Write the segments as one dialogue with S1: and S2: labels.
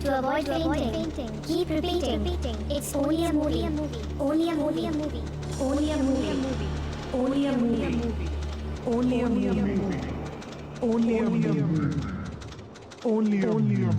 S1: To avoid fainting, keep repeating. It's only a movie. Only a movie. Only a movie.
S2: Only a movie. Only a movie. Only a movie. Only a movie.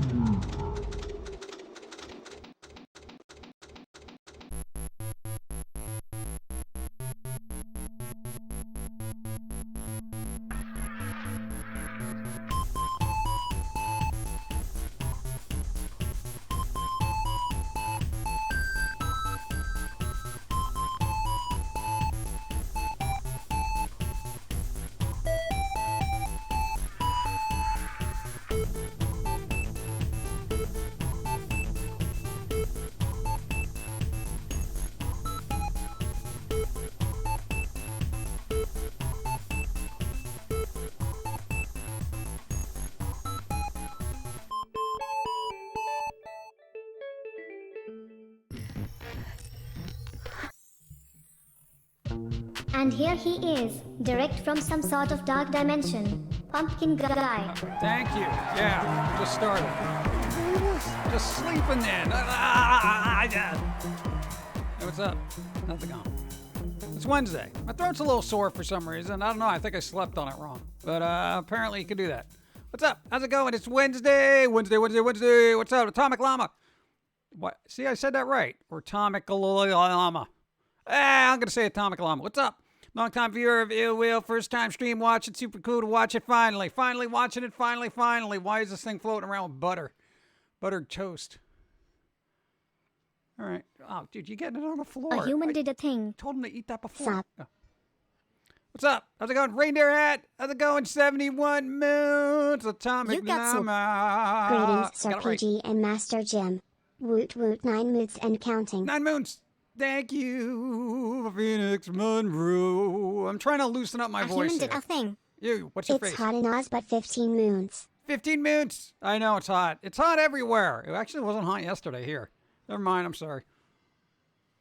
S1: And here he is, direct from some sort of dark dimension. Pumpkin guy.
S3: Thank you. Yeah, just started. Just sleeping then. Hey, what's up? How's it going? It's Wednesday. My throat's a little sore for some reason. I don't know. I think I slept on it wrong. But apparently you can do that. What's up? How's it going? It's Wednesday. Wednesday. What's up? Atomic Llama. What? See, I said that right. Or Atomic Llama. I'm going to say Atomic Llama. What's up? Long time viewer of Ill Will. First time stream watching. Super cool to watch it finally. Finally watching it. Finally. Why is this thing floating around with butter? Buttered toast. All right. Oh, dude, you getting it on the floor.
S1: A human did a thing.
S3: Told him to eat that before.
S1: Sup?
S3: Oh. What's up? How's it going? Reindeer hat. How's it going? 71 moons. Atomic Llama.
S4: Greetings, Sir PG and Master Jim. Woot woot, 9 moons and counting.
S3: 9 moons. Thank you, Phoenix Monroe. I'm trying to loosen up my voice.
S1: Human did a thing.
S3: You, what's your face?
S4: It's hot in Oz, but 15 moons.
S3: 15 moons. I know it's hot. It's hot everywhere. It actually wasn't hot yesterday here. Never mind, I'm sorry.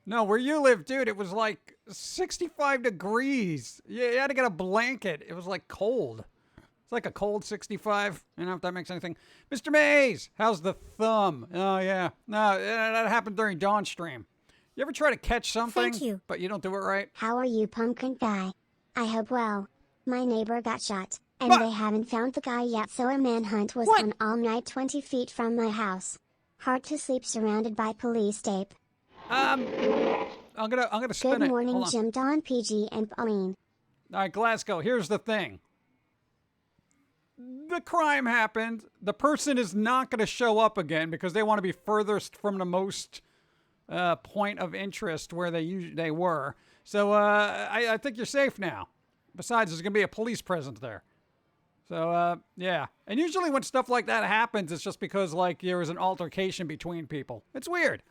S3: No, where you live, dude, it was like 65 degrees. You had to get a blanket. It was like cold. It's like a cold 65. I don't know if that makes anything. Mr. Mays, how's the thumb? Oh, yeah. No, that happened during Dawn stream. You ever try to catch something,
S1: Thank you,
S3: but you don't do it right?
S4: How are you, Pumpkin Guy? I hope well. My neighbor got shot, and
S3: What?
S4: they haven't found the guy yet, so a manhunt was
S3: What?
S4: on all night 20 feet from my house. Hard to sleep surrounded by police tape.
S3: I'm gonna spin it.
S4: Good morning,
S3: Hold on.
S4: Jim, Don, PG, and Pauline.
S3: All right, Glasgow, here's the thing. The crime happened. The person is not going to show up again because they want to be furthest from the most point of interest where they were. So I think you're safe now. Besides, there's going to be a police presence there. So, yeah. And usually when stuff like that happens, it's just because, like, there was an altercation between people. It's weird.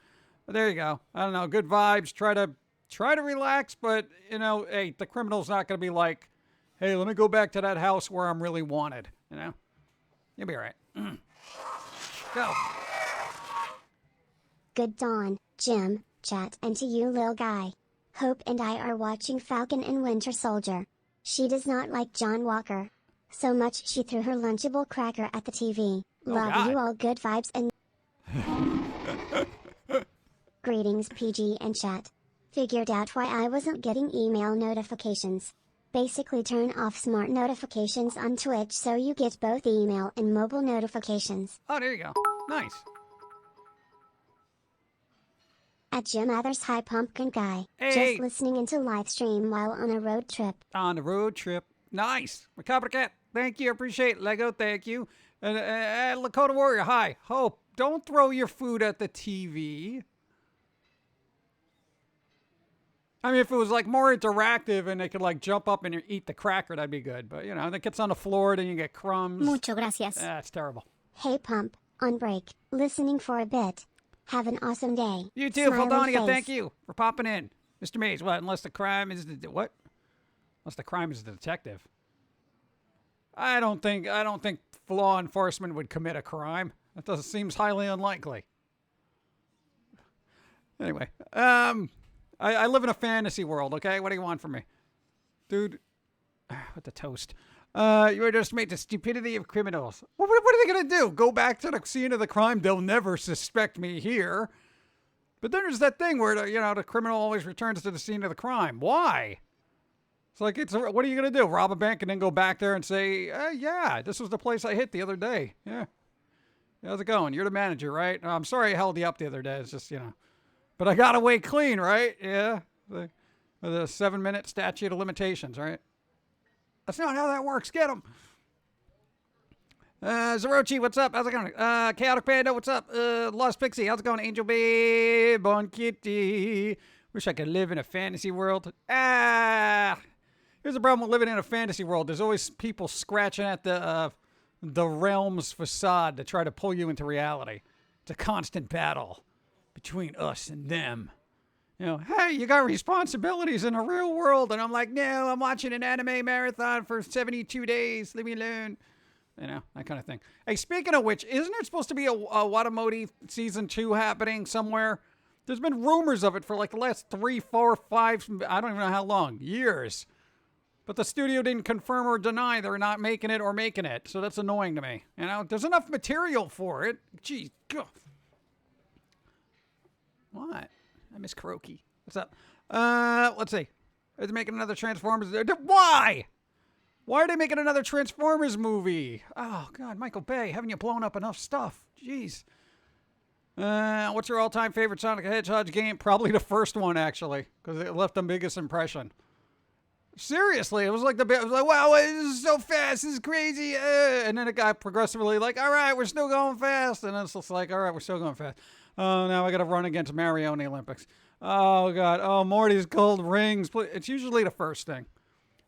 S3: But there you go. I don't know. Good vibes. Try to relax, but, you know, hey, the criminal's not going to be like, hey, let me go back to that house where I'm really wanted. You know? You'll be all right. Go.
S4: Good dawn, Jim, chat, and to you, lil guy. Hope and I are watching Falcon and Winter Soldier. She does not like John Walker. So much she threw her Lunchable cracker at the TV. Love
S3: God.
S4: you all, good vibes and... Greetings PG and chat. Figured out why I wasn't getting email notifications. Basically turn off smart notifications on Twitch so you get both email and mobile notifications.
S3: Oh, there you go. Nice.
S4: At Jim Others, hi Pumpkin Guy.
S3: Hey.
S4: Just listening into live stream while on a road trip.
S3: On the road trip. Nice. Macabre Cat, thank you. Appreciate it. Lego, thank you. And Lakota Warrior, hi. Hope, don't throw your food at the TV. I mean, if it was like more interactive and they could like jump up and eat the cracker, that'd be good. But, you know, it gets on the floor, then you get crumbs.
S1: Mucho gracias.
S3: That's terrible.
S4: Hey Pump, on break, listening for a bit. Have an awesome day.
S3: You too,
S4: Smiley
S3: Faldonia,
S4: face.
S3: thank you for popping in. Mr. Mays, what? Unless the crime is the what? Unless the crime is the detective. I don't think law enforcement would commit a crime. That doesn't seems highly unlikely. Anyway, I live in a fantasy world, okay? What do you want from me? Dude, with the toast. You underestimate the stupidity of criminals. What are they going to do? Go back to the scene of the crime? They'll never suspect me here. But then there's that thing where, the criminal always returns to the scene of the crime. Why? It's like, what are you going to do? Rob a bank and then go back there and say, yeah, this was the place I hit the other day. Yeah. How's it going? You're the manager, right? I'm sorry I held you up the other day. It's just, but I got away clean, right? Yeah. The 7-minute statute of limitations, right? That's not how that works. Get him. Zerochi, what's up? How's it going? Chaotic Panda, what's up? Lost Pixie, how's it going? Angel Babe, Bon Kitty. Wish I could live in a fantasy world. Here's the problem with living in a fantasy world. There's always people scratching at the realm's facade to try to pull you into reality. It's a constant battle between us and them. Hey, you got responsibilities in the real world. And I'm like, no, I'm watching an anime marathon for 72 days. Leave me alone. That kind of thing. Hey, speaking of which, isn't there supposed to be a Watamote season 2 happening somewhere? There's been rumors of it for like the last 3, 4, 5, I don't even know how long, years. But the studio didn't confirm or deny they're not making it or making it. So that's annoying to me. There's enough material for it. Jeez. God. What? I miss Kuroki. What's up? Let's see. Are they making another Transformers? Why? Why are they making another Transformers movie? Oh, God, Michael Bay, haven't you blown up enough stuff? Jeez. What's your all-time favorite Sonic the Hedgehog game? Probably the first one, actually, because it left the biggest impression. Seriously, it was like wow, this is so fast, this is crazy. And then it got progressively like, all right, we're still going fast. And then it's just like, all right, we're still going fast. Oh, now I got to run against Mario in the Olympics. Oh, God. Oh, Morty's gold rings. It's usually the first thing.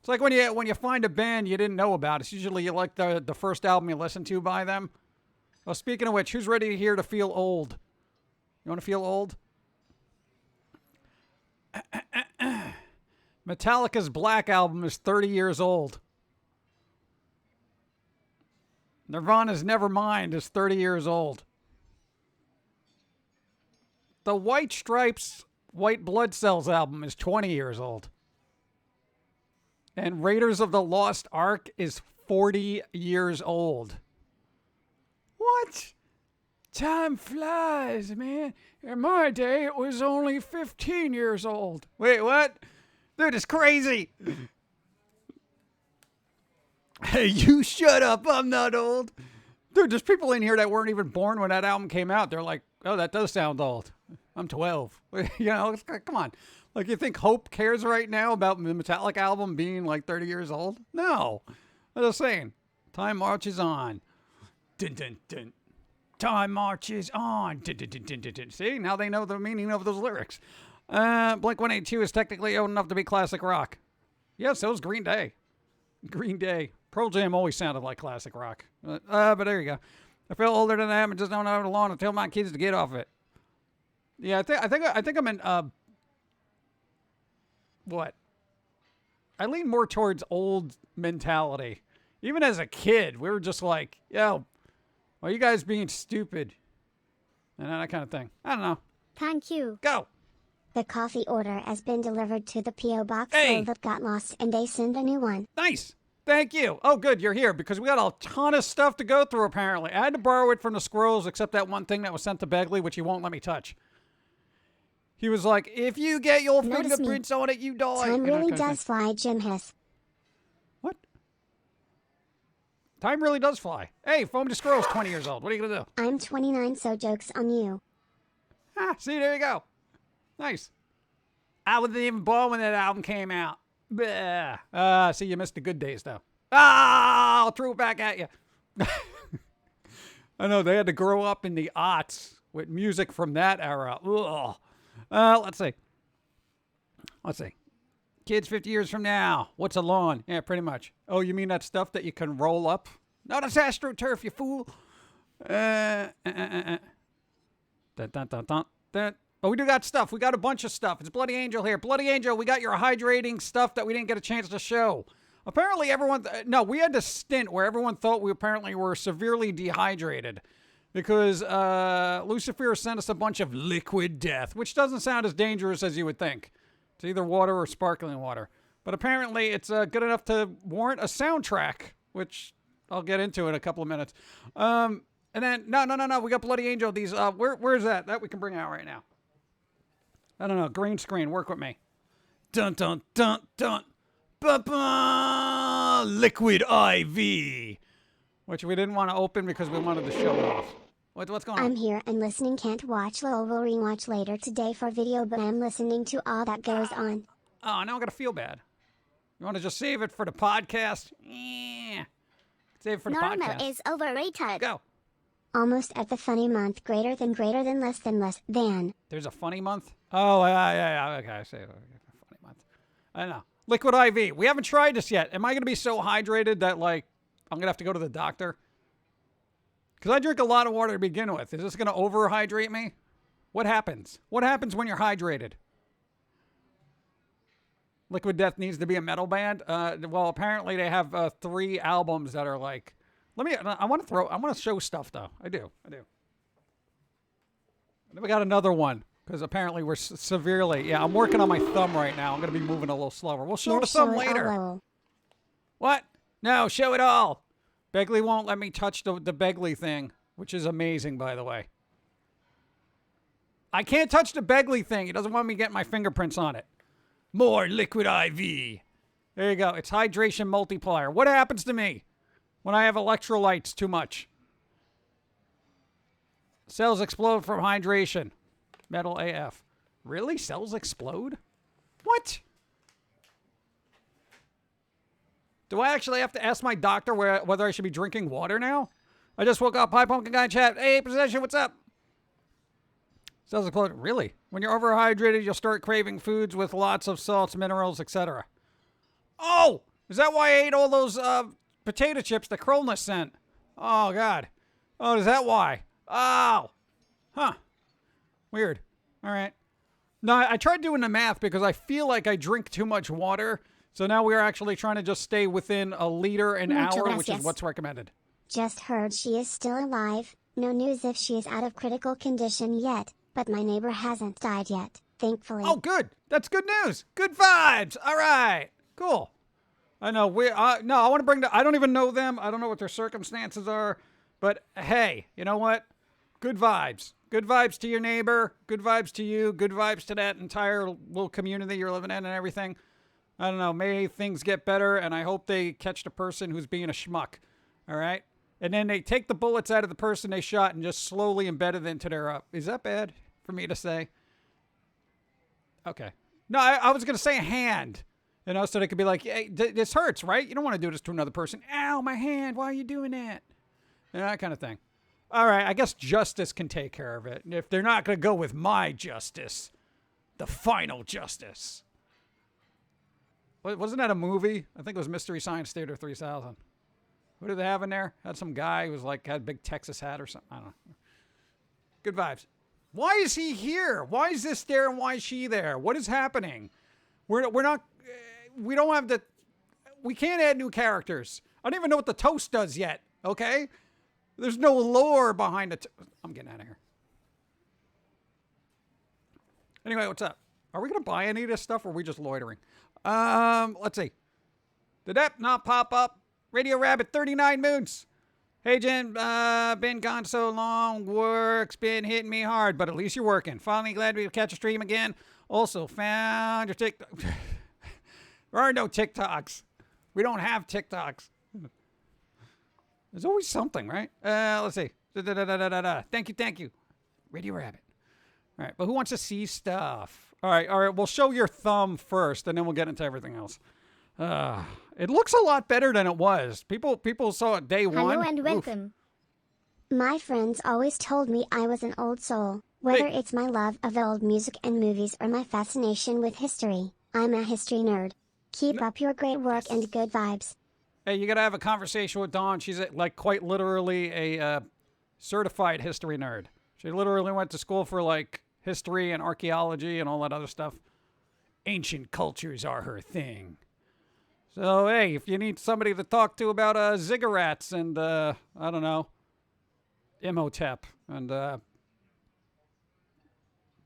S3: It's like when you find a band you didn't know about. It's usually you like the first album you listen to by them. Well, speaking of which, who's ready here to feel old? You want to feel old? Metallica's Black Album is 30 years old. Nirvana's Nevermind is 30 years old. The White Stripes' White Blood Cells album is 20 years old. And Raiders of the Lost Ark is 40 years old. What? Time flies, man. In my day, it was only 15 years old. Wait, what? Dude, it's crazy. Hey, you shut up. I'm not old. Dude, there's people in here that weren't even born when that album came out. They're like, oh, that does sound old. I'm 12. Come on. Like, you think Hope cares right now about the Metallica album being like 30 years old? No. I'm just saying. Time marches on. Dun, dun, dun. Time marches on. Dun, dun, dun, dun, dun, dun. See, now they know the meaning of those lyrics. Blink-182 is technically old enough to be classic rock. Yes, so was Green Day. Green Day. Pearl Jam always sounded like classic rock. But there you go. I feel older than them and just don't have the lawn to tell my kids to get off it. Yeah, I think I'm in, what? I lean more towards old mentality. Even as a kid, we were just like, yo, why are you guys being stupid? And that kind of thing. I don't know.
S4: Thank you.
S3: Go.
S4: The coffee order has been delivered to the P.O. box
S3: Hey.
S4: that got lost and they send a new one.
S3: Nice. Thank you. Oh, good. You're here because we got a ton of stuff to go through, apparently. I had to borrow it from the squirrels, except that one thing that was sent to Begley, which he won't let me touch. He was like, if you get your
S4: Notice
S3: fingerprints on it, you die.
S4: Time
S3: You know,
S4: really
S3: kind of
S4: does
S3: thing.
S4: fly, Jim Hiss.
S3: What? Time really does fly. Hey, Foam to Squirrel's 20 years old. What are you going to do?
S4: I'm 29, so joke's on you.
S3: Ah, see, there you go. Nice. I wasn't even born when that album came out. See, you missed the good days, though. I'll throw it back at you. I know, they had to grow up in the aughts with music from that era. Ugh. Let's see. Kids 50 years from now. What's a lawn? Yeah, pretty much. Oh, you mean that stuff that you can roll up? No, that's AstroTurf, you fool. Dun, dun, dun, dun, dun. Oh, we do got stuff. We got a bunch of stuff. It's BloodyAngel here. BloodyAngel, we got your hydrating stuff that we didn't get a chance to show. Apparently everyone... no, we had this stint where everyone thought we apparently were severely dehydrated. because LuciFEAR sent us a bunch of liquid death, which doesn't sound as dangerous as you would think. It's either water or sparkling water. But apparently it's good enough to warrant a soundtrack, which I'll get into in a couple of minutes. And then, no. We got BloodyAngel. These, where's that? That we can bring out right now. I don't know. Green screen. Work with me. Dun, dun, dun, dun. Ba-ba! Liquid IV. Which we didn't want to open because we wanted to show it off. What's going on?
S4: I'm here and listening. Can't watch. Lol will rewatch later today for video, but I'm listening to all that goes on.
S3: Oh, now I'm going to feel bad. You want to just save it for the podcast? Yeah. Save it for the podcast.
S1: Normal is overrated.
S3: Go.
S4: Almost at the funny month. Greater than, less than.
S3: There's a funny month? Oh, yeah. Okay, I see. Funny month. I don't know. Liquid IV. We haven't tried this yet. Am I going to be so hydrated that, like, I'm going to have to go to the doctor? Because I drink a lot of water to begin with. Is this going to overhydrate me? What happens? What happens when you're hydrated? Liquid Death needs to be a metal band. Well, apparently they have 3 albums that are like. I want to show stuff though. I do. And then we got another one because apparently we're severely. Yeah, I'm working on my thumb right now. I'm gonna be moving a little slower. We'll show the thumb later. What? No, show it all. Begley won't let me touch the Begley thing, which is amazing, by the way. I can't touch the Begley thing. He doesn't want me getting my fingerprints on it. More liquid IV. There you go. It's hydration multiplier. What happens to me when I have electrolytes too much? Cells explode from hydration. Metal AF. Really? Cells explode? What? Do I actually have to ask my doctor whether I should be drinking water now? I just woke up. Hi, Pum'Kin Guy in chat. Hey, Possession, what's up? Cells explode. Really? When you're overhydrated, you'll start craving foods with lots of salts, minerals, etc. Oh! Is that why I ate all those potato chips that Krolness sent? Oh, God. Oh, is that why? Oh! Huh. Weird. All right. No, I tried doing the math because I feel like I drink too much water. So now we're actually trying to just stay within a liter an hour, which is what's recommended.
S4: Just heard she is still alive. No news if she is out of critical condition yet, but my neighbor hasn't died yet, thankfully.
S3: Oh, good. That's good news. Good vibes. All right. Cool. I know. No, I want to bring I don't even know them. I don't know what their circumstances are. But hey, you know what? Good vibes. Good vibes to your neighbor. Good vibes to you. Good vibes to that entire little community you're living in and everything. I don't know. May things get better, and I hope they catch the person who's being a schmuck. All right? And then they take the bullets out of the person they shot and just slowly embed it into their... is that bad for me to say? Okay. No, I was going to say hand. You know, so they could be like, hey, this hurts, right? You don't want to do this to another person. Ow, my hand. Why are you doing that? You know, that kind of thing. All right, I guess justice can take care of it. And if they're not going to go with my justice, the final justice... Wasn't that a movie? I think it was Mystery Science Theater 3000. Who did they have in there? Had some guy who was like, had a big Texas hat or something. I don't know. Good vibes. Why is he here? Why is this there and why is she there? What is happening? We don't have we can't add new characters. I don't even know what the toast does yet, okay? There's no lore behind it. I'm getting out of here. Anyway, what's up? Are we going to buy any of this stuff or are we just loitering? Let's see. Did that not pop up? Radio Rabbit, 39 moons. Hey, Jen, been gone so long. Work's been hitting me hard, but at least you're working. Finally glad we could catch a stream again. Also, found your TikTok. There are no TikToks. We don't have TikToks. There's always something, right? Let's see. Thank you. Radio Rabbit. All right, but who wants to see stuff? All right. We'll show your thumb first, and then we'll get into everything else. It looks a lot better than it was. People saw it day one.
S1: Hello and welcome.
S4: My friends always told me I was an old soul. Whether it's my love of old music and movies or my fascination with history, I'm a history nerd. Keep up your great work and good vibes.
S3: Hey, you got to have a conversation with Dawn. She's like quite literally a certified history nerd. She literally went to school for like history and archaeology and all that other stuff. Ancient cultures are her thing. So, hey, if you need somebody to talk to about ziggurats and, I don't know, Imhotep and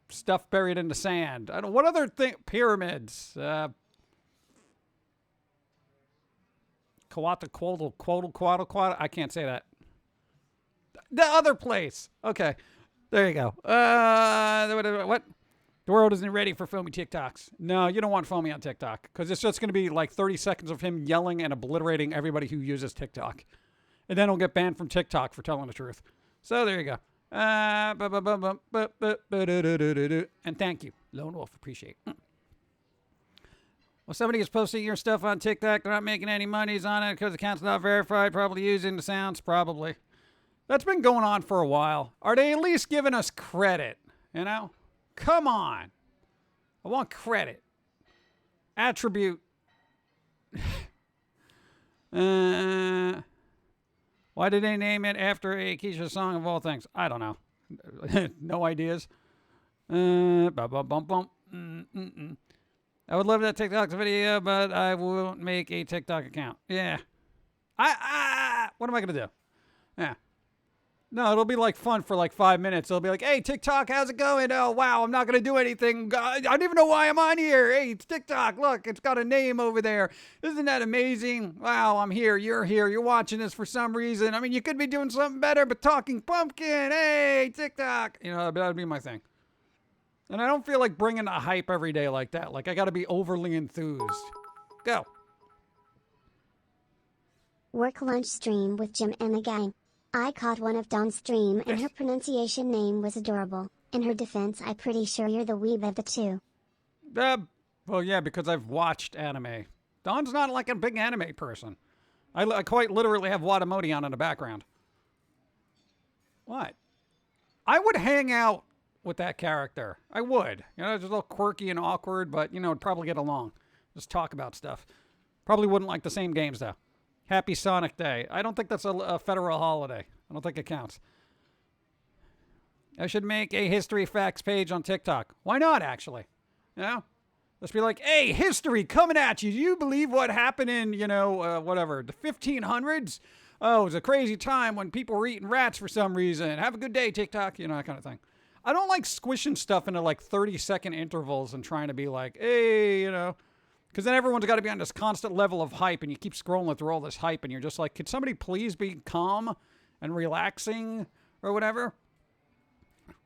S3: stuff buried in the sand. I don't. What other thing? Pyramids. Quattle. I can't say that. The other place. Okay. There you go. What? The world isn't ready for foamy TikToks. No, you don't want foamy on TikTok because it's just going to be like 30 seconds of him yelling and obliterating everybody who uses TikTok. And then he'll get banned from TikTok for telling the truth. So there you go. And thank you, Lone Wolf. Appreciate it. Well, somebody is posting your stuff on TikTok. They're not making any monies on it because the account's not verified. Probably using the sounds. Probably. That's been going on for a while. Are they at least giving us credit? You know? Come on. I want credit. Attribute. Why did they name it after a Keisha song of all things? I don't know. No ideas. I would love that TikTok video, but I won't make a TikTok account. Yeah. What am I going to do? Yeah. No, it'll be like fun for like 5 minutes. It'll be like, hey, TikTok, how's it going? Oh, wow, I'm not going to do anything. I don't even know why I'm on here. Hey, it's TikTok. Look, it's got a name over there. Isn't that amazing? Wow, I'm here. You're here. You're watching this for some reason. I mean, you could be doing something better, but talking Pum'Kin. Hey, TikTok. You know, that would be my thing. And I don't feel like bringing a hype every day like that. Like, I got to be overly enthused. Go.
S4: Work lunch stream with Jim and the gang. I caught one of Dawn's stream and her pronunciation name was adorable. In her defense, I'm pretty sure you're the weeb of the two.
S3: Well, yeah, because I've watched anime. Dawn's not like a big anime person. I quite literally have Watamote on in the background. What? I would hang out with that character. I would. You know, it's a little quirky and awkward, but, you know, it'd probably get along. Just talk about stuff. Probably wouldn't like the same games, though. Happy Sonic Day. I don't think that's a federal holiday. I don't think it counts. I should make a history facts page on TikTok. Why not, actually? You know? Let's be like, hey, history coming at you. Do you believe what happened in, you know, whatever, the 1500s? Oh, it was a crazy time when people were eating rats for some reason. Have a good day, TikTok. You know, that kind of thing. I don't like squishing stuff into like 30-second intervals and trying to be like, hey, you know. Because then everyone's got to be on this constant level of hype, and you keep scrolling through all this hype, and you're just like, could somebody please be calm and relaxing or whatever?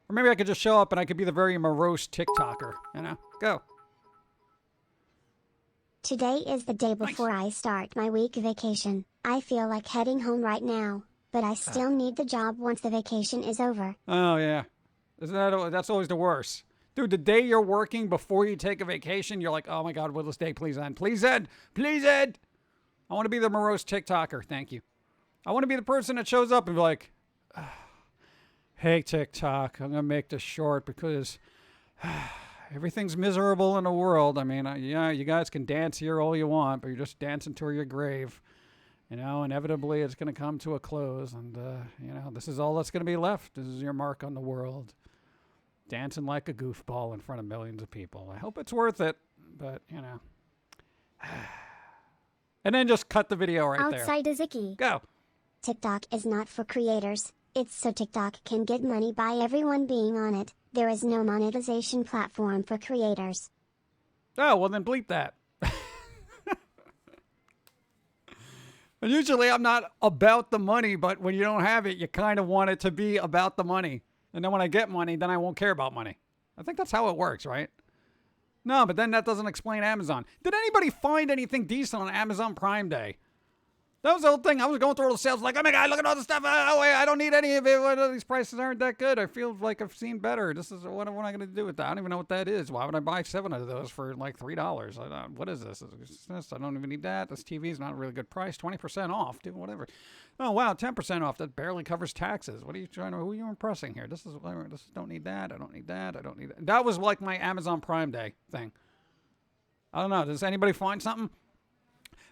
S3: Or maybe I could just show up and I could be the very morose TikToker, you know? Go.
S4: Today is the day before I start my week vacation. I feel like heading home right now, but I still need the job once the vacation is over.
S3: Oh, yeah. That's always the worst. Dude, the day you're working before you take a vacation, you're like, oh my God, will this day please end? Please end. Please end. I want to be the morose TikToker. Thank you. I want to be the person that shows up and be like, hey, TikTok, I'm going to make this short because everything's miserable in the world. I mean, yeah, you guys can dance here all you want, but you're just dancing to your grave. You know, inevitably it's going to come to a close. And, you know, this is all that's going to be left. This is your mark on the world. Dancing like a goofball in front of millions of people. I hope it's worth it, but, you know. And then just cut the video right there.
S4: Outside is icky.
S3: Go.
S4: TikTok is not for creators. It's so TikTok can get money by everyone being on it. There is no monetization platform for creators.
S3: Oh, well then bleep that. And usually I'm not about the money, but when you don't have it, you kind of want it to be about the money. And then when I get money, then I won't care about money. I think that's how it works, right? No, but then that doesn't explain Amazon. Did anybody find anything decent on Amazon Prime Day? That was the whole thing. I was going through all the sales like, oh my God, look at all the stuff. Oh, wait, I don't need any of it. These prices aren't that good. I feel like I've seen better. This is what am I going to do with that? I don't even know what that is. Why would I buy 7 of those for like $3? What is this? I don't even need that. This TV is not a really good price. 20% off. Do whatever. Oh, wow, 10% off. That barely covers taxes. What are you trying to, who are you impressing here? This don't need that. I don't need that. I don't need that. That was like my Amazon Prime Day thing. I don't know. Does anybody find something?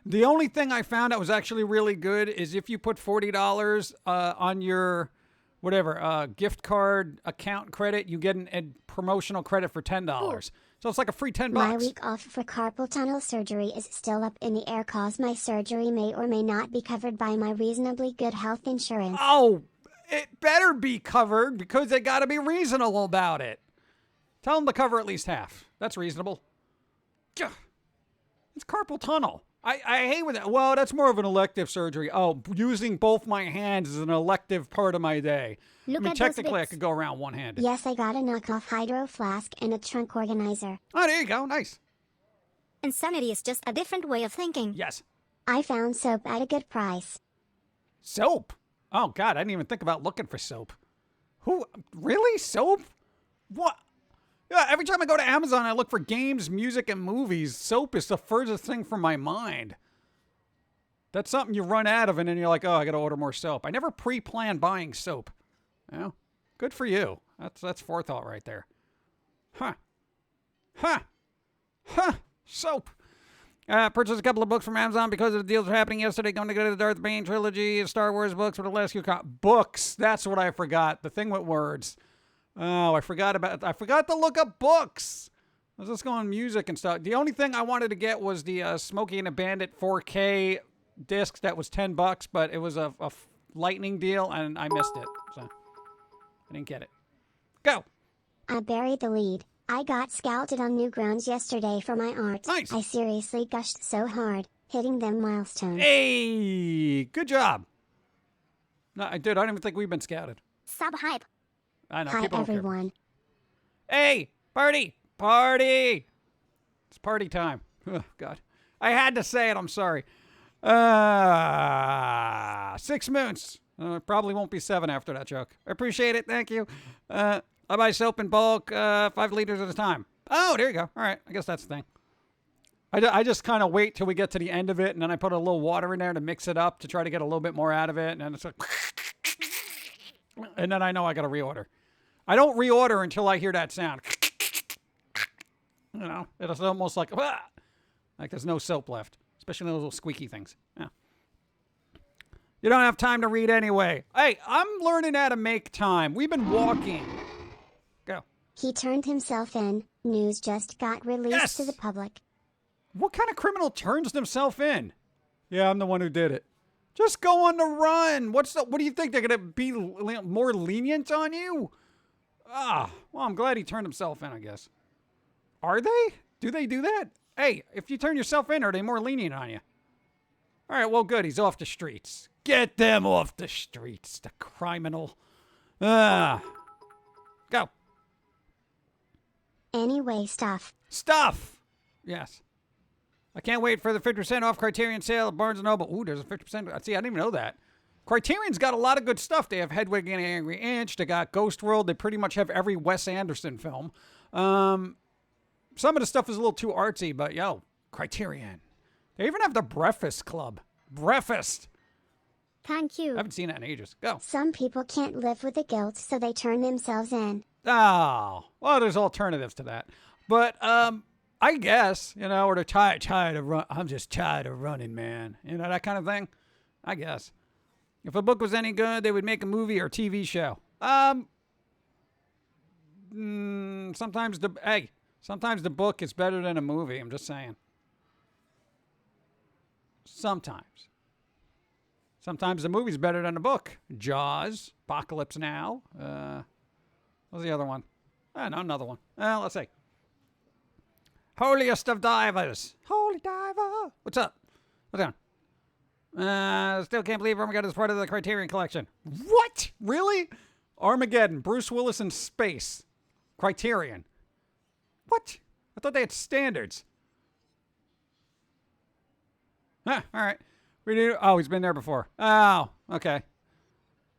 S3: The only thing I found that was actually really good is if you put $40 on your whatever gift card account credit, you get a promotional credit for $10. Ooh. So it's like a free $10.
S4: My week off for carpal tunnel surgery is still up in the air cause my surgery may or may not be covered by my reasonably good health insurance.
S3: Oh, it better be covered because they got to be reasonable about it. Tell them to cover at least half. That's reasonable. Gah. It's carpal tunnel. I hate with that. Well, that's more of an elective surgery. Oh, using both my hands is an elective part of my day.
S1: Look
S3: I mean,
S1: at those
S3: technically, I
S1: bits.
S3: could go around one-handed.
S4: Yes, I got a knockoff hydro flask and a trunk organizer.
S3: Oh, there you go. Nice.
S1: Insanity is just a different way of thinking.
S3: Yes.
S4: I found soap at a good price.
S3: Soap. Oh, God, I didn't even think about looking for soap. Who? Really? Soap? What? Yeah, every time I go to Amazon, I look for games, music, and movies. Soap is the furthest thing from my mind. That's something you run out of, and then you're like, oh, I got to order more soap. I never pre-planned buying soap. You know? Good for you. That's forethought right there. Huh. Huh. Huh. Soap. Purchased a couple of books from Amazon because of the deals happening yesterday. Going to go to the Darth Bane trilogy, Star Wars books with the last few books. That's what I forgot. The thing with words. Oh, I forgot to look up books. I was just going music and stuff. The only thing I wanted to get was the Smokey and the Bandit 4K disc that was $10, but it was a lightning deal and I missed it. So I didn't get it. Go.
S4: I buried the lead. I got scouted on Newgrounds yesterday for my art.
S3: Nice.
S4: I seriously gushed so hard, hitting them milestones.
S3: Hey, good job. No, I did. I don't even think we've been scouted.
S1: Sub-hype.
S3: I know.
S4: Hi
S3: people don't care.
S4: everyone.
S3: Hey, party! Party! It's party time. Oh, God. I had to say it. I'm sorry. 6 moons. Probably won't be 7 after that joke. I appreciate it. Thank you. I buy soap in bulk, 5 liters at a time. Oh, there you go. All right. I guess that's the thing. I just kind of wait till we get to the end of it, and then I put a little water in there to mix it up to try to get a little bit more out of it, and then it's like... And then I know I got to reorder. I don't reorder until I hear that sound. You know, it's almost like there's no soap left, especially those little squeaky things. Yeah. You don't have time to read anyway. Hey, I'm learning how to make time. We've been walking. Go.
S4: He turned himself in. News just got released
S3: Yes!
S4: to the public.
S3: What kind of criminal turns themselves in? Yeah, I'm the one who did it. Just go on the run. What do you think? They're going to be more lenient on you? Well, I'm glad he turned himself in, I guess. Are they? Do they do that? Hey, if you turn yourself in, are they more lenient on you? All right, well, good. He's off the streets. Get them off the streets, the criminal. Go.
S4: Anyway, stuff.
S3: Stuff. Yes. I can't wait for the 50% off Criterion sale at Barnes & Noble. Ooh, there's a 50%. See, I didn't even know that. Criterion's got a lot of good stuff. They have Hedwig and the Angry Inch. They got Ghost World. They pretty much have every Wes Anderson film. Some of the stuff is a little too artsy, but yo, Criterion. They even have the Breakfast Club. Breakfast.
S1: Thank you.
S3: I haven't seen that in ages. Go.
S4: Some people can't live with the guilt, so they turn themselves in.
S3: Oh, well, there's alternatives to that. But, I guess, you know, or they're tired of run. I'm just tired of running, man. You know, that kind of thing. I guess. If a book was any good, they would make a movie or TV show. Sometimes the book is better than a movie. I'm just saying. Sometimes the movie's better than the book. Jaws, Apocalypse Now. What's the other one? No, another one. Let's see. Holiest of Divers. Holy Diver. What's up? What's down? Still can't believe Armageddon is part of the Criterion Collection. What? Really? Armageddon. Bruce Willis in space. Criterion. What? I thought they had standards. Huh, all right. He's been there before. Oh, okay.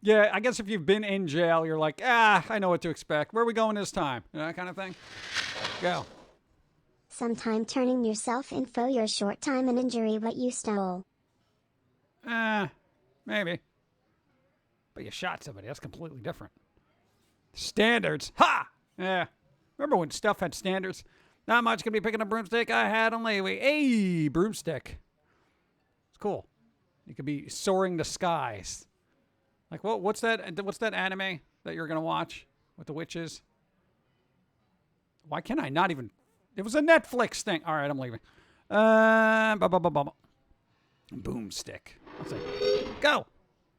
S3: Yeah, I guess if you've been in jail, you're like, I know what to expect. Where are we going this time? You know, that kind of thing. Go.
S4: Sometime turning yourself in for your short time and injury what you stole.
S3: Maybe. But you shot somebody. That's completely different. Standards. Ha! Yeah. Remember when stuff had standards? Not much can be picking a broomstick. I had on lately. Hey, broomstick. It's cool. You could be soaring the skies. Like, what's that? What's that anime that you're going to watch with the witches? Why can't I not even... It was a Netflix thing. All right, I'm leaving. Boomstick. Let's see. Go.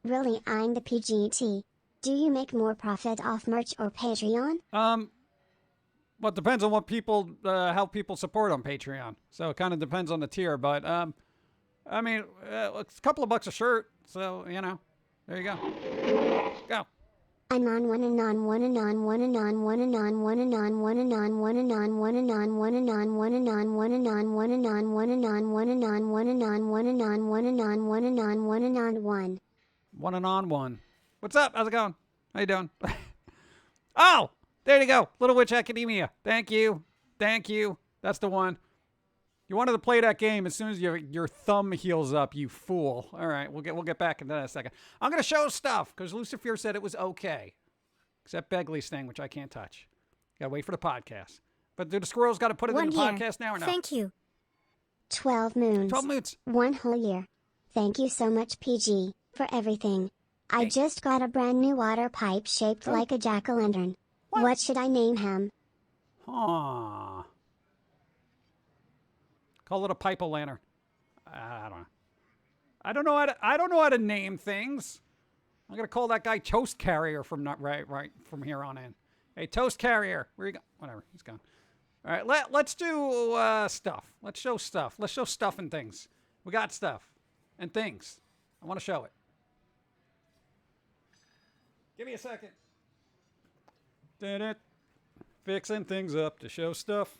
S4: Really, I'm the PGT. Do you make more profit off merch or Patreon?
S3: Well, it depends on what people, how people support on Patreon. So it kind of depends on the tier. But, I mean, it's a couple of bucks a shirt. So, you know, there you go. Go.
S4: Anon one anon one anon one anon one anon one anon one anon one anon one anon one anon one anon one anon one anon one anon one anon one anon one anon one anon one anon one anon one.
S3: One and on one. What's up? How's it going? How you doing? Oh, there you go. Little Witch Academia. Thank you. Thank you. That's the one. You wanted to play that game as soon as your thumb heals up, you fool. All right, we'll get back into that in a second. I'm gonna show stuff because LuciFEAR said it was okay, except Begley's thing, which I can't touch. Gotta wait for the podcast. But do the squirrels got to put it in the podcast now or no?
S4: Thank you. 12 moons.
S3: 12 moons.
S4: 1 whole year. Thank you so much, PG, for everything. I just got a brand new water pipe shaped like a jack-o'-lantern. What should I name him?
S3: Huh. Call it a pipe-o'-lantern. I don't know. I don't know how to name things. I'm gonna call that guy Toast Carrier from right from here on in. Hey, Toast Carrier, where you go? Whatever, he's gone. All right, let's do stuff. Let's show stuff. Let's show stuff and things. We got stuff and things. I want to show it. Give me a second. Did it? Fixing things up to show stuff.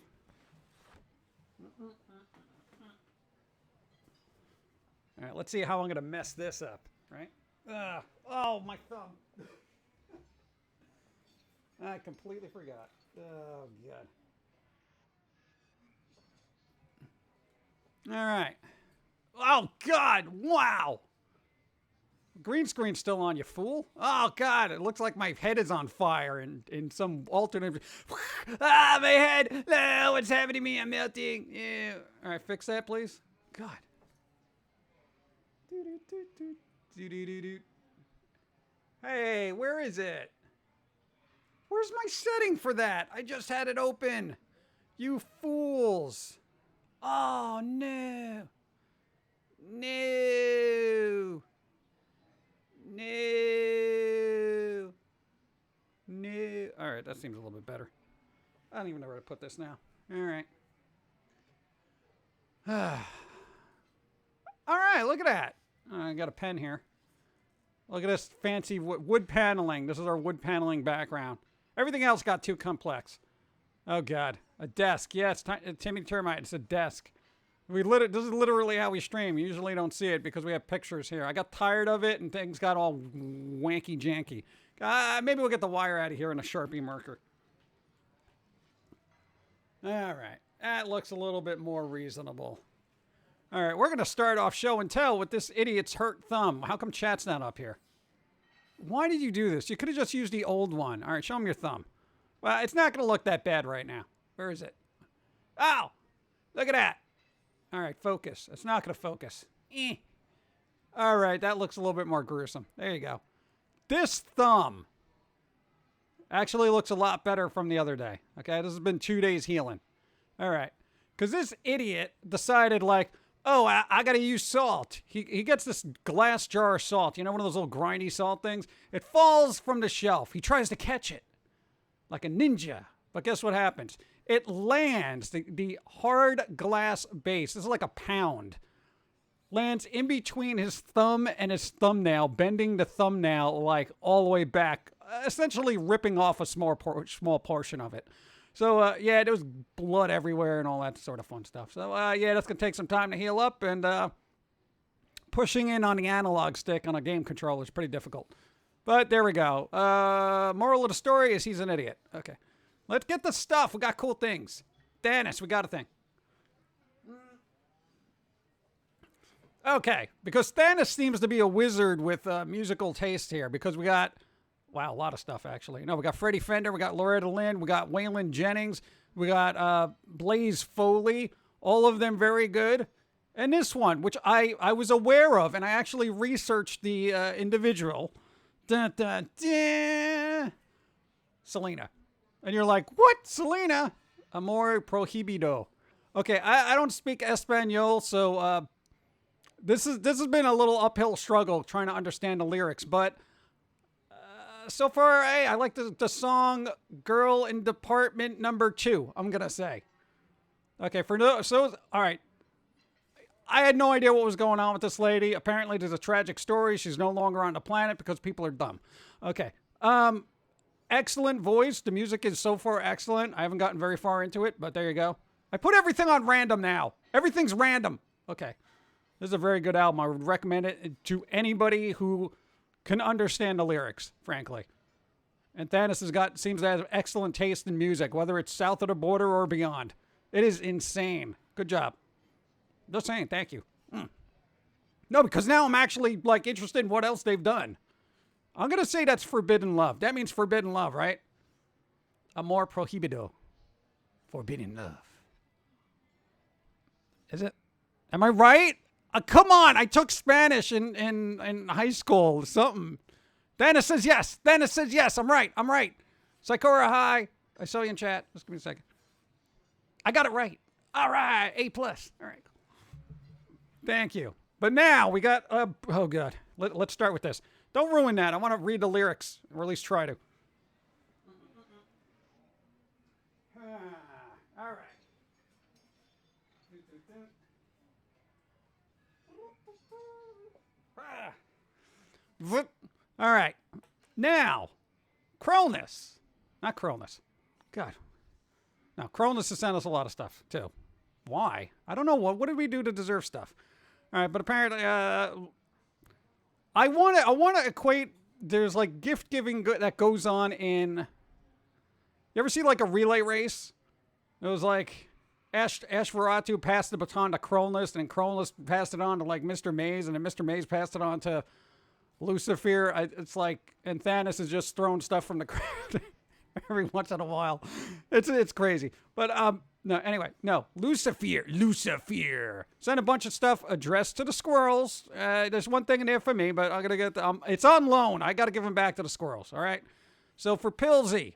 S3: All right, let's see how I'm going to mess this up, right? Oh, my thumb. I completely forgot. Oh, God. All right. Oh, God. Wow. Green screen's still on, you fool. Oh, God. It looks like my head is on fire in some alternate. Ah, my head. No, what's happening to me? I'm melting. Yeah. All right, fix that, please. God. Hey, where is it? Where's my setting for that? I just had it open. You fools. Oh, no. No. No. No. All right, that seems a little bit better. I don't even know where to put this now. All right. All right, look at that. I got a pen here. Look at this fancy wood paneling. This is our wood paneling background. Everything else got too complex. Oh, God. A desk. Yeah, it's Timmy Termite. It's a desk. This is literally how we stream. You usually don't see it because we have pictures here. I got tired of it and things got all wanky janky. Maybe we'll get the wire out of here in a Sharpie marker. All right. That looks a little bit more reasonable. All right, we're going to start off show and tell with this idiot's hurt thumb. How come chat's not up here? Why did you do this? You could have just used the old one. All right, show him your thumb. Well, it's not going to look that bad right now. Where is it? Ow! Look at that. All right, focus. It's not going to focus. All right, that looks a little bit more gruesome. There you go. This thumb actually looks a lot better from the other day. Okay, this has been 2 days healing. All right, because this idiot decided like, oh, I got to use salt. He gets this glass jar of salt. You know, one of those little grindy salt things? It falls from the shelf. He tries to catch it like a ninja. But guess what happens? It lands, the hard glass base. This is like a pound. Lands in between his thumb and his thumbnail, bending the thumbnail like all the way back, essentially ripping off a small portion of it. So, yeah, there was blood everywhere and all that sort of fun stuff. So, yeah, that's going to take some time to heal up. And pushing in on the analog stick on a game controller is pretty difficult. But there we go. Moral of the story is he's an idiot. Okay. Let's get the stuff. We got cool things. Thannis, we got a thing. Okay. Because Thannis seems to be a wizard with musical taste here. Because we got... Wow, a lot of stuff, actually. No, we got Freddie Fender, we got Loretta Lynn, we got Waylon Jennings, we got Blaze Foley, all of them very good. And this one, which I was aware of, and I actually researched the individual. Dun, dun, dun. Selena. And you're like, what? Selena? Amor prohibido. Okay, I don't speak Espanol, so this has been a little uphill struggle trying to understand the lyrics, but... So far, hey, I like the song Girl in Department Number 2, I'm going to say. Okay, all right. I had no idea what was going on with this lady. Apparently, there's a tragic story. She's no longer on the planet because people are dumb. Okay. Excellent voice. The music is so far excellent. I haven't gotten very far into it, but there you go. I put everything on random now. Everything's random. Okay. This is a very good album. I would recommend it to anybody who can understand the lyrics, frankly. And Thannis seems to have excellent taste in music, whether it's south of the border or beyond. It is insane. Good job. Just saying, thank you. No, because now I'm actually like interested in what else they've done. I'm going to say that's Forbidden Love. That means Forbidden Love, right? Amor prohibido. Forbidden Love. Is it? Am I right? Come on, I took Spanish in high school, something. Thannis says yes. Thannis says yes. I'm right. Sakura, hi. I saw you in chat. Just give me a second. I got it right. All right, A+. All right. Thank you. But now we got, oh God. Let's start with this. Don't ruin that. I want to read the lyrics, or at least try to. All right. All right. Now, Cronus. Not Cronus. God. Now, Cronus has sent us a lot of stuff, too. Why? I don't know. What did we do to deserve stuff? All right, but apparently, I want to equate, there's like gift giving that goes on in, you ever see like a relay race? It was like Ashvaratu passed the baton to Cronus, and Cronus passed it on to like Mr. Maze, and then Mr. Maze passed it on to LuciFEAR. It's like, and Thannis is just throwing stuff from the crowd every once in a while. It's crazy. But no, anyway, no. LuciFEAR. Sent a bunch of stuff addressed to the squirrels. There's one thing in there for me, but I'm gonna get it's on loan. I gotta give them back to the squirrels. All right. So for Pilsy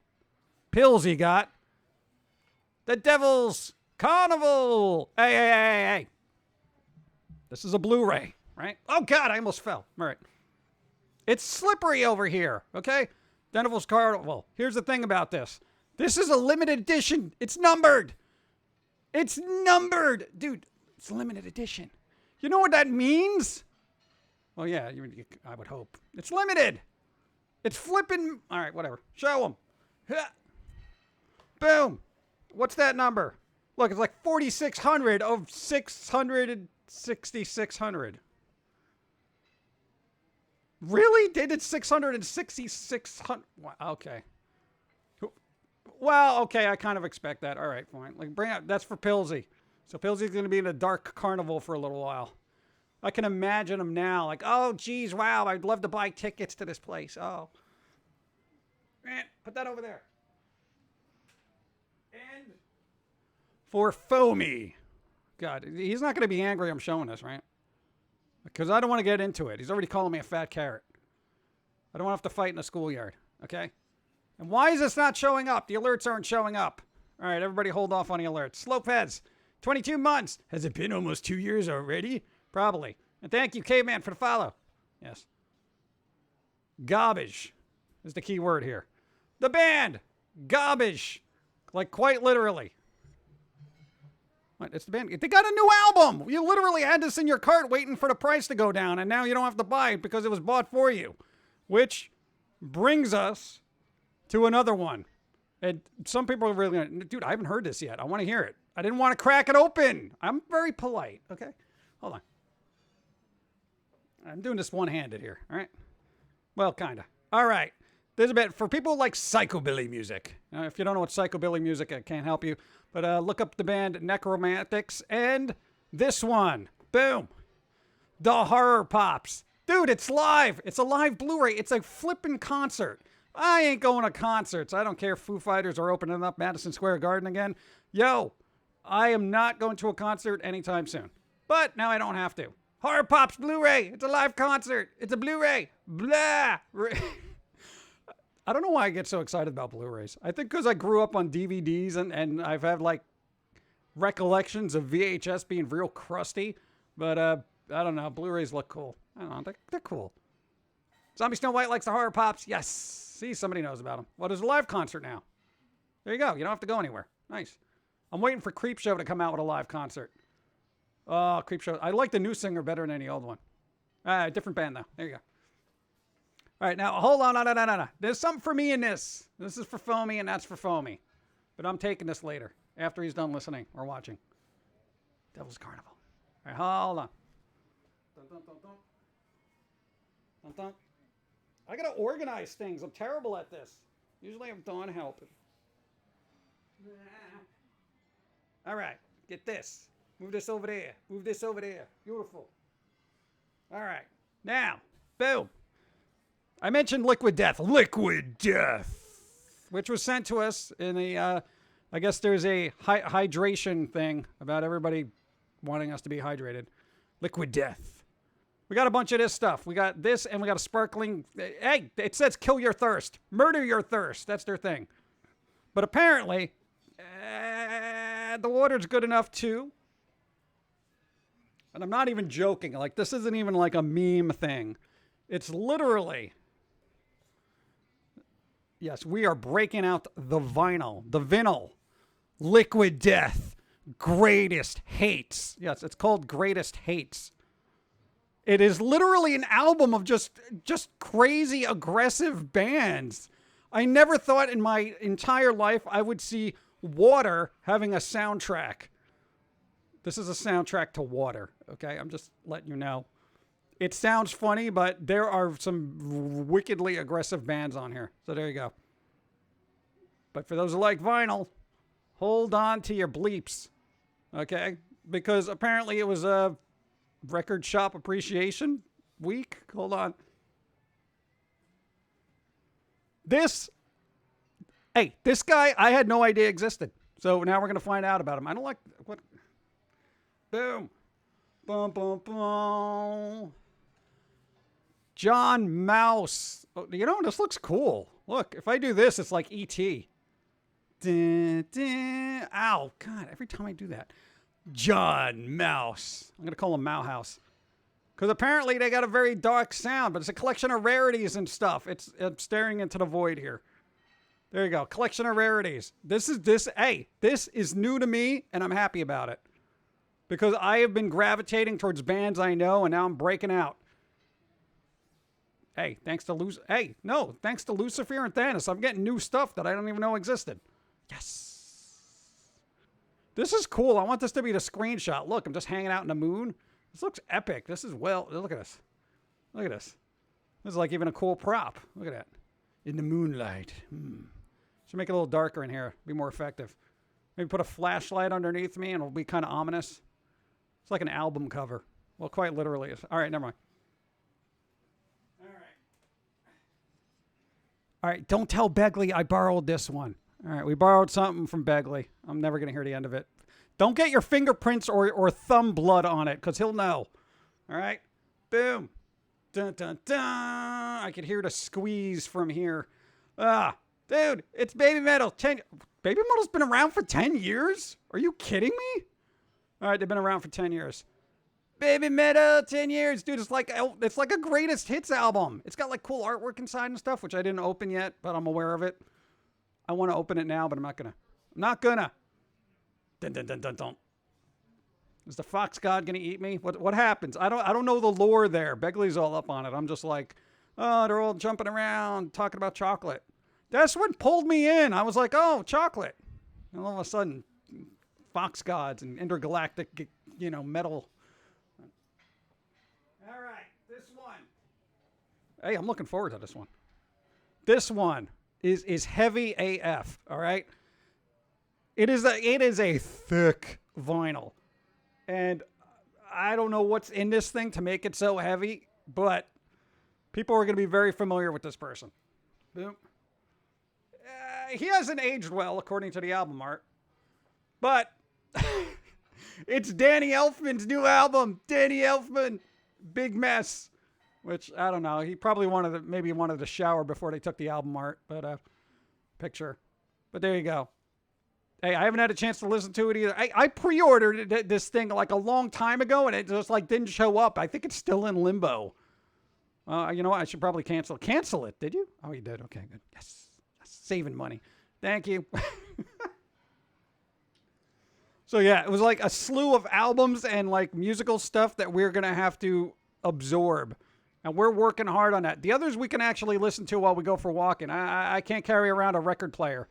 S3: got the Devil's Carnival. Hey. This is a Blu-ray, right? Oh God, I almost fell. All right. It's slippery over here. Okay. Devil's Carnival. Here's the thing about this. This is a limited edition. It's numbered. It's numbered. Dude, it's a limited edition. You know what that means? Well, yeah, I would hope. It's limited. It's flipping. All right, whatever. Show them. Boom. What's that number? Look, it's like 4,600 of 66600. Really? They did 66600. Okay. Well, okay, I kind of expect that. All right, fine. Like, bring out, that's for Pilsy. So Pilsy's going to be in a dark carnival for a little while. I can imagine him now. Like, oh, geez, wow, I'd love to buy tickets to this place. Oh. Put that over there. And for Foamy. God, he's not going to be angry I'm showing this, right? Because I don't want to get into it. He's already calling me a fat carrot. I don't want to have to fight in the schoolyard, okay? And why is this not showing up? The alerts aren't showing up. All right, everybody hold off on the alerts. Slopeheads, 22 months. Has it been almost 2 years already? Probably. And thank you, Caveman, for the follow. Yes. Garbage is the key word here. The band, garbage. Like, quite literally. What? It's the band. They got a new album. You literally had this in your cart waiting for the price to go down, and now you don't have to buy it because it was bought for you. Which brings us to another one. And some people are really, dude, I haven't heard this yet. I want to hear it. I didn't want to crack it open. I'm very polite, okay? Hold on. I'm doing this one-handed here, all right? Well, kind of. All right. There's a bit for people who like psychobilly music. If you don't know what psychobilly music, I can't help you. But look up the band Necromantics and this one. Boom. The Horror Pops. Dude, it's live. It's a live Blu-ray. It's a flippin' concert. I ain't going to concerts. I don't care if Foo Fighters are opening up Madison Square Garden again. Yo, I am not going to a concert anytime soon. But now I don't have to. Horror Pops Blu-ray. It's a live concert. It's a Blu-ray. Blah. I don't know why I get so excited about Blu-rays. I think because I grew up on DVDs and I've had like recollections of VHS being real crusty. But I don't know. Blu-rays look cool. I don't know. They're cool. Zombie Snow White likes the Horror Pops. Yes. See, somebody knows about him. Well, there's a live concert now. There you go. You don't have to go anywhere. Nice. I'm waiting for Creepshow to come out with a live concert. Oh, Creepshow. I like the new singer better than any old one. Different band, though. There you go. All right, now, hold on. No. There's something for me in this. This is for Foamy, and that's for Foamy. But I'm taking this later, after he's done listening or watching. Devil's Carnival. All right, hold on. Dun, dun, dun, dun. Dun, dun. I got to organize things. I'm terrible at this. Usually I'm Dawn helping. All right, get this. Move this over there. Move this over there. Beautiful. All right. Now, boom. I mentioned Liquid Death. Liquid Death. Which was sent to us in a, I guess there's a hydration thing about everybody wanting us to be hydrated. Liquid Death. We got a bunch of this stuff. We got this and we got a sparkling. Hey, it says kill your thirst. Murder your thirst. That's their thing. But apparently, the water's good enough too. And I'm not even joking. Like, this isn't even like a meme thing. It's literally, yes, we are breaking out the vinyl. The vinyl. Liquid Death. Greatest Hates. Yes, it's called Greatest Hates. It is literally an album of just crazy, aggressive bands. I never thought in my entire life I would see Water having a soundtrack. This is a soundtrack to Water, okay? I'm just letting you know. It sounds funny, but there are some wickedly aggressive bands on here. So there you go. But for those who like vinyl, hold on to your bleeps, okay? Because apparently it was a record shop appreciation week. Hold on. This guy, I had no idea existed. So now we're going to find out about him. I don't like, what? Boom. Boom, boom, boom. John Mouse. Oh, you know, this looks cool. Look, if I do this, it's like E.T. Dun, dun. Ow, God, every time I do that. John Mouse. I'm going to call him Mowhouse. Because apparently they got a very dark sound, but it's a collection of rarities and stuff. I'm staring into the void here. There you go. Collection of rarities. This is new to me, and I'm happy about it. Because I have been gravitating towards bands I know, and now I'm breaking out. Hey, thanks to LuciFEAR and Thannis, I'm getting new stuff that I don't even know existed. Yes. This is cool. I want this to be the screenshot. Look, I'm just hanging out in the moon. This looks epic. This is look at this. Look at this. This is like even a cool prop. Look at that. In the moonlight. Should make it a little darker in here. Be more effective. Maybe put a flashlight underneath me and it'll be kind of ominous. It's like an album cover. Well, quite literally. All right, never mind. All right, don't tell Begley I borrowed this one. All right, we borrowed something from Begley. I'm never going to hear the end of it. Don't get your fingerprints or thumb blood on it, because he'll know. All right? Boom. Dun, dun, dun. I can hear the squeeze from here. Dude, it's Baby Metal. Baby Metal's been around for 10 years? Are you kidding me? All right, they've been around for 10 years. Baby Metal, 10 years. Dude, it's like a greatest hits album. It's got like cool artwork inside and stuff, which I didn't open yet, but I'm aware of it. I want to open it now, but I'm not gonna. Dun, dun, dun, dun, dun. Is the fox god gonna eat me? What happens? I don't know the lore there. Begley's all up on it. I'm just like, oh, they're all jumping around talking about chocolate. That's what pulled me in. I was like, oh, chocolate. And all of a sudden, fox gods and intergalactic, metal. All right, this one. Hey, I'm looking forward to this one. This one is heavy AF, all right? It is a thick vinyl. And I don't know what's in this thing to make it so heavy, but people are going to be very familiar with this person. Boom. He hasn't aged well, according to the album art. But it's Danny Elfman's new album. Danny Elfman. Big Mess. Which, I don't know. He probably wanted to shower before they took the album art. But, picture. But there you go. Hey, I haven't had a chance to listen to it either. I pre-ordered this thing like a long time ago, and it just like didn't show up. I think it's still in limbo. You know what? I should probably cancel. Cancel it, did you? Oh, you did. Okay, good. Yes. Saving money. Thank you. So, yeah, it was like a slew of albums and like musical stuff that we're going to have to absorb. And we're working hard on that. The others we can actually listen to while we go for walking. I can't carry around a record player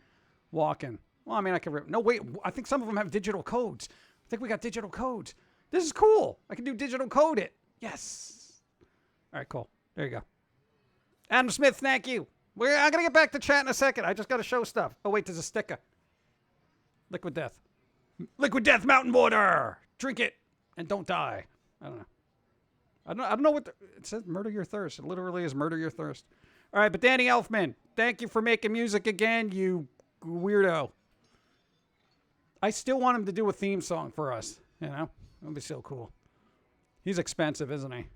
S3: walking. Well, I mean, I can. No, wait. I think some of them have digital codes. I think we got digital codes. This is cool. I can do digital code it. Yes. All right, cool. There you go. Adam Smith, thank you. I'm going to get back to chat in a second. I just got to show stuff. Oh, wait, there's a sticker. Liquid Death. Liquid Death Mountain Water. Drink it and don't die. I don't know. I don't know what it says. Murder your thirst. It literally is murder your thirst. All right, but Danny Elfman, thank you for making music again, you weirdo. I still want him to do a theme song for us. You know, that would be so cool. He's expensive, isn't he?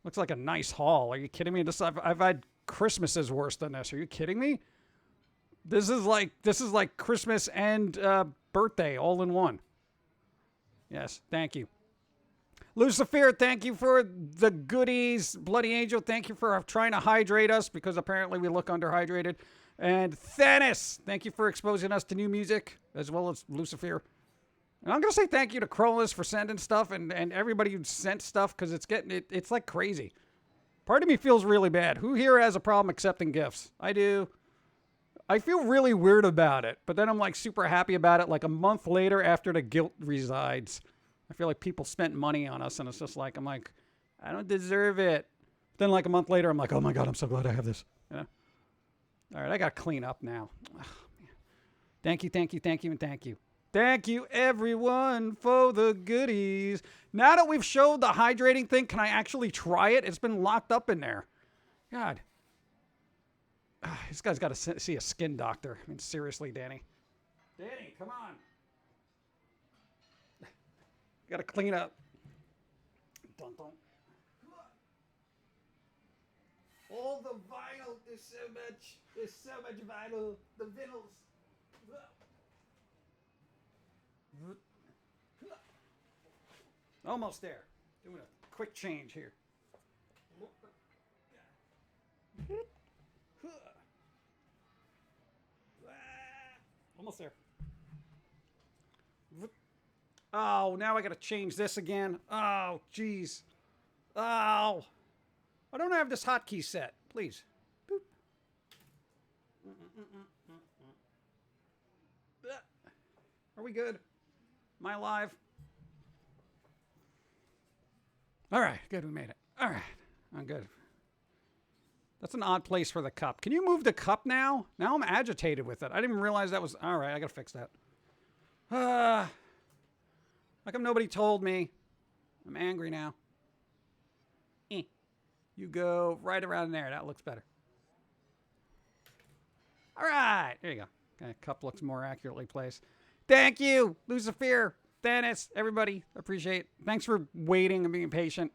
S3: Looks like a nice haul. Are you kidding me? I've had Christmases worse than this. Are you kidding me? This is like Christmas and birthday all in one. Yes, thank you. LuciFEAR, thank you for the goodies. BloodyAngel, thank you for trying to hydrate us because apparently we look underhydrated. And Thannis, thank you for exposing us to new music as well as LuciFEAR. And I'm going to say thank you to Crowless for sending stuff and everybody who sent stuff because it's like crazy. Part of me feels really bad. Who here has a problem accepting gifts? I do. I feel really weird about it, but then I'm like super happy about it like a month later after the guilt resides. I feel like people spent money on us and it's just like, I'm like, I don't deserve it. Then like a month later, I'm like, oh my God, I'm so glad I have this. You know? All right, I got to clean up now. Oh, thank you, thank you, thank you, and thank you. Thank you, everyone, for the goodies. Now that we've showed the hydrating thing, can I actually try it? It's been locked up in there. God. This guy's got to see a skin doctor. I mean, seriously, Danny. Danny, come on. Got to clean up. Dun, dun. All the vinyl. There's so much vinyl. The vinyls. Almost there. Doing a quick change here. Almost there. Oh, now I gotta change this again. Oh, jeez. Oh. I don't have this hotkey set. Please. Boop. Are we good? Am I alive? All right, good, we made it. All right, I'm good. That's an odd place for the cup. Can you move the cup now? Now I'm agitated with it. I didn't even realize that was... All right, I gotta fix that. How come nobody told me? I'm angry now. You go right around there. That looks better. All right, there you go. Okay, cup looks more accurately placed. Thank you, LuciFEAR, Thannis, everybody. Appreciate it. Thanks for waiting and being patient.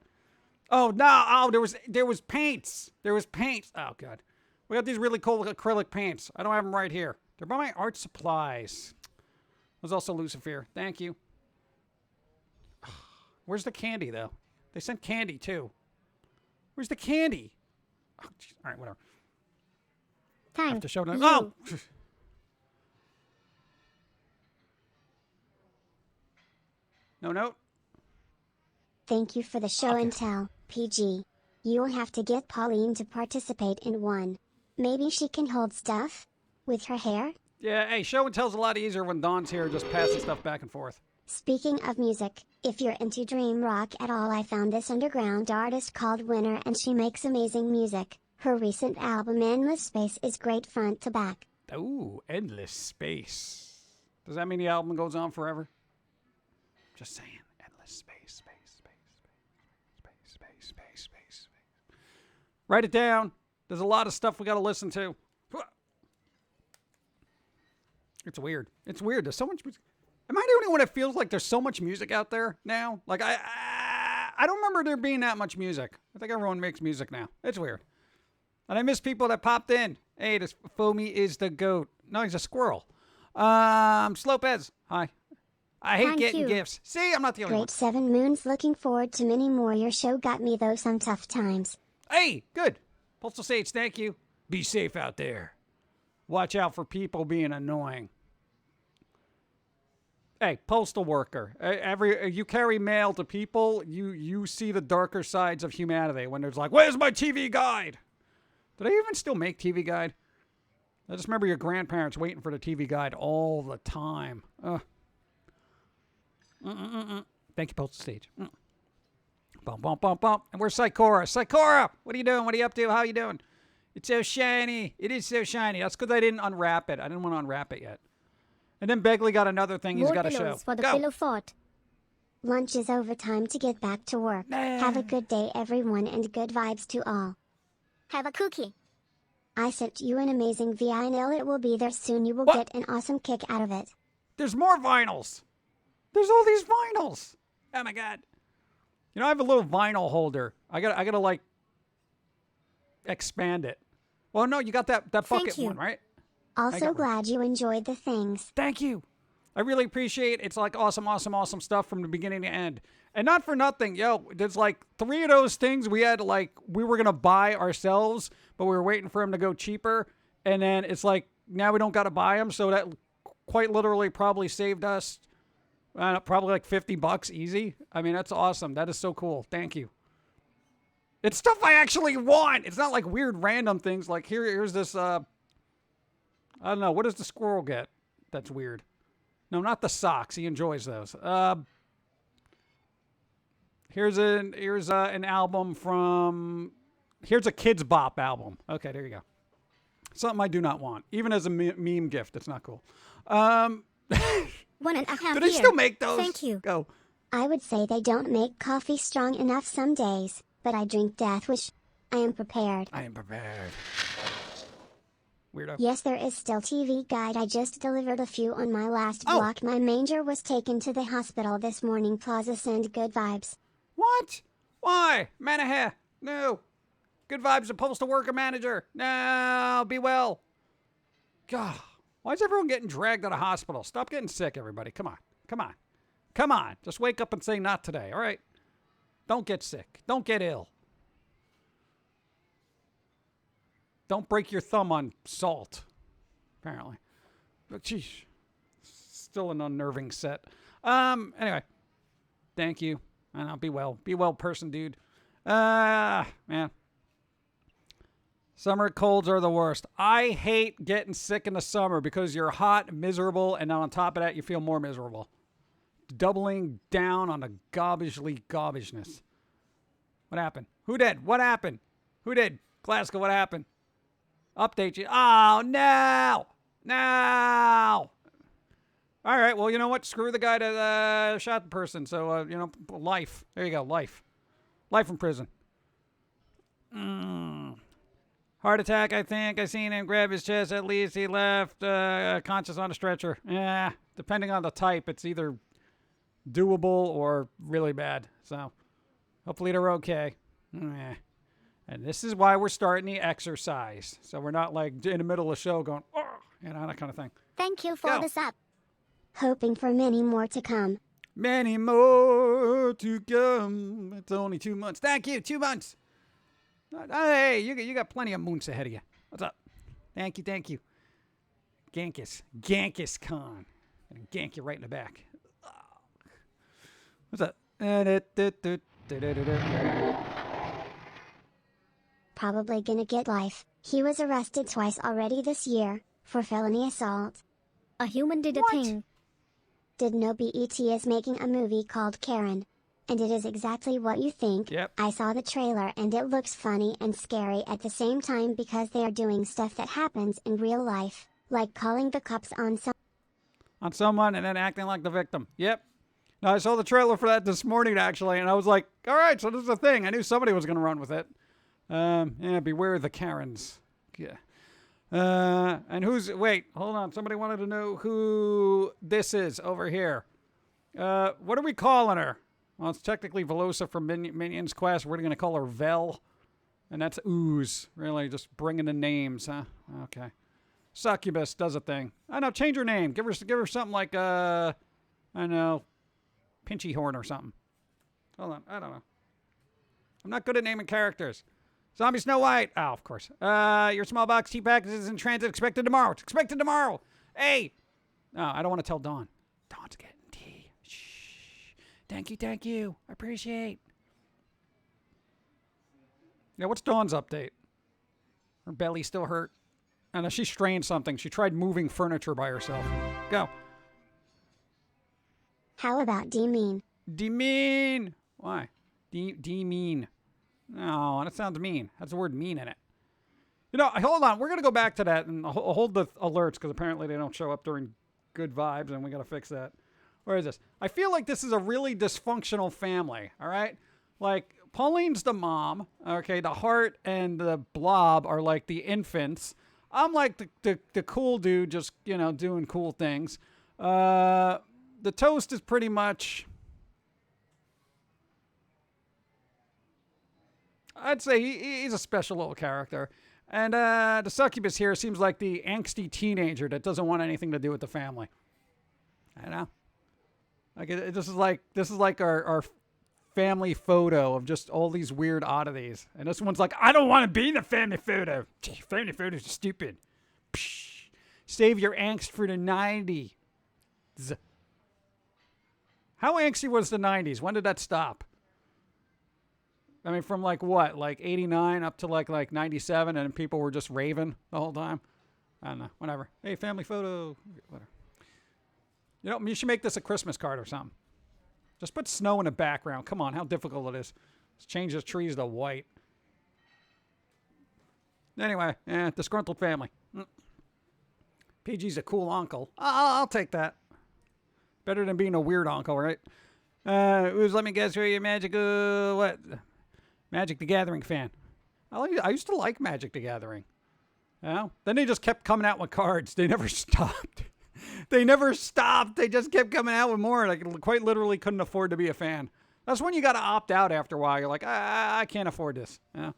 S3: Oh, no. Oh, there was paints. There was paints. Oh, God. We got these really cool acrylic paints. I don't have them right here. They're by my art supplies. There's also LuciFEAR. Thank you. Where's the candy, though? They sent candy, too. Where's the candy? Oh, geez. All right, whatever.
S1: Time.
S3: I have to show them. Oh! No note?
S4: Thank you for the show and tell, PG. You'll have to get Pauline to participate in one. Maybe she can hold stuff? With her hair?
S3: Yeah, hey, show and tell's a lot easier when Dawn's here, just passing stuff back and forth.
S4: Speaking of music, if you're into dream rock at all, I found this underground artist called Winner and she makes amazing music. Her recent album Endless Space is great front to back.
S3: Ooh, Endless Space. Does that mean the album goes on forever? Just saying. Endless space. Write it down. There's a lot of stuff we got to listen to. It's weird. It's weird. There's so much music. Am I the only one that feels like there's so much music out there now? Like, I don't remember there being that much music. I think everyone makes music now. It's weird. And I miss people that popped in. Hey, this Foamy is the goat. No, he's a squirrel. Slopez. Hi. I hate
S1: Thank
S3: getting
S1: you.
S3: gifts. See, I'm not the only one.
S4: Great 7 moons, looking forward to many more. Your show got me though some tough times.
S3: Hey, good. Postal Sage, thank you. Be safe out there. Watch out for people being annoying. Hey, postal worker. You carry mail to people. You see the darker sides of humanity when there's like, where's my TV guide? Do they even still make TV guide? I just remember your grandparents waiting for the TV guide all the time. Thank you, Postal Stage. Bump, bump, bump, bump. And where's Psychora? Psychora! What are you doing? What are you up to? How are you doing? It's so shiny. It is so shiny. That's because I didn't unwrap it. I didn't want to unwrap it yet. And then Begley got another thing he's
S1: More
S3: got to show.
S1: pillows for the
S3: Go.
S1: pillow fort.
S4: Lunch is over, time to get back to work. Have a good day everyone and good vibes to all.
S1: Have a cookie.
S4: I sent you an amazing vinyl. It will be there soon. You will
S3: What?
S4: get an awesome kick out of it.
S3: There's more vinyls. There's all these vinyls. Oh my god. You know, I have a little vinyl holder. I gotta like expand it. Well, no, you got that bucket
S1: you.
S3: one, right?
S4: Also glad you enjoyed the things.
S3: Thank you. I really appreciate it. It's like awesome, awesome, awesome stuff from the beginning to end. And not for nothing, yo, there's like 3 of those things we had like, we were going to buy ourselves, but we were waiting for them to go cheaper. And then it's like, now we don't got to buy them. So that quite literally probably saved us probably like $50 easy. I mean, that's awesome. That is so cool. Thank you. It's stuff I actually want. It's not like weird random things. Like here's this, I don't know. What does the squirrel get? That's weird. No, not the socks. He enjoys those. Here's an album from. Here's a Kids Bop album. Okay, there you go. Something I do not want, even as a meme gift. It's not cool.
S1: 1.5
S3: Do they still make those?
S1: Thank you.
S3: Go.
S4: I would say they don't make coffee strong enough some days, but I drink Death Wish. I am prepared.
S3: I am prepared. Weirdo.
S4: Yes, there is still TV guide. I just delivered a few on my last
S3: Oh.
S4: block. My manger was taken to the hospital this morning. Plaza send good vibes.
S3: What? Why? Manaher. No. Good vibes. A postal worker manager. No. Be well. God. Why is everyone getting dragged to the hospital? Stop getting sick, everybody. Come on. Come on. Come on. Just wake up and say not today, all right? Don't get sick. Don't get ill. Don't break your thumb on salt, apparently. But geez, still an unnerving set. Anyway, thank you. I know, be well. Be well, person, dude. Man. Summer colds are the worst. I hate getting sick in the summer because you're hot, miserable, and then on top of that, you feel more miserable. Doubling down on the garbishness. What happened? Who did? What happened? Who did? Glasgow, what happened? Update you. Oh, no. No. All right. Well, you know what? Screw the guy that shot the person. So, life. There you go. Life. Life in prison. Heart attack, I think. I seen him grab his chest. At least he left conscious on a stretcher. Yeah. Depending on the type, it's either doable or really bad. So, hopefully they're okay. And this is why we're starting the exercise. So we're not like in the middle of the show going, oh, that kind of thing.
S1: Thank you for
S3: Go.
S1: the sub.
S4: Hoping for many more to come.
S3: Many more to come. It's only 2 months. Thank you. 2 months. Hey, you got plenty of moons ahead of you. What's up? Thank you. Genghis Khan. I'm gonna gank you right in the back. What's up?
S4: Probably gonna get life. He was arrested twice already this year for felony assault.
S1: A human did a
S3: What?
S1: thing.
S4: Did know BET is making a movie called Karen. And it is exactly what you think.
S3: Yep.
S4: I saw the trailer and it looks funny and scary at the same time because they are doing stuff that happens in real life, like calling the cops on
S3: someone and then acting like the victim. Yep. Now, I saw the trailer for that this morning, actually, and I was like, all right, so this is a thing. I knew somebody was going to run with it. Beware of the Karens. Yeah. And wait, hold on. Somebody wanted to know who this is over here. What are we calling her? Well, it's technically Velosa from Minions Quest. We're going to call her Vel. And that's Ooze. Really, just bringing the names, huh? Okay. Succubus does a thing. I know, change her name. Give her something like, I don't know, Pinchy Horn or something. Hold on, I don't know. I'm not good at naming characters. Zombie Snow White. Oh, of course. Your small box tea package is in transit. Expected tomorrow. It's expected tomorrow. Hey. No, I don't want to tell Dawn. Dawn's getting tea. Shh. Thank you, thank you. I appreciate. Yeah, what's Dawn's update? Her belly still hurt. I know she strained something. She tried moving furniture by herself. Go.
S4: How about D-mean?
S3: Demean. Why? Demean. No, that sounds mean. Has the word mean in it. You know, hold on. We're going to go back to that and hold the alerts because apparently they don't show up during good vibes and we got to fix that. Where is this? I feel like this is a really dysfunctional family, all right? Like, Pauline's the mom, okay? The Heart and the Blob are like the infants. I'm like the cool dude just, you know, doing cool things. The Toast is pretty much... I'd say he's a special little character. And the succubus here seems like the angsty teenager that doesn't want anything to do with the family. I know. Like this is like our family photo of just all these weird oddities. And this one's like, I don't want to be in the family photo. Family photos are stupid. Psh, save your angst for the 90s. How angsty was the 90s? When did that stop? I mean, from like what? Like 89 up to like 97 and people were just raving the whole time? I don't know. Whatever. Hey, family photo. Whatever. You know, you should make this a Christmas card or something. Just put snow in the background. Come on, how difficult it is. Let's change the trees to white. Anyway, disgruntled family. PG's a cool uncle. I'll take that. Better than being a weird uncle, right? Let me guess, where you magical... What? Magic the Gathering fan. I used to like Magic the Gathering. You know? Then they just kept coming out with cards. They never stopped. They never stopped. They just kept coming out with more. Like, quite literally couldn't afford to be a fan. That's when you got to opt out after a while. You're like, I can't afford this. You know?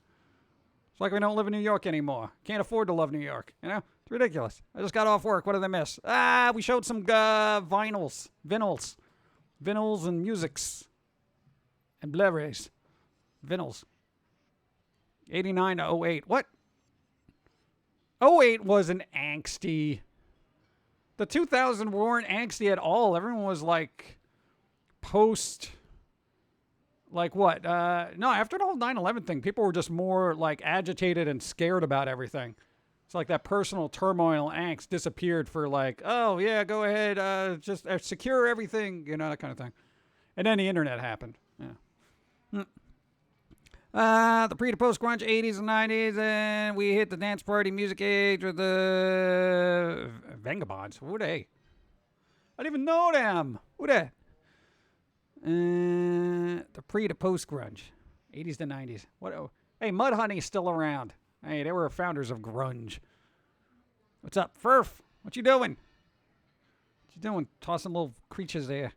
S3: It's like we don't live in New York anymore. Can't afford to love New York. You know? It's ridiculous. I just got off work. What did I miss? We showed some vinyls and musics. And Blu-rays. Vinyls. 89 to 08. What? 08 was an angsty... The 2000 weren't angsty at all. Everyone was like post, like what? No, after the whole 9/11 thing, people were just more like agitated and scared about everything. It's like that personal turmoil angst disappeared for like, oh yeah, go ahead, just secure everything, you know, that kind of thing. And then the internet happened. Yeah. The pre to post grunge 80s and 90s, and we hit the dance party music age with the Vagabonds. Who they? I didn't even know them. Who that? The pre to post grunge 80s to 90s. What? Oh, hey, Mudhoney's still around. Hey, they were founders of grunge. What's up, Furf? What you doing? What you doing? Tossing little creatures there.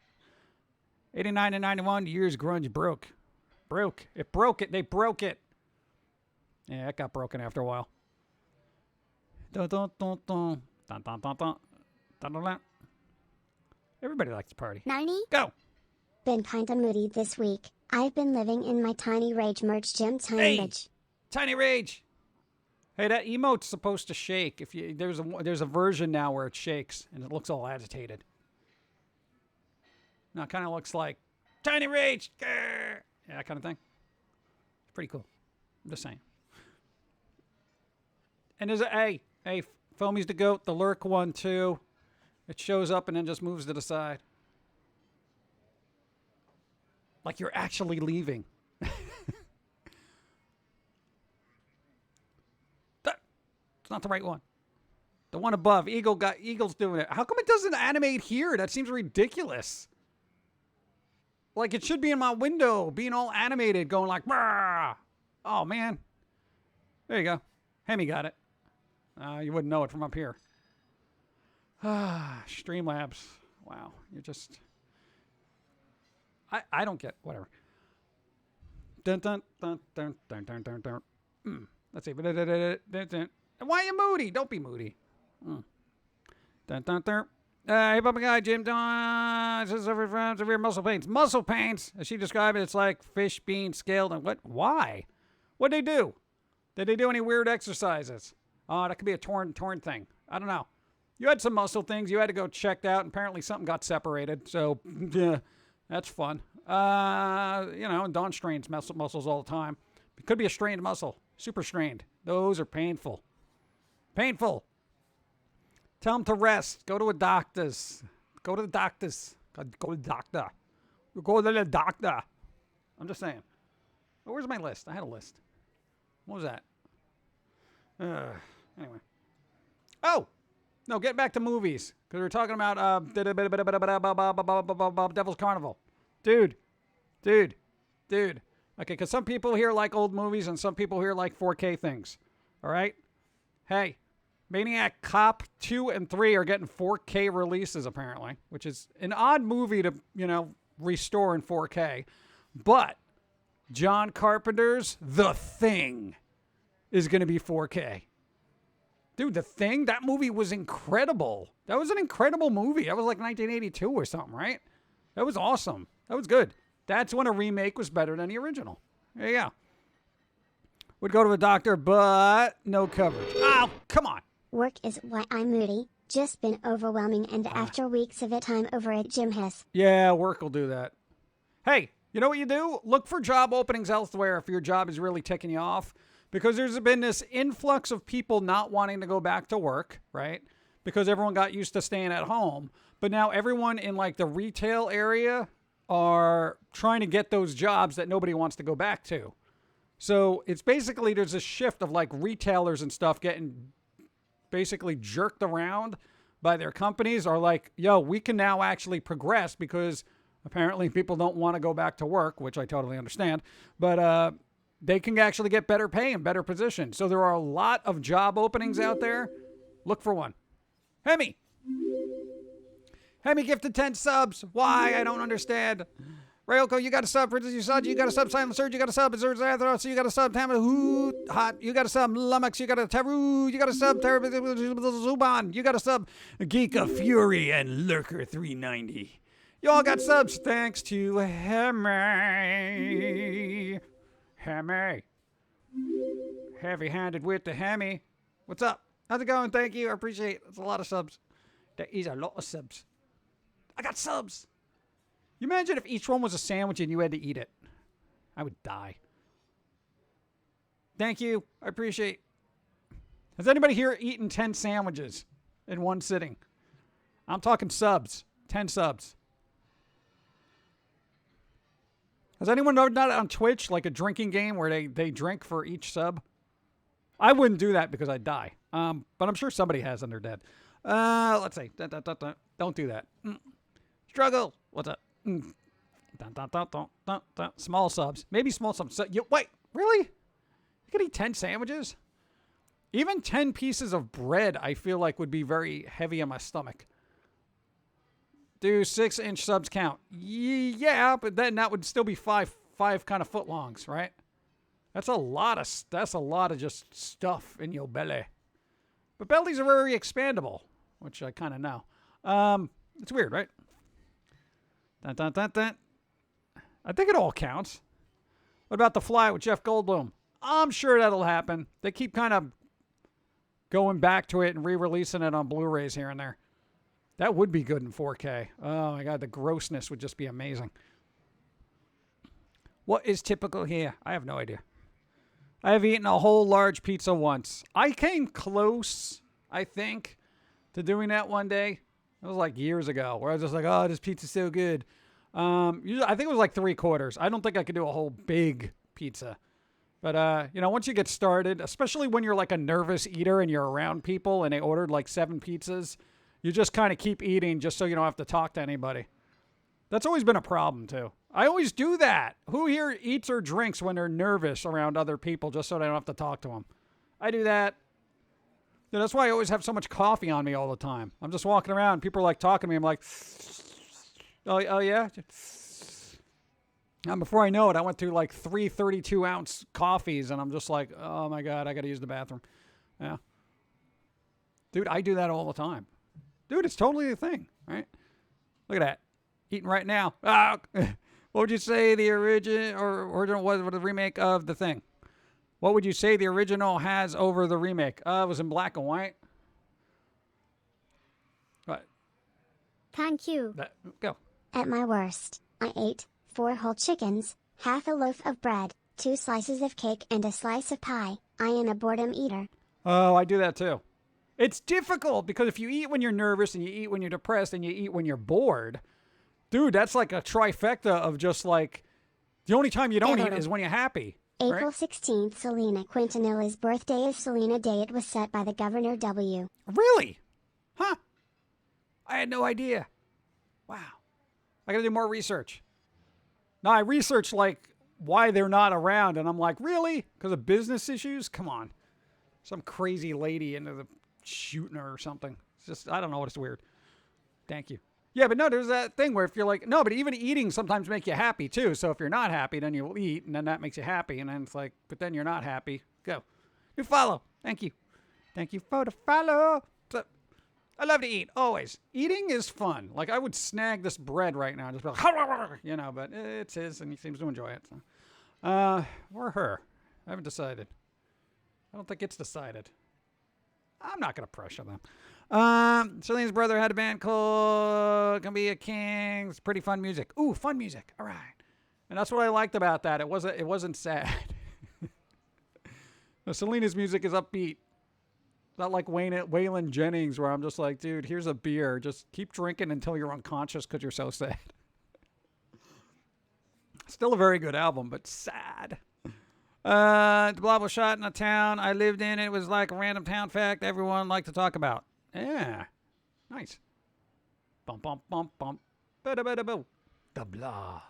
S3: 89 and 91, years grunge broke. It broke it. They broke it. Yeah, it got broken after a while. Dun, dun, dun, dun. Dun, dun, dun, dun. Dun, dun, dun. Everybody likes to party.
S4: Narnie?
S3: Go.
S4: Been kinda moody this week. I've been living in my tiny rage merch gym tiny rage.
S3: Tiny rage. Hey, that emote's supposed to shake. If you there's a version now where it shakes and it looks all agitated. Now it kind of looks like tiny rage. Grr. Yeah, that kind of thing. It's pretty cool. I'm just saying. And there's hey, Foamy's the goat, the lurk one too. It shows up and then just moves to the side. Like you're actually leaving. It's not the right one. The one above. Eagle's doing it. How come it doesn't animate here? That seems ridiculous. Like, it should be in my window, being all animated, going like, brah! Oh, man. There you go. Hemi got it. You wouldn't know it from up here. Streamlabs. Wow. You're just... I don't get... Whatever. Dun, dun, dun, dun, dun, dun, dun, dun. Let's see. Why are you moody? Don't be moody. Dun, dun, dun. Hey, Pum'Kin guy, Jim Don suffers from severe muscle pains. Muscle pains, as she described it, it's like fish being scaled and what? Why? What'd they do? Did they do any weird exercises? Oh, that could be a torn thing. I don't know. You had some muscle things. You had to go checked out, and apparently something got separated. So, yeah, that's fun. And Dawn strains muscles all the time. It could be a strained muscle. Super strained. Those are painful. Painful. Tell them to rest. Go to a doctor's. Go to the doctor's. Go to the doctor. Go to the doctor. I'm just saying. Oh, where's my list? I had a list. What was that? Anyway. Oh! No, get back to movies. Because we're talking about Devil's Carnival. Dude. Okay, because some people here like old movies and some people here like 4K things. All right? Hey, Maniac Cop 2 and 3 are getting 4K releases, apparently, which is an odd movie to, restore in 4K. But John Carpenter's The Thing is going to be 4K. Dude, The Thing, that movie was incredible. That was an incredible movie. That was like 1982 or something, right? That was awesome. That was good. That's when a remake was better than the original. There you go. Would go to a doctor, but no coverage. Oh, come on.
S4: Work is why I'm moody. Just been overwhelming, and after weeks of it, I'm over it. Jim hiss.
S3: Yeah, work will do that. Hey, you know what you do? Look for job openings elsewhere if your job is really ticking you off. Because there's been this influx of people not wanting to go back to work, right? Because everyone got used to staying at home. But now everyone in like the retail area are trying to get those jobs that nobody wants to go back to. So it's basically there's a shift of like retailers and stuff getting basically jerked around by their companies are like, yo, we can now actually progress because apparently people don't want to go back to work, which I totally understand. But they can actually get better pay and better position. So there are a lot of job openings out there. Look for one. Hemi gifted 10 subs. Why? I don't understand. Railco, you got a sub. Princess Usagi, you got a sub. Silent Surge, you got a sub. Azur's Athros, you got a sub. Tamil Hoot Hot, you got a sub. Lummox, you got a Taru, you got a sub. Zuban, you got a sub. Geek of Fury and Lurker 390. Y'all got subs thanks to Hemi. Heavy-handed with the Hemi. What's up? How's it going? Thank you. I appreciate it. It's a lot of subs. There is a lot of subs. I got subs. You imagine if each one was a sandwich and you had to eat it. I would die. Thank you. I appreciate it. Has anybody here eaten 10 sandwiches in one sitting? I'm talking subs. 10 subs. Has anyone done that on Twitch, like a drinking game where they drink for each sub? I wouldn't do that because I'd die. But I'm sure somebody has and they're dead. Let's see. Don't do that. Struggle. What's up? Small subs. Maybe small subs. Wait, really? You could eat 10 sandwiches? Even 10 pieces of bread, I feel like, would be very heavy on my stomach. Do 6-inch subs count? Yeah, but then that would still be five kind of foot longs, right? That's a lot of just stuff in your belly. But bellies are very expandable, which I kind of know. It's weird, right? Dun, dun, dun, dun. I think it all counts. What about The Fly with Jeff Goldblum? I'm sure that'll happen. They keep kind of going back to it and re-releasing it on Blu-rays here and there. That would be good in 4K. Oh my God, the grossness would just be amazing. What is typical here? I have no idea. I have eaten a whole large pizza once. I came close, I think, to doing that one day. It was like years ago where I was just like, oh, this pizza's so good. I think it was like 3/4. I don't think I could do a whole big pizza. But, once you get started, especially when you're like a nervous eater and you're around people and they ordered like 7 pizzas, you just kind of keep eating just so you don't have to talk to anybody. That's always been a problem, too. I always do that. Who here eats or drinks when they're nervous around other people just so they don't have to talk to them? I do that. Yeah, that's why I always have so much coffee on me all the time. I'm just walking around. People are like talking to me. I'm like, oh yeah? And before I know it, I went through like 3 32-ounce coffees, and I'm just like, oh my God, I got to use the bathroom. Yeah. Dude, I do that all the time. Dude, it's totally a thing. right? Look at that. Eating right now. Ah! What would you say the original was the remake of The Thing? What would you say the original has over the remake? It was in black and white. What?
S1: Thank you.
S3: Go.
S4: At my worst, I ate 4 whole chickens, half a loaf of bread, 2 slices of cake and a slice of pie. I am a boredom eater.
S3: Oh, I do that too. It's difficult because if you eat when you're nervous and you eat when you're depressed and you eat when you're bored, dude, that's like a trifecta of just like the only time you don't eat is when you're happy.
S4: April
S3: right?
S4: 16th, Selena Quintanilla's birthday is Selena Day. It was set by the Governor W.
S3: Really? Huh? I had no idea. Wow. I gotta do more research. Now, I researched like why they're not around, and I'm like, really? Because of business issues? Come on. Some crazy lady into the shooting her or something. It's just, I don't know. It's weird. Thank you. Yeah, but no, there's that thing where if you're like, no, but even eating sometimes make you happy too. So if you're not happy, then you'll eat, and then that makes you happy. And then it's like, but then you're not happy. Go. You follow. Thank you. Thank you for the follow. So, I love to eat, always. Eating is fun. Like, I would snag this bread right now and just be like, you know, but it's his, and he seems to enjoy it. So. Or her. I haven't decided. I don't think it's decided. I'm not going to pressure them. Selena's brother had a band called Can Be a King. It's pretty fun music. Ooh, fun music. All right. And that's what I liked about that. It wasn't sad. No, Selena's music is upbeat. Not like Waylon Jennings where I'm just like, dude, here's a beer. Just keep drinking until you're unconscious because you're so sad. Still a very good album, but sad. The blob was shot in a town I lived in. It was like a random town fact everyone liked to talk about. Yeah. Nice. Bump, bump, bump, bump. Ba-da-ba-da-bo. The blob.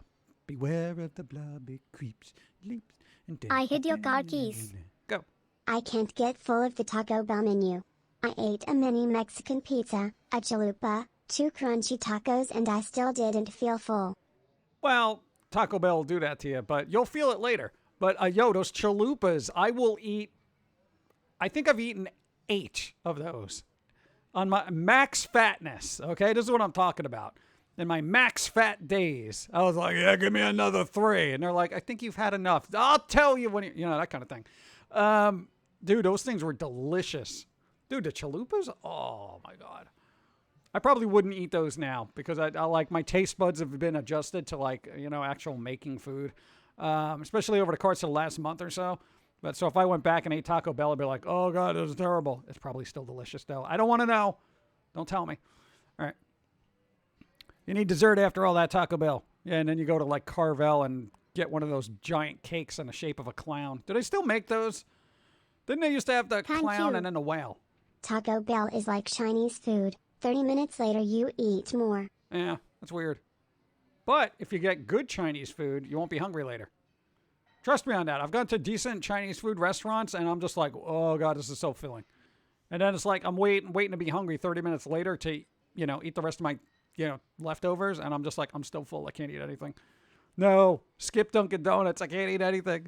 S3: Beware of the blob. It creeps, leaps, and
S1: I hid your car keys.
S3: Go.
S4: I can't get full of the Taco Bell menu. I ate a mini Mexican pizza, a chalupa, 2 crunchy tacos, and I still didn't feel full.
S3: Well, Taco Bell will do that to you, but you'll feel it later. But, yo, those chalupas, I will eat. I think I've eaten 8 of those on my max fatness. Okay, this is what I'm talking about. In my max fat days, I was like, yeah, give me another 3. And they're like, I think you've had enough. I'll tell you when, you know, that kind of thing. Dude, those things were delicious. Dude, the chalupas, oh, my God. I probably wouldn't eat those now because I like my taste buds have been adjusted to like, you know, actual making food. Especially over the course of the last month or so. But so if I went back and ate Taco Bell, I'd be like, oh, God, it was terrible. It's probably still delicious, though. I don't want to know. Don't tell me. All right. You need dessert after all that Taco Bell. Yeah, and then you go to, like, Carvel and get one of those giant cakes in the shape of a clown. Do they still make those? Didn't they used to have the clown and then the whale?
S4: Taco Bell is like Chinese food. 30 minutes later, you eat more.
S3: Yeah, that's weird. But if you get good Chinese food, you won't be hungry later. Trust me on that. I've gone to decent Chinese food restaurants, and I'm just like, oh, God, this is so filling. And then it's like I'm waiting to be hungry 30 minutes later to, you know, eat the rest of my, you know, leftovers, and I'm just like, I'm still full. I can't eat anything. No, skip Dunkin' Donuts. I can't eat anything.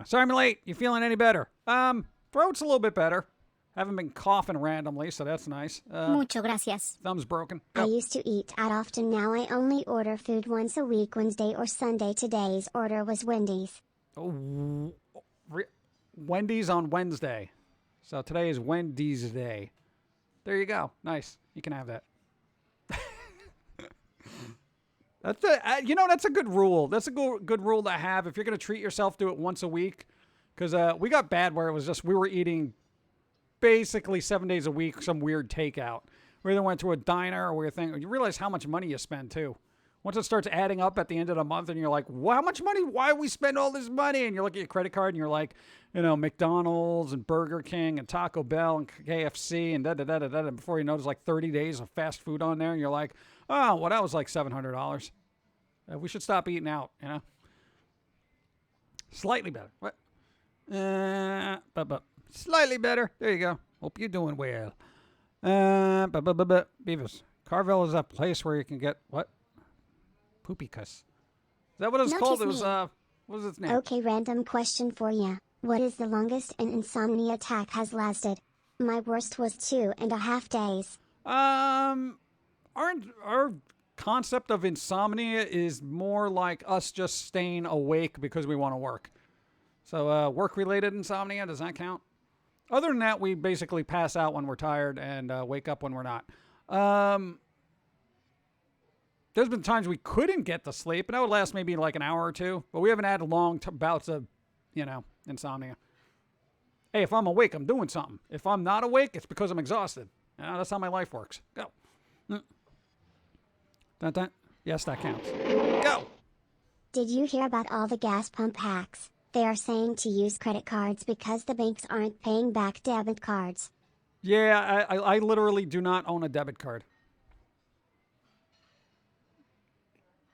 S3: Sorry I'm late. You feeling any better? Throat's a little bit better. Haven't been coughing randomly, so that's nice.
S1: Mucho gracias.
S3: Thumb's broken.
S4: I used to eat out often. Now I only order food once a week, Wednesday or Sunday. Today's order was Wendy's.
S3: Oh, Wendy's on Wednesday. So today is Wendy's Day. There you go. Nice. You can have that. That's a good rule. That's a good rule to have. If you're going to treat yourself, do it once a week. Because we got bad where it was just we were eating basically 7 days a week, some weird takeout. We either went to a diner or we were thinking, you realize how much money you spend too. Once it starts adding up at the end of the month and you're like, well, how much money? Why we spend all this money? And you look at your credit card and you're like, you know, McDonald's and Burger King and Taco Bell and KFC and da-da-da-da-da. And before you know, there's like 30 days of fast food on there. And you're like, oh, well, that was like $700. We should stop eating out, you know? Slightly better. What? Slightly better. There you go. Hope you're doing well. Beavis. Carvel is that place where you can get what? Poopy cuss. Is that what it's called? It was what was its name?
S4: Okay, random question for ya. What is the longest an insomnia attack has lasted? My worst was 2.5 days.
S3: Our concept of insomnia is more like us just staying awake because we want to work. So work-related insomnia, does that count? Other than that, we basically pass out when we're tired and wake up when we're not. There's been times we couldn't get to sleep, and that would last maybe like an hour or two. But we haven't had long bouts of, insomnia. Hey, if I'm awake, I'm doing something. If I'm not awake, it's because I'm exhausted. That's how my life works. Go. Dun. Yes, that counts. Go.
S4: Did you hear about all the gas pump hacks? They are saying to use credit cards because the banks aren't paying back debit cards.
S3: Yeah, I literally do not own a debit card.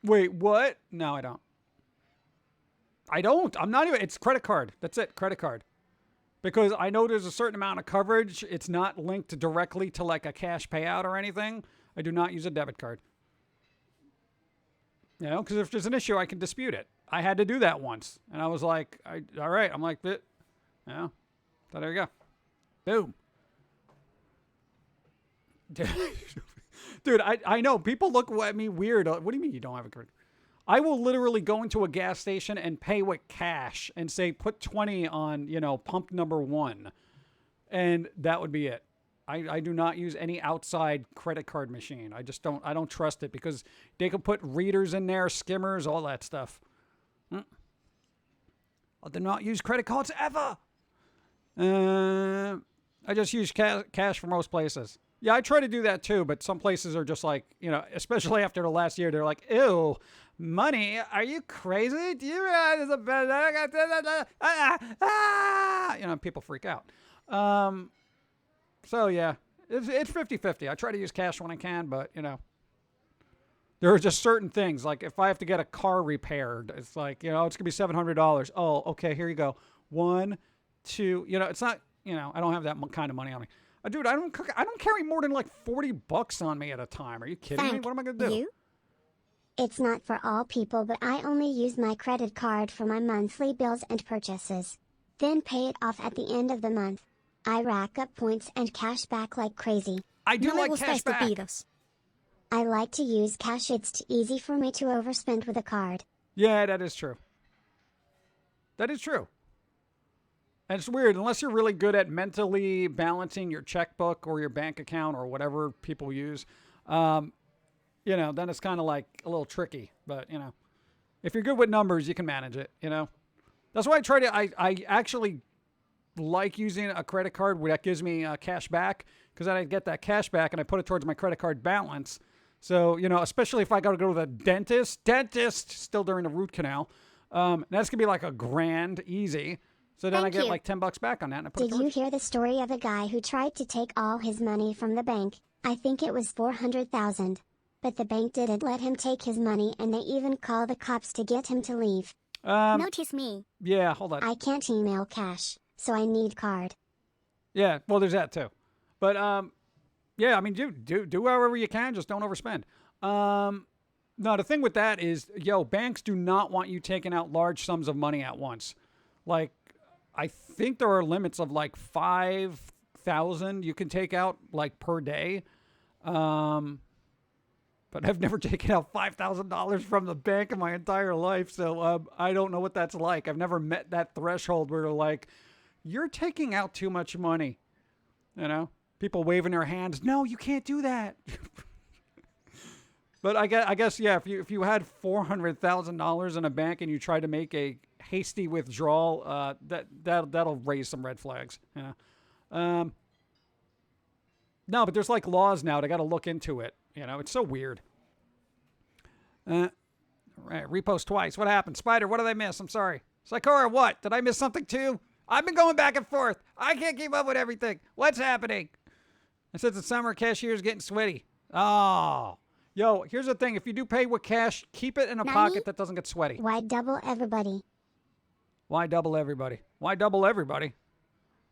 S3: Wait, what? No, I don't. I'm not even. It's credit card. That's it. Credit card. Because I know there's a certain amount of coverage. It's not linked directly to like a cash payout or anything. I do not use a debit card. Because if there's an issue, I can dispute it. I had to do that once. And I was like, all right. I'm like, so there you go. Boom. Dude, I know. People look at me weird. What do you mean you don't have a credit card? I will literally go into a gas station and pay with cash and say, put 20 on, pump number 1. And that would be it. I do not use any outside credit card machine. I don't trust it because they can put readers in there, skimmers, all that stuff. I do not use credit cards ever. I just use cash for most places. Yeah, I try to do that too, but some places are just like, especially after the last year, they're like, ew, money? Are you crazy? Do you realize people freak out. So yeah, it's 50-50. I try to use cash when I can, but there are just certain things. Like if I have to get a car repaired, it's like, it's going to be $700. Oh, okay, here you go. 1, 2, it's not, I don't have that kind of money on me. Dude, I don't carry more than like $40 on me at a time. Are you kidding me? What am I going to do?
S4: You? It's not for all people, but I only use my credit card for my monthly bills and purchases. Then pay it off at the end of the month. I rack up points and cash back like crazy.
S3: I do like cash back.
S4: I like to use cash. It's easy for me to overspend with a card.
S3: Yeah, that is true. That is true. And it's weird, unless you're really good at mentally balancing your checkbook or your bank account or whatever people use, then it's kind of like a little tricky. But, if you're good with numbers, you can manage it, That's why I actually like using a credit card where that gives me cash back, because then I get that cash back and I put it towards my credit card balance. So, especially if I got to go to the dentist, still during the root canal, that's going to be like $1,000 easy. So then I get like $10 back on that. And I put
S4: Did you hear the story of a guy who tried to take all his money from the bank? I think it was $400,000. But the bank didn't let him take his money, and they even called the cops to get him to leave.
S1: Notice me.
S3: Yeah, hold on.
S4: I can't email cash, so I need card.
S3: Yeah, well, there's that too. But yeah, I mean, do however you can. Just don't overspend. No, the thing with that is, banks do not want you taking out large sums of money at once. Like, I think there are limits of like 5,000 you can take out like per day. But I've never taken out $5,000 from the bank in my entire life, so I don't know what that's like. I've never met that threshold where they're like, "You're taking out too much money." People waving their hands. No, you can't do that. But I guess yeah. If you had $400,000 in a bank and you tried to make a hasty withdrawal, that'll raise some red flags. No, but there's like laws now. They got to look into it. It's so weird. Right, repost twice. What happened? Spider, what did I miss? I'm sorry. Sakura, what? Did I miss something too? I've been going back and forth. I can't keep up with everything. What's happening? And since it's summer, cashier's getting sweaty. Oh. Yo, here's the thing. If you do pay with cash, keep it in a pocket that doesn't get sweaty.
S4: Why double everybody?
S3: Why double everybody? Why double everybody?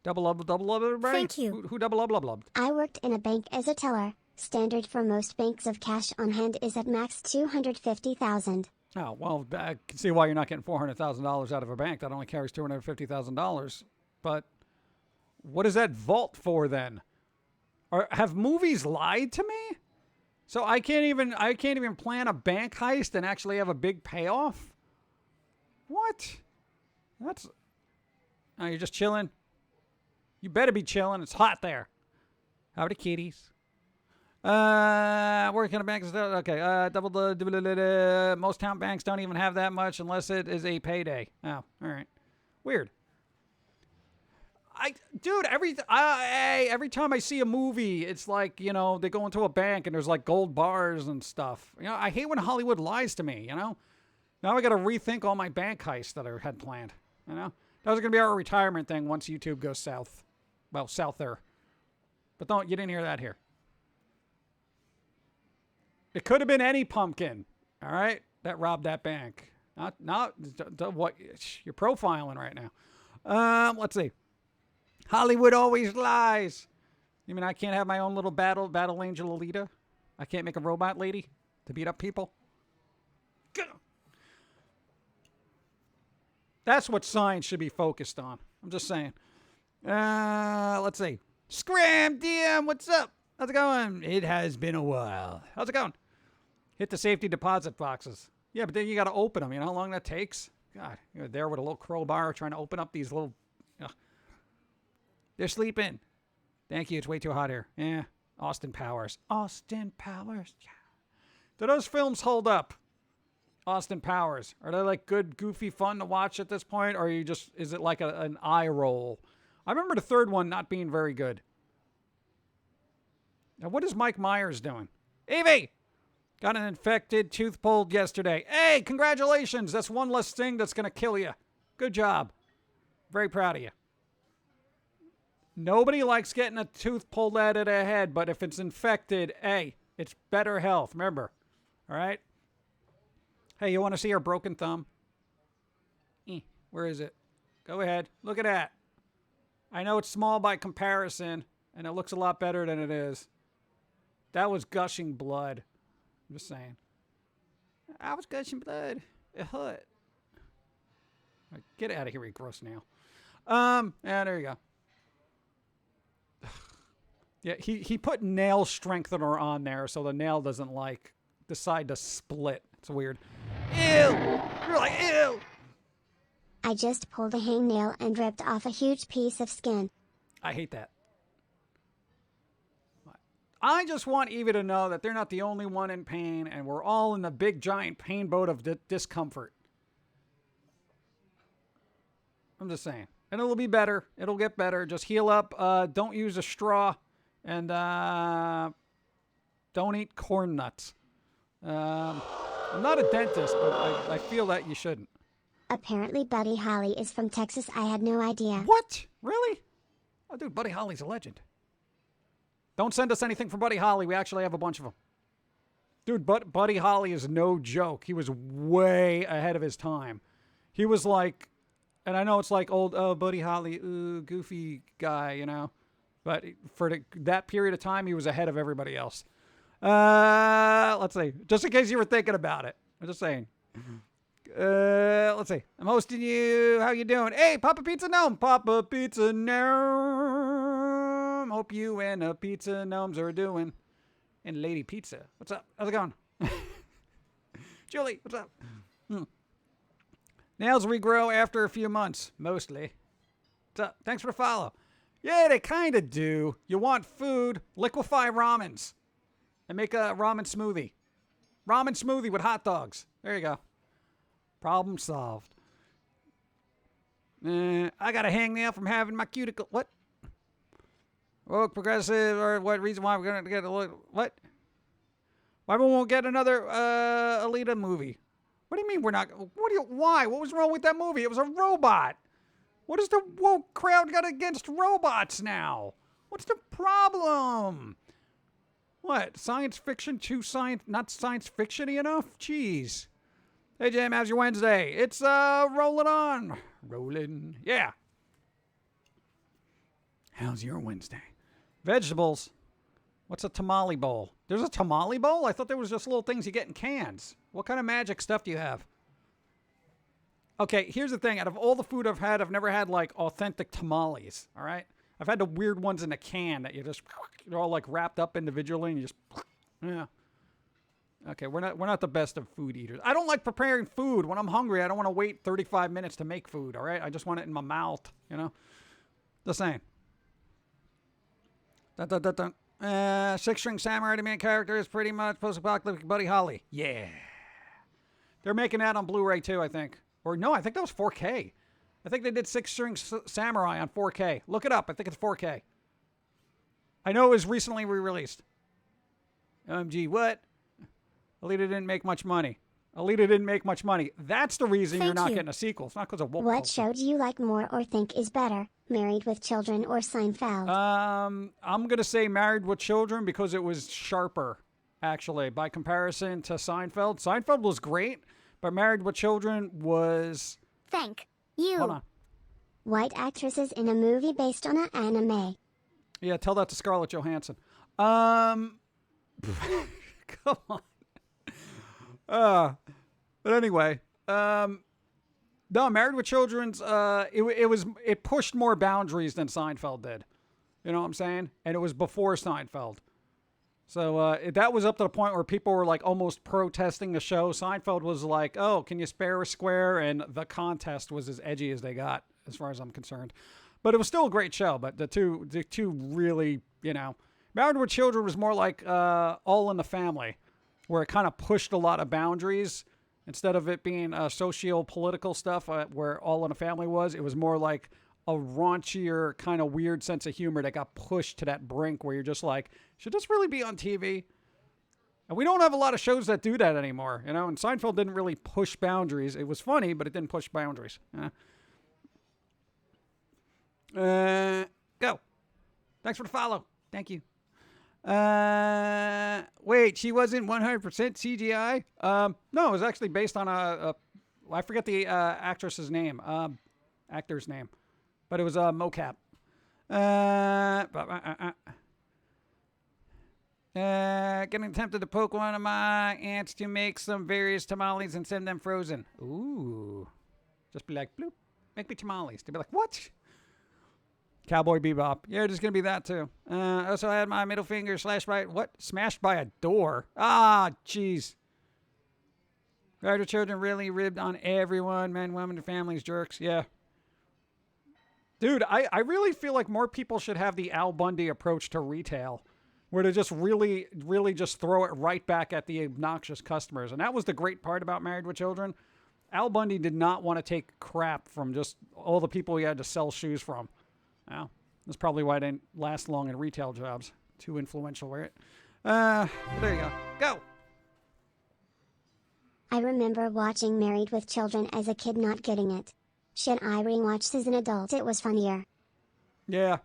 S3: Double everybody?
S1: Thank you.
S3: Who double?
S4: I worked in a bank as a teller. Standard for most banks of cash on hand is at max $250,000.
S3: Oh, well, I can see why you're not getting $400,000 out of a bank that only carries $250,000. But what is that vault for then? Or have movies lied to me? So I can't even plan a bank heist and actually have a big payoff? What? That's... Oh, you're just chilling? You better be chilling. It's hot there. How are the kitties? Working at a bank is okay. Most town banks don't even have that much unless it is a payday. Oh, all right. Weird. Dude, every time I see a movie, it's like, you know, they go into a bank and there's like gold bars and stuff. You know, I hate when Hollywood lies to me, you know? Now I got to rethink all my bank heists that I had planned, you know? That was going to be our retirement thing once YouTube goes south. Well, south there. But you didn't hear that here. It could have been any pumpkin, all right, that robbed that bank. Not what you're profiling right now. Let's see. Hollywood always lies. You mean I can't have my own little battle angel Alita? I can't make a robot lady to beat up people? That's what science should be focused on. I'm just saying. Let's see. Scram DM, what's up? How's it going? It has been a while. How's it going? Hit the safety deposit boxes. Yeah, but then you got to open them. You know how long that takes? God, you're there with a little crowbar trying to open up these little... They're sleeping. Thank you. It's way too hot here. Yeah. Austin Powers. Austin Powers. Yeah. Do those films hold up? Austin Powers. Are they like good, goofy fun to watch at this point? Or is it like an eye roll? I remember the third one not being very good. Now, what is Mike Myers doing? Evie! Got an infected tooth pulled yesterday. Hey, congratulations. That's one less thing that's going to kill you. Good job. Very proud of you. Nobody likes getting a tooth pulled out of their head, but if it's infected, hey, it's better health. Remember. All right? Hey, you want to see our broken thumb? Where is it? Go ahead. Look at that. I know it's small by comparison, and it looks a lot better than it is. That was gushing blood. I'm just saying. I was gushing blood. It hurt. Right, get out of here, you gross nail. Yeah, there you go. Yeah, he put nail strengthener on there so the nail doesn't decide to split. It's weird. Ew! You're like, ew!
S4: I just pulled a hangnail and ripped off a huge piece of skin.
S3: I hate that. I just want Eva to know that they're not the only one in pain, and we're all in the big giant pain boat of discomfort. I'm just saying. And it'll be better. It'll get better. Just heal up. Don't use a straw. And don't eat corn nuts. I'm not a dentist, but I feel that you shouldn't.
S4: Apparently Buddy Holly is from Texas. I had no idea.
S3: What? Really? Oh, dude, Buddy Holly's a legend. Don't send us anything from Buddy Holly. We actually have a bunch of them. Dude, Buddy Holly is no joke. He was way ahead of his time. He was like, and I know it's like old, Buddy Holly, goofy guy, you know. But for that period of time, he was ahead of everybody else. Let's see. Just in case you were thinking about it. I'm just saying. Let's see. I'm hosting you. How you doing? Hey, Papa Pizza Gnome. Papa Pizza Gnome. Hope you and the Pizza Gnomes are doing. And Lady Pizza. What's up? How's it going? Julie, what's up? Nails regrow after a few months. Mostly. What's up? Thanks for the follow. Yeah, they kind of do. You want food, liquefy ramens. And make a ramen smoothie. Ramen smoothie with hot dogs. There you go. Problem solved. I got a hangnail from having my cuticle. What? Woke progressive, or what reason why we're going to get a look? What? Why we won't get another Alita movie? What do you mean we're not? Why? What was wrong with that movie? It was a robot. What does the woke crowd got against robots now? What's the problem? What? Science fiction not science fiction-y enough? Jeez. Hey, J.i.M, how's your Wednesday? It's, rolling on. Rolling. Yeah. How's your Wednesday? Vegetables. What's a tamale bowl? There's a tamale bowl? I thought there was just little things you get in cans. What kind of magic stuff do you have? Okay, here's the thing. Out of all the food I've had, I've never had, like, authentic tamales, all right? I've had the weird ones in a can that they're all like wrapped up individually and you just, yeah. Okay, we're not the best of food eaters. I don't like preparing food. When I'm hungry, I don't want to wait 35 minutes to make food, all right? I just want it in my mouth, you know? Just saying. Dun, dun, dun, dun. Six-string samurai, the main character is pretty much post-apocalyptic Buddy Holly. Yeah. They're making that on Blu-ray too, I think. Or no, I think that was 4K. I think they did Six-String Samurai on 4K. Look it up. I think it's 4K. I know it was recently re-released. OMG, what? Alita didn't make much money. Alita didn't make much money. That's the reason you're not getting a sequel. It's not because of woke
S4: What
S3: culture.
S4: show do you like more or think is better, Married with Children or Seinfeld?
S3: I'm going to say Married with Children because it was sharper, actually, by comparison to Seinfeld. Seinfeld was great, but Married with Children was...
S1: Thank you.
S3: Hold on.
S4: White actresses in a movie based on an anime.
S3: Yeah, tell that to Scarlett Johansson. Come on. But anyway, no, Married with Children's, it pushed more boundaries than Seinfeld did. You know what I'm saying? And it was before Seinfeld. So that was up to the point where people were like almost protesting the show. Seinfeld was like, oh, can you spare a square? And The Contest was as edgy as they got, as far as I'm concerned. But it was still a great show. But the two really, you know, Married with Children was more like All in the Family, where it kind of pushed a lot of boundaries. Instead of it being socio-political stuff where All in the Family was, it was more like a raunchier, kind of weird sense of humor that got pushed to that brink where you're just like, should this really be on TV? And we don't have a lot of shows that do that anymore, you know? And Seinfeld didn't really push boundaries. It was funny, but it didn't push boundaries. Go. Thanks for the follow. Thank you. Wait, she wasn't 100% CGI? No, it was actually based on I forget the actress's name, actor's name, but it was mocap. Getting tempted to poke one of my aunts to make some various tamales and send them frozen. Ooh. Just be like, bloop, make me tamales. They'd be like, what? Cowboy Bebop. Yeah, there's going to be that too. Also, I had my middle finger smashed by a door. Ah, jeez. Writer children really ribbed on everyone. Men, women, and families, jerks. Yeah. Dude, I really feel like more people should have the Al Bundy approach to retail, where they just really, really just throw it right back at the obnoxious customers. And that was the great part about Married with Children. Al Bundy did not want to take crap from just all the people he had to sell shoes from. Well, that's probably why I didn't last long in retail jobs. Too influential, right? There you go. Go!
S4: I remember watching Married with Children as a kid, not getting it. Should I rewatch as an adult? It was funnier.
S3: Yeah.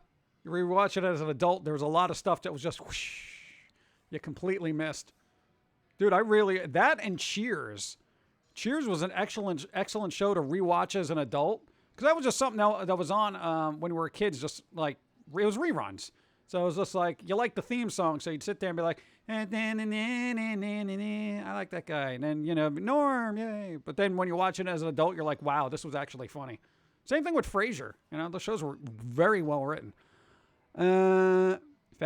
S3: You rewatch it as an adult, there was a lot of stuff that was just whoosh, you completely missed. Dude, that and Cheers. Cheers was an excellent show to rewatch as an adult. Because that was just something that was on when we were kids, just like, it was reruns. So it was just like, you like the theme song, so you'd sit there and be like, I like that guy. And then, you know, Norm, yay. But then when you watch it as an adult, you're like, wow, this was actually funny. Same thing with Frasier. You know, those shows were very well written. Fat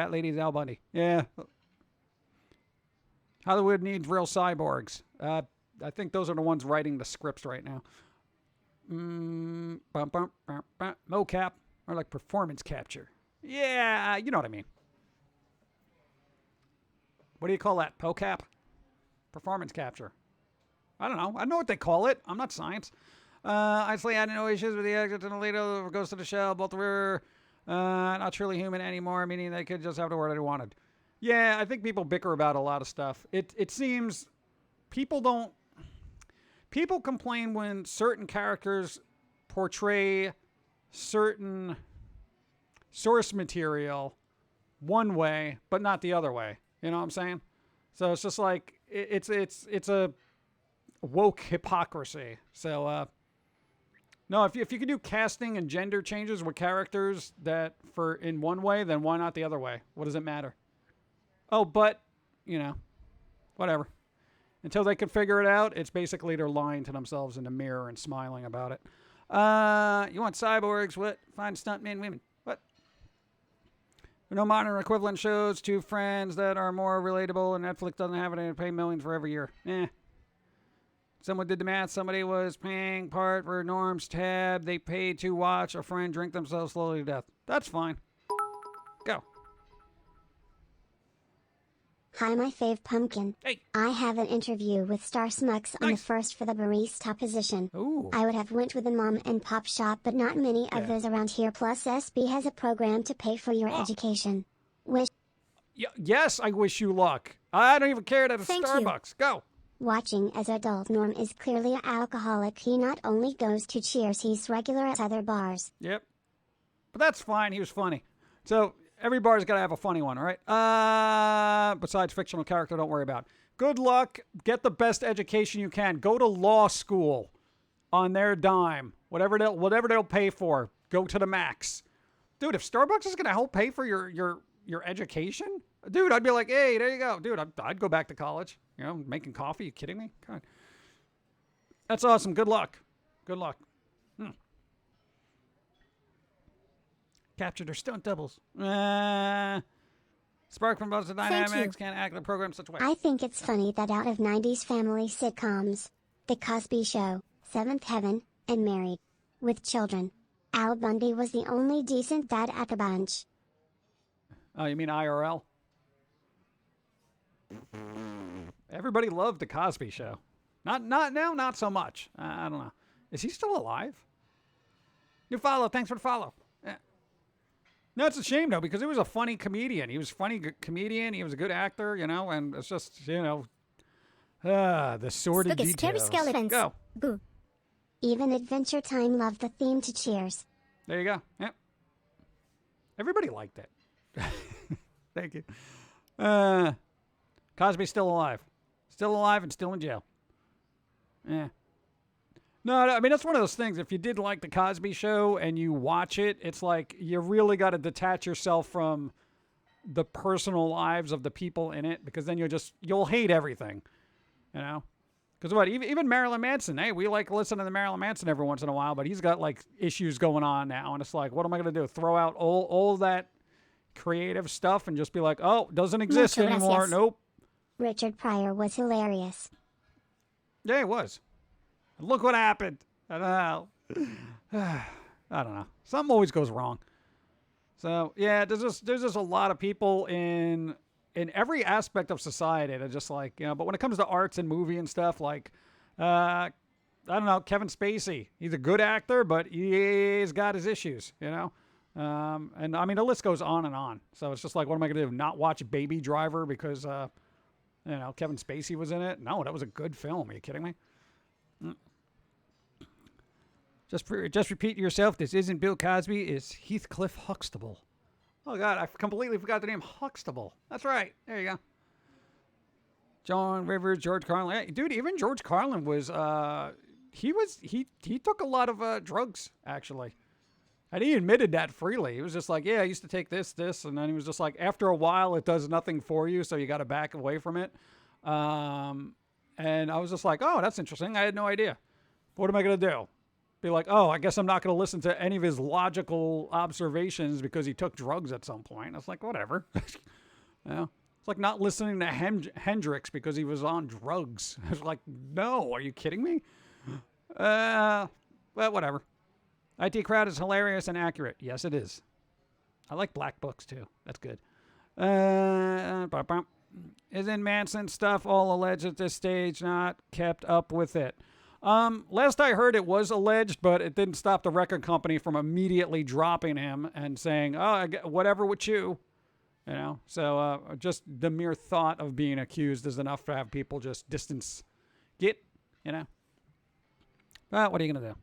S3: Lady's Al Bundy. Yeah. Hollywood needs real cyborgs. I think those are the ones writing the scripts right now. Mocap, or like performance capture. Yeah, you know what I mean. What do you call that? POCAP? Performance capture. I don't know. I know what they call it. I'm not science. Honestly, I had no issues with the exit to the Toledo, Ghost of the Shell. Both were not truly human anymore, meaning they could just have the word they wanted. Yeah, I think people bicker about a lot of stuff. It seems people complain when certain characters portray certain source material one way, but not the other way. You know what I'm saying? So it's just like, it's a woke hypocrisy. So, no, if you could do casting and gender changes with characters that for in one way, then why not the other way? What does it matter? Oh, but, you know, whatever. Until they can figure it out, it's basically they're lying to themselves in the mirror and smiling about it. You want cyborgs? What? Find stuntmen women. What? No modern equivalent shows to Friends that are more relatable, and Netflix doesn't have it and pay millions for every year. Someone did the math. Somebody was paying part for Norm's tab. They paid to watch a friend drink themselves slowly to death. That's fine. Go.
S4: Hi, my fave Pumpkin.
S3: Hey.
S4: I have an interview with Star Smux on the
S3: Nice.
S4: first for the barista position.
S3: Ooh.
S4: I would have went with a mom and pop shop, but not many of those around here. Plus, SB has a program to pay for your education. Wish.
S3: Yes, I wish you luck. I don't even care that it's
S4: Thank you.
S3: Starbucks. Go.
S4: Watching as adult Norm is clearly an alcoholic. He not only goes to Cheers, he's regular at other bars.
S3: Yep. But that's fine. He was funny. So every bar's got to have a funny one, all right? Besides fictional character, don't worry about. Good luck. Get the best education you can. Go to law school on their dime. Whatever they'll pay for. Go to the max. Dude, if Starbucks is going to help pay for your education, dude, I'd be like, hey, there you go. Dude, I'd go back to college. You know, making coffee. You kidding me? God. That's awesome. Good luck. Good luck. Captured their stunt doubles. Spark from both the dynamics can't act the program such a way.
S4: I think it's funny that out of 90s family sitcoms, The Cosby Show, Seventh Heaven, and Married with Children, Al Bundy was the only decent dad at the bunch.
S3: Oh, you mean IRL? Everybody loved The Cosby Show. Not now, not so much. I don't know. Is he still alive? New follow. Thanks for the follow. Yeah. No, it's a shame, though, because he was a funny comedian. He was a funny comedian. He was a good actor, you know, and it's just, you know, the sordid details.
S4: Skeletons.
S3: Go.
S4: Boo. Even Adventure Time loved the theme to Cheers.
S3: There you go. Yeah. Everybody liked it. Thank you. Cosby's still alive. Still alive and still in jail. Yeah. No, I mean, that's one of those things. If you did like The Cosby Show and you watch it, it's like you really got to detach yourself from the personal lives of the people in it, because then you'll hate everything, you know? Because what, even Marilyn Manson, hey, we like listening to Marilyn Manson every once in a while, but he's got like issues going on now, and it's like, what am I going to do? Throw out all that creative stuff and just be like, oh, doesn't exist anymore. Nope.
S4: Richard Pryor was hilarious.
S3: Yeah, it was. Look what happened. I don't know. I don't know. Something always goes wrong. So yeah, there's just a lot of people in every aspect of society that just like, you know, but when it comes to arts and movie and stuff, like I don't know, Kevin Spacey. He's a good actor, but he's got his issues, you know? And I mean, the list goes on and on. So it's just like, what am I going to do? Not watch Baby Driver because, you know, Kevin Spacey was in it? No, that was a good film. Are you kidding me? Just repeat yourself. This isn't Bill Cosby. It's Heathcliff Huxtable. Oh, God, I completely forgot the name Huxtable. That's right. There you go. John Rivers, George Carlin. Hey, dude, even George Carlin was, he took a lot of drugs, actually. And he admitted that freely. He was just like, yeah, I used to take this. And then he was just like, after a while, it does nothing for you, so you got to back away from it. And I was just like, oh, that's interesting. I had no idea. What am I going to do? Be like, oh, I guess I'm not going to listen to any of his logical observations because he took drugs at some point. I was like, whatever. You know? It's like not listening to Hendrix because he was on drugs. I was like, no, are you kidding me? Well, whatever. IT Crowd is hilarious and accurate. Yes, it is. I like Black Books, too. That's good. Isn't Manson stuff all alleged at this stage? Not kept up with it. Last I heard, it was alleged, but it didn't stop the record company from immediately dropping him and saying, oh, whatever with you. You know, so just the mere thought of being accused is enough to have people just get, you know. What are you going to do?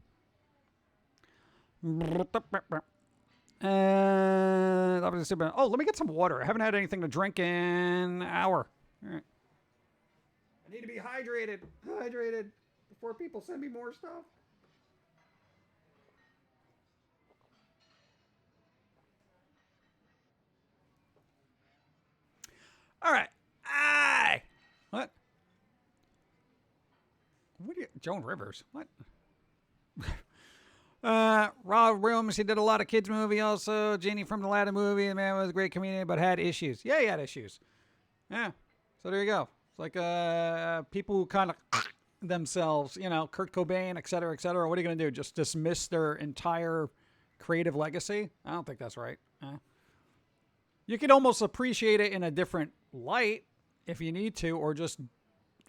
S3: Oh, let me get some water. I haven't had anything to drink in an hour. All right. I need to be hydrated before people send me more stuff. All right. What? What are you, Joan Rivers? What? Raw Rooms, he did a lot of kids movie also. Genie from the Aladdin movie. The man was a great comedian, but had issues. Yeah, he had issues. Yeah. So there you go. It's like people who kind of themselves, you know, Kurt Cobain, et cetera, et cetera. What are you going to do? Just dismiss their entire creative legacy? I don't think that's right. You could almost appreciate it in a different light if you need to, or just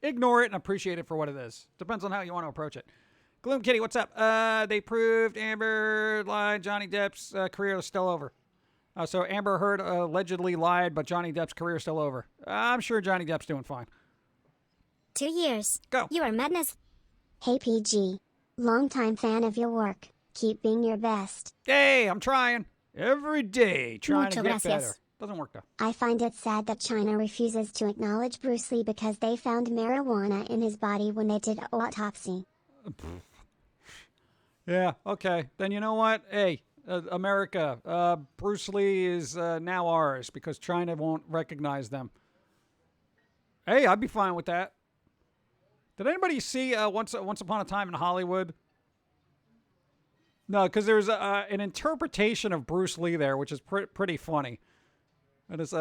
S3: ignore it and appreciate it for what it is. Depends on how you want to approach it. Gloom Kitty, what's up? They proved Amber lied. Johnny Depp's career is still over. So Amber Heard allegedly lied, but Johnny Depp's career is still over. I'm sure Johnny Depp's doing fine.
S4: 2 years.
S3: Go.
S4: You are madness. Hey PG. Longtime fan of your work. Keep being your best.
S3: Hey, I'm trying. Every day, trying
S4: Mucho
S3: to get
S4: gracias.
S3: better. Doesn't work, though.
S4: I find it sad that China refuses to acknowledge Bruce Lee because they found marijuana in his body when they did an autopsy.
S3: Yeah, okay. Then you know what? Hey, America, Bruce Lee is now ours because China won't recognize them. Hey, I'd be fine with that. Did anybody see Once Upon a Time in Hollywood? No, because there's an interpretation of Bruce Lee there, which is pretty funny. It is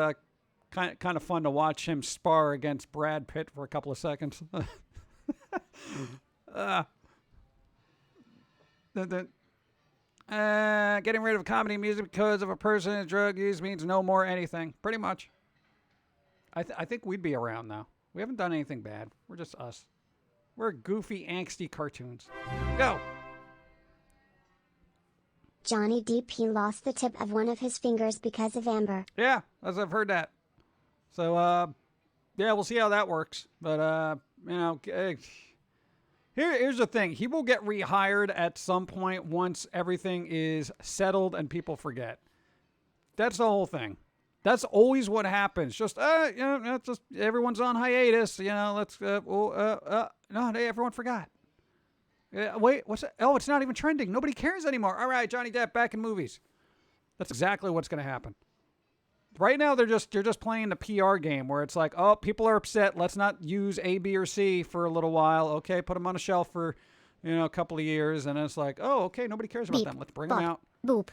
S3: kind of fun to watch him spar against Brad Pitt for a couple of seconds. Getting rid of comedy music because of a person and drug use means no more anything. Pretty much. I think we'd be around now. We haven't done anything bad. We're just us. We're goofy, angsty cartoons. Go.
S4: Johnny Depp, he lost the tip of one of his fingers because of Amber.
S3: Yeah, as I've heard that. So, yeah, we'll see how that works. But, you know, here's the thing. He will get rehired at some point once everything is settled and people forget. That's the whole thing. That's always what happens. Just, you know, just everyone's on hiatus. You know, let's, no, everyone forgot. Wait, what's that? Oh, it's not even trending. Nobody cares anymore. All right, Johnny Depp back in movies. That's exactly what's going to happen. Right now, you're just playing the PR game where it's like, oh, people are upset. Let's not use A, B, or C for a little while. Okay, put them on a shelf for, you know, a couple of years, and it's like, oh, okay, nobody cares about them. Let's bring them out.
S4: Boop.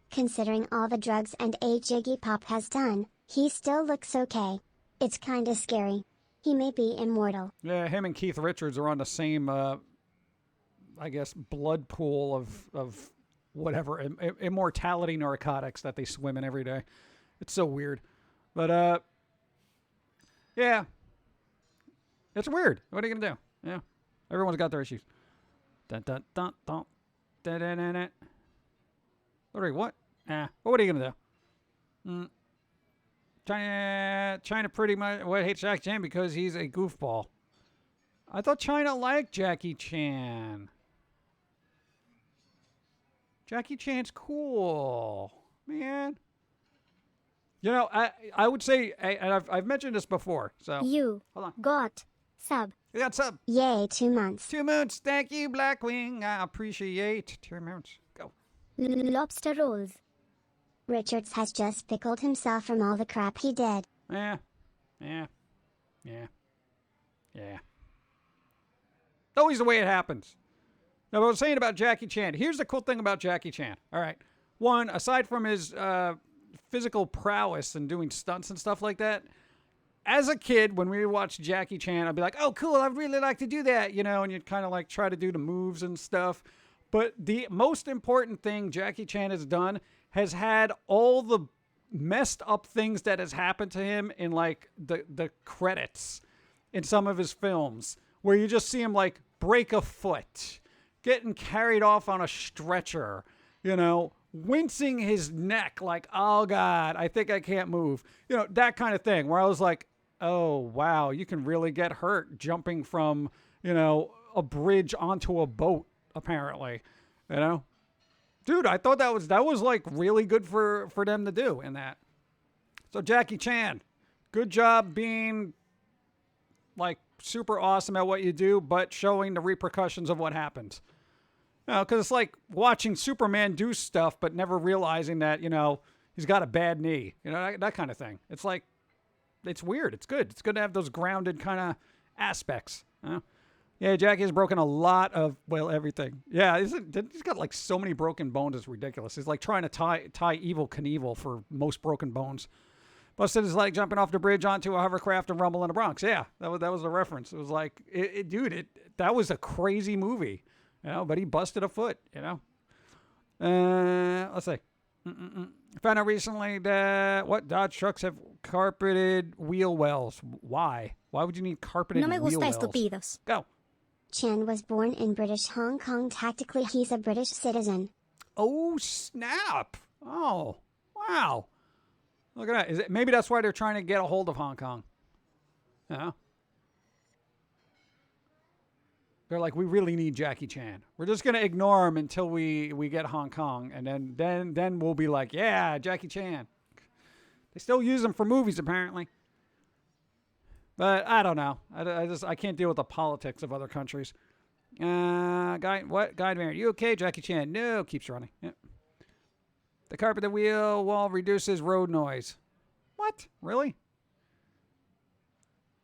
S4: Considering all the drugs and Iggy Pop has done, he still looks okay. It's kinda scary. He may be immortal.
S3: Yeah, him and Keith Richards are on the same, I guess, blood pool of whatever, immortality narcotics that they swim in every day. It's so weird. But, yeah. It's weird. What are you going to do? Yeah. Everyone's got their issues. Dun, dun, dun, dun. Dun, dun, dun, dun. What? What are you going to do? China pretty much hates Jackie Chan because he's a goofball. I thought China liked Jackie Chan. Jackie Chan's cool, man. You know, I would say, and I've mentioned this before, so.
S4: You
S3: hold on.
S4: got sub.
S3: You got sub.
S4: Yay, 2 months.
S3: 2 months. Thank you, Blackwing. I appreciate 2 months. Go.
S4: Lobster rolls. Richards has just pickled himself from all the crap he did.
S3: Yeah. Always the way it happens. Now, what I was saying about Jackie Chan. Here's the cool thing about Jackie Chan. All right. One, aside from his physical prowess and doing stunts and stuff like that, as a kid, when we would watch Jackie Chan, I'd be like, oh, cool, I'd really like to do that, you know, and you'd kind of like try to do the moves and stuff. But the most important thing Jackie Chan has done has had all the messed up things that has happened to him in like the credits in some of his films, where you just see him like break a foot, getting carried off on a stretcher, you know, wincing his neck like, oh God, I think I can't move. You know, that kind of thing, where I was like, oh wow, you can really get hurt jumping from, you know, a bridge onto a boat, apparently. You know? Dude, I thought that was like really good for them to do in that. So Jackie Chan, good job being like super awesome at what you do, but showing the repercussions of what happens. You know, because it's like watching Superman do stuff, but never realizing that, you know, he's got a bad knee. You know, that kind of thing. It's like, it's weird. It's good. It's good to have those grounded kind of aspects. You know? Yeah, Jackie has broken a lot of, well, everything. Yeah, he's got like so many broken bones, it's ridiculous. He's like trying to tie Evil Knievel for most broken bones. Busted his leg jumping off the bridge onto a hovercraft and rumble in the Bronx. Yeah, that was the reference. It was like, that was a crazy movie, you know, but he busted a foot, you know. Let's see. I found out recently that Dodge trucks have carpeted wheel wells. Why? Why would you need carpeted
S1: No me
S3: wheel
S1: gusta
S3: wells?
S1: estúpidos.
S3: Go.
S4: Chen was born in British Hong Kong. Tactically, he's a British citizen.
S3: Oh, snap. Oh, wow. Look at that. Maybe that's why they're trying to get a hold of Hong Kong. Yeah. They're like, we really need Jackie Chan. We're just going to ignore him until we get Hong Kong. And then we'll be like, yeah, Jackie Chan. They still use him for movies, apparently. But I don't know. I can't deal with the politics of other countries. Guide Variant, you okay, Jackie Chan? No, keeps running. Yeah. The carpet wheel wall reduces road noise. What? Really?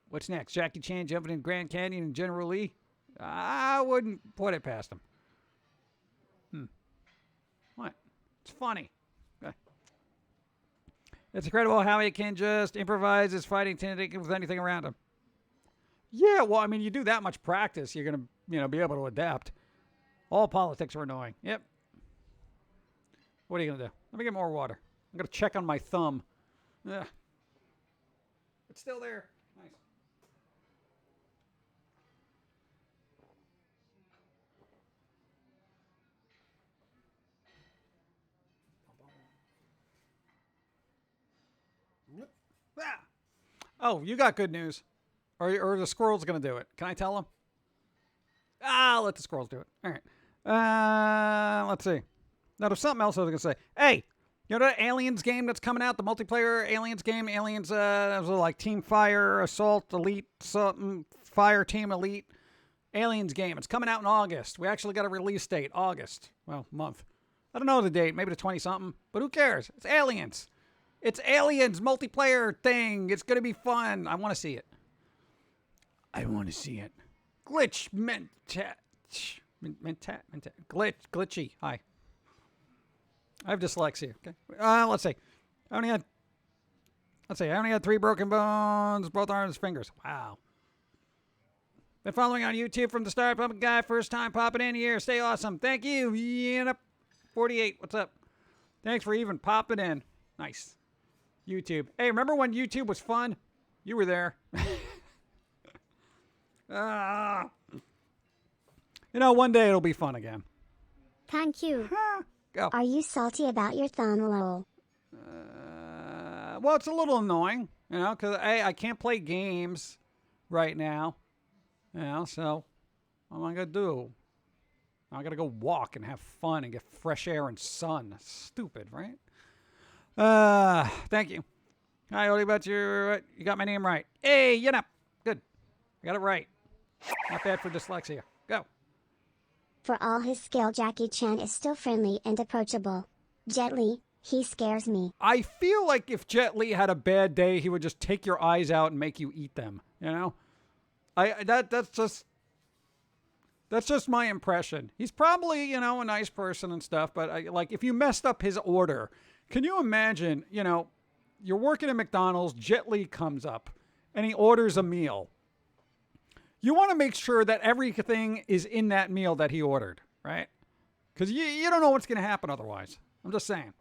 S3: What's next? Jackie Chan jumping in Grand Canyon and General Lee? I wouldn't put it past him. What? It's funny. Okay. It's incredible how he can just improvise his fighting technique with anything around him. Yeah, well, I mean, you do that much practice, you're going to, be able to adapt. All politics are annoying. Yep. What are you going to do? Let me get more water. I'm going to check on my thumb. Ugh. It's still there. Nice. Ah. Oh, you got good news. Or the squirrel's going to do it. Can I tell him? I'll let the squirrels do it. All right. Let's see. Now, there's something else I was going to say. Hey, you know that Aliens game that's coming out? The multiplayer Aliens game? Aliens, was like Team Fire, Assault, Elite, something, Fire Team Elite. Aliens game. It's coming out in August. We actually got a release date. August. Well, month. I don't know the date. Maybe the 20-something. But who cares? It's Aliens. It's Aliens multiplayer thing. It's going to be fun. I want to see it. I want to see it. Glitchy. Hi. I have dyslexia. Okay. Let's see. I only had 3 broken bones, both arms, fingers. Wow. Been following on YouTube from the start. Pum'Kin guy, first time popping in here. Stay awesome. Thank you. Yeah, 48. What's up? Thanks for even popping in. Nice. YouTube. Hey, remember when YouTube was fun? You were there. One day it'll be fun again.
S4: Thank you.
S3: Go.
S4: Are you salty about your thumb, lol?
S3: Well, it's a little annoying, because I can't play games right now. So what am I going to do? I got to go walk and have fun and get fresh air and sun. Stupid, right? Thank you. Hi, Odie, about you got my name right. Hey, good. I got it right. Not bad for dyslexia. Go.
S4: For all his skill, Jackie Chan is still friendly and approachable. Jet Li, he scares me.
S3: I feel like if Jet Li had a bad day, he would just take your eyes out and make you eat them. That's just my impression. He's probably, a nice person and stuff, but if you messed up his order, can you imagine, you're working at McDonald's, Jet Li comes up and he orders a meal. You want to make sure that everything is in that meal that he ordered, right? Because you don't know what's going to happen otherwise. I'm just saying.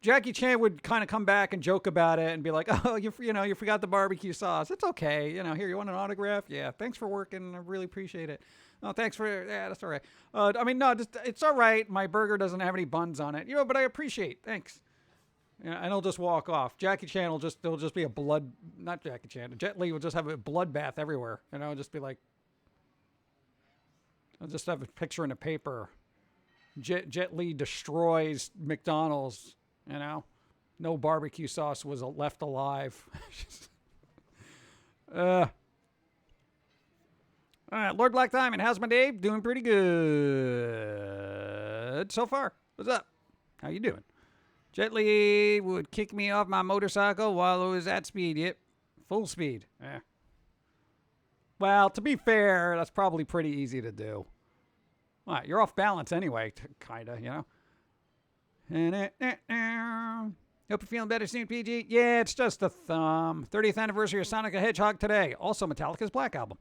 S3: Jackie Chan would kind of come back and joke about it and be like, oh, you forgot the barbecue sauce. It's okay. Here, you want an autograph? Yeah, thanks for working. I really appreciate it. Oh, thanks yeah, that's all right. No, it's all right. My burger doesn't have any buns on it. But I appreciate. Thanks. And he'll just walk off. Jackie Chan will just be a not Jackie Chan. Jet Li will just have a bloodbath everywhere. Just be like, I'll just have a picture in the paper. Jet Li destroys McDonald's. No barbecue sauce was left alive. All right, Lord Black Diamond, how's my day? Doing pretty good so far. What's up? How you doing? Jet Li would kick me off my motorcycle while it was at speed. Yep, full speed. Yeah. Well, to be fair, that's probably pretty easy to do. All right, you're off balance anyway, kind of, you know? Hope you're feeling better soon, PG. Yeah, it's just a thumb. 30th anniversary of Sonic the Hedgehog today. Also Metallica's Black Album.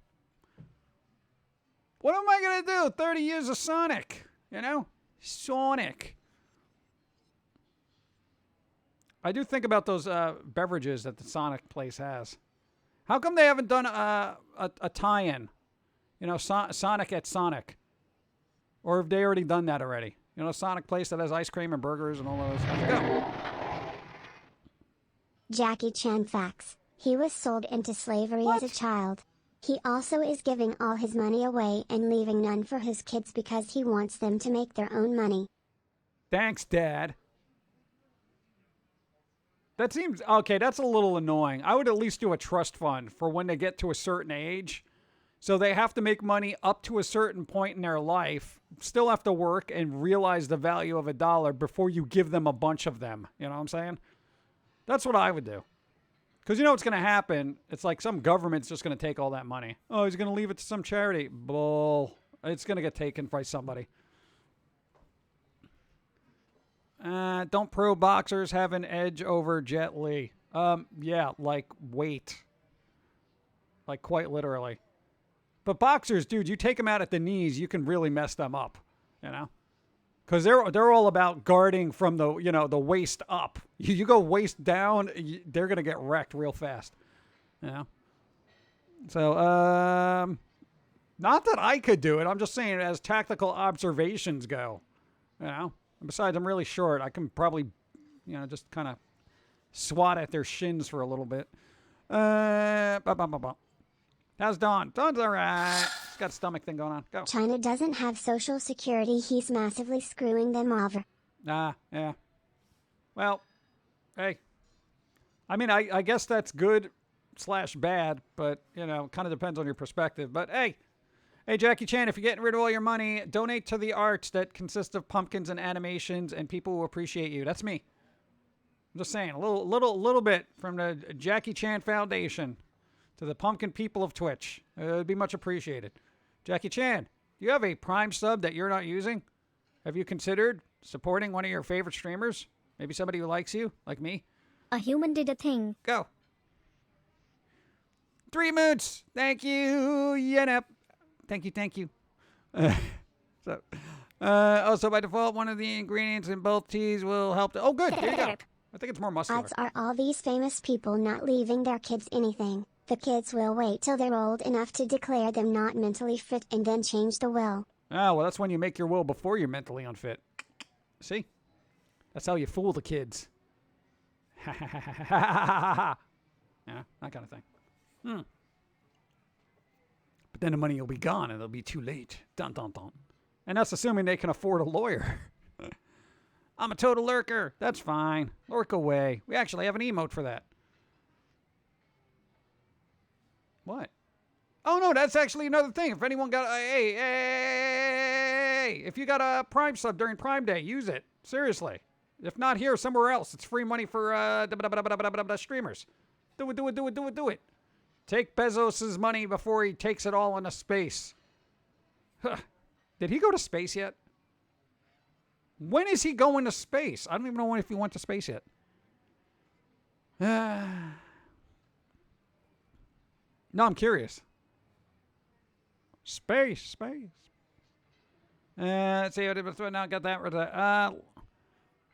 S3: What am I going to do? 30 years of Sonic, you know? Sonic. I do think about those beverages that the Sonic place has. How come they haven't done a tie-in? You know, Sonic at Sonic. Or have they already done that already? You know, a Sonic place that has ice cream and burgers and all those. Go.
S4: Jackie Chan facts. He was sold into slavery as a child. He also is giving all his money away and leaving none for his kids because he wants them to make their own money.
S3: Thanks, Dad. That seems... Okay, that's a little annoying. I would at least do a trust fund for when they get to a certain age. So they have to make money up to a certain point in their life, still have to work and realize the value of a dollar before you give them a bunch of them. You know what I'm saying? That's what I would do. Because you know what's going to happen? It's like some government's just going to take all that money. Oh, he's going to leave it to some charity. Bull. It's going to get taken by somebody. Don't pro boxers have an edge over Jet Li? Yeah, like weight. Like quite literally. But boxers, dude, you take them out at the knees, you can really mess them up, you know? Because they're all about guarding from the, you know, the waist up. You go waist down, they're going to get wrecked real fast, you know? So, not that I could do it. I'm just saying as tactical observations go, you know? And besides, I'm really short. I can probably, you know, just kind of swat at their shins for a little bit. How's Dawn? Dawn's all right. She's got a stomach thing going on. Go.
S4: China doesn't have social security. He's massively screwing them over.
S3: Yeah. Well, hey. I mean, I guess that's good / bad, but, you know, kind of depends on your perspective. But, hey, Jackie Chan, if you're getting rid of all your money, donate to the arts that consist of pumpkins and animations, and people will appreciate you. That's me. I'm just saying, a little bit from the Jackie Chan Foundation to the pumpkin people of Twitch. It would be much appreciated. Jackie Chan, do you have a Prime sub that you're not using? Have you considered supporting one of your favorite streamers? Maybe somebody who likes you, like me?
S1: A human did a thing.
S3: Go. 3 moots. Thank you, Yenep. Thank you. Also, by default, one of the ingredients in both teas will help. Oh, good. There you go. I think it's more muscular.
S4: Odds are all these famous people not leaving their kids anything. The kids will wait till they're old enough to declare them not mentally fit and then change the will.
S3: Ah, well, that's when you make your will before you're mentally unfit. See? That's how you fool the kids. Yeah, that kind of thing. But then the money will be gone and it'll be too late. Dun, dun, dun. And that's assuming they can afford a lawyer. I'm a total lurker. That's fine. Lurk away. We actually have an emote for that. What? Oh, no, that's actually another thing. If anyone got... Hey, if you got a Prime sub during Prime Day, use it. Seriously. If not here, somewhere else. It's free money for streamers. Do it. Take Bezos' money before he takes it all into space. Did he go to space yet? When is he going to space? I don't even know if he went to space yet. No, I'm curious. Space. Let's see. Now got that.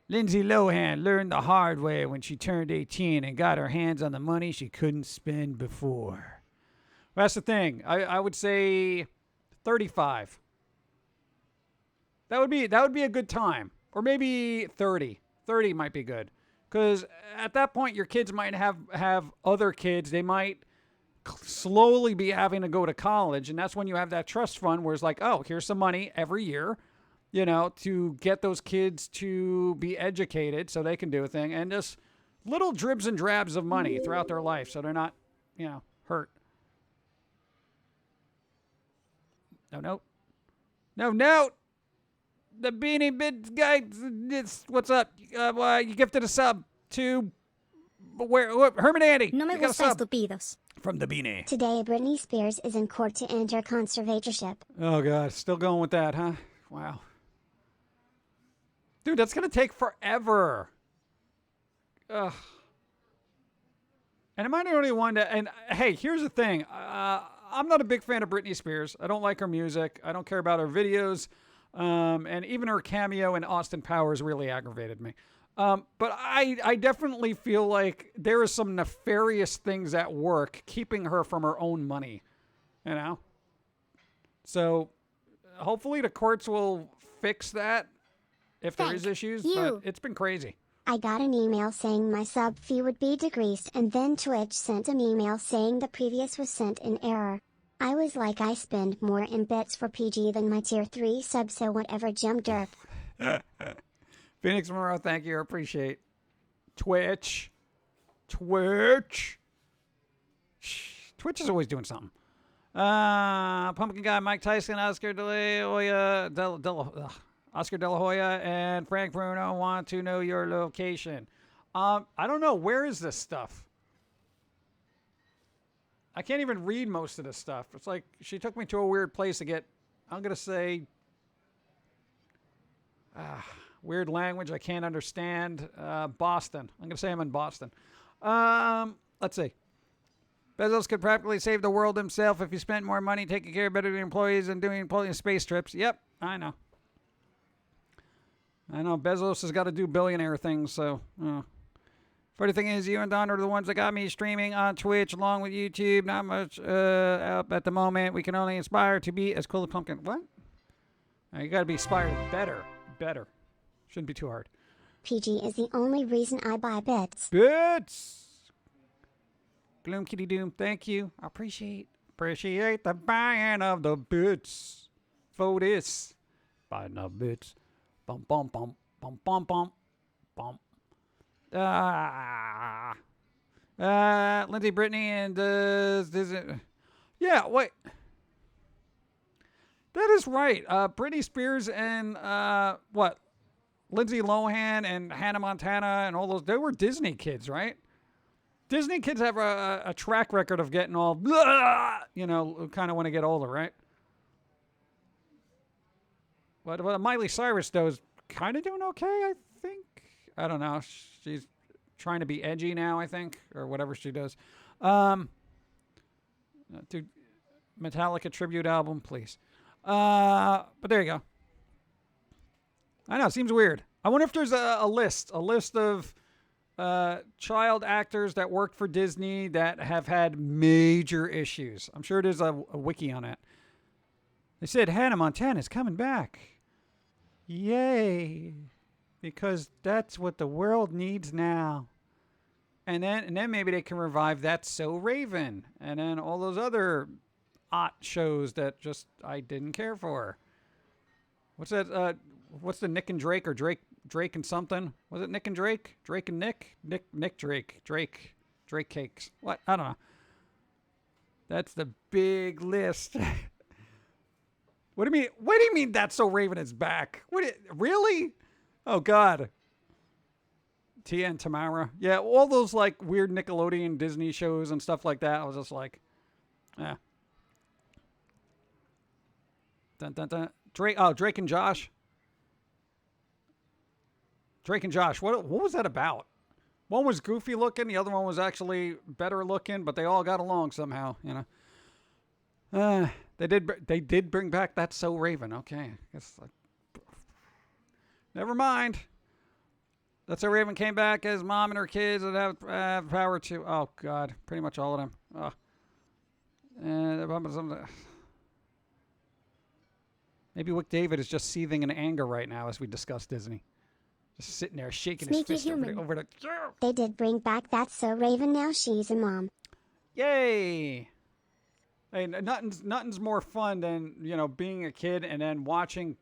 S3: Lindsay Lohan learned the hard way when she turned 18 and got her hands on the money she couldn't spend before. Well, that's the thing. I would say 35. That would be a good time. Or maybe 30. 30 might be good. Because at that point, your kids might have other kids. They might slowly be having to go to college. And that's when you have that trust fund where it's like, oh, here's some money every year, you know, to get those kids to be educated so they can do a thing. And just little dribs and drabs of money throughout their life so they're not, you know, hurt. No. The Beanie Bits guy, what's up? You gifted a sub to Herman Andy.
S1: No me
S3: you got a
S1: gusta
S3: sub
S1: estúpidos.
S3: from the Beanie.
S4: Today, Britney Spears is in court to enter conservatorship.
S3: Oh, God. Still going with that, huh? Wow. Dude, that's going to take forever. Ugh. And am I the only one that... And, hey, here's the thing. I'm not a big fan of Britney Spears. I don't like her music. I don't care about her videos. And even her cameo in Austin Powers really aggravated me. But I definitely feel like there is some nefarious things at work keeping her from her own money. You know? So, hopefully the courts will fix that if there is issues. But it's been crazy.
S4: I got an email saying my sub fee would be decreased, and then Twitch sent an email saying the previous was sent in error. I was like, I spend more in bits for PG than my tier 3 sub, so whatever, Jim Derp.
S3: Phoenix Moreau, thank you. I appreciate Twitch. Twitch is always doing something. Pumpkin Guy, Mike Tyson, Oscar De La Hoya, and Frank Bruno want to know your location. I don't know. Where is this stuff? I can't even read most of this stuff. It's like she took me to a weird place to get, I'm going to say, weird language I can't understand. Boston. I'm going to say I'm in Boston. Let's see. Bezos could practically save the world himself if he spent more money taking care of better employees and doing employee space trips. Yep, I know. Bezos has got to do billionaire things, so... Funny thing is, you and Don are the ones that got me streaming on Twitch along with YouTube. Not much up at the moment. We can only aspire to be as cool as Pumpkin. What? You got to be inspired better. Better. Shouldn't be too hard.
S4: PG is the only reason I buy bits.
S3: Bits! Gloom Kitty Doom, thank you. I appreciate the buying of the bits. For this. Buying the bits. Bum, bum, bum, bum, bum, bum, bum. Lindsay Brittany and does it? Yeah, wait. That is right. Britney Spears and Lindsay Lohan and Hannah Montana and all those. They were Disney kids, right? Disney kids have a track record of getting all, kind of want to get older, right? But Miley Cyrus, though, is kind of doing okay, I think. I don't know. She's trying to be edgy now, I think, or whatever she does. Dude, Metallica tribute album, please. But there you go. I know, it seems weird. I wonder if there's a list of child actors that worked for Disney that have had major issues. I'm sure there's a wiki on it. They said Hannah Montana's coming back. Yay. Because that's what the world needs now. And then maybe they can revive That's So Raven. And then all those other shows that just I didn't care for. What's that? What's the Nick and Drake or Drake and something? Was it Nick and Drake? Drake and Nick? Nick Drake. Drake cakes. What? I don't know. That's the big list. What do you mean That's So Raven is back? Really? Oh, God. Tia and Tamara. Yeah, all those, like, weird Nickelodeon Disney shows and stuff like that. I was just like, yeah. Dun, dun, dun. Drake and Josh. Drake and Josh. What was that about? One was goofy looking. The other one was actually better looking, but they all got along somehow, you know. They did bring back That's So Raven. Okay. Guess never mind. That's So Raven came back as mom and her kids that have power to. Oh, God. Pretty much all of them. Maybe Wick David is just seething in anger right now as we discuss Disney. Just sitting there shaking
S4: Sneaky
S3: his fist
S4: human.
S3: over the...
S4: They did bring back That's So Raven. Now she's a mom.
S3: Yay! Hey, nothing's more fun than, being a kid and then watching,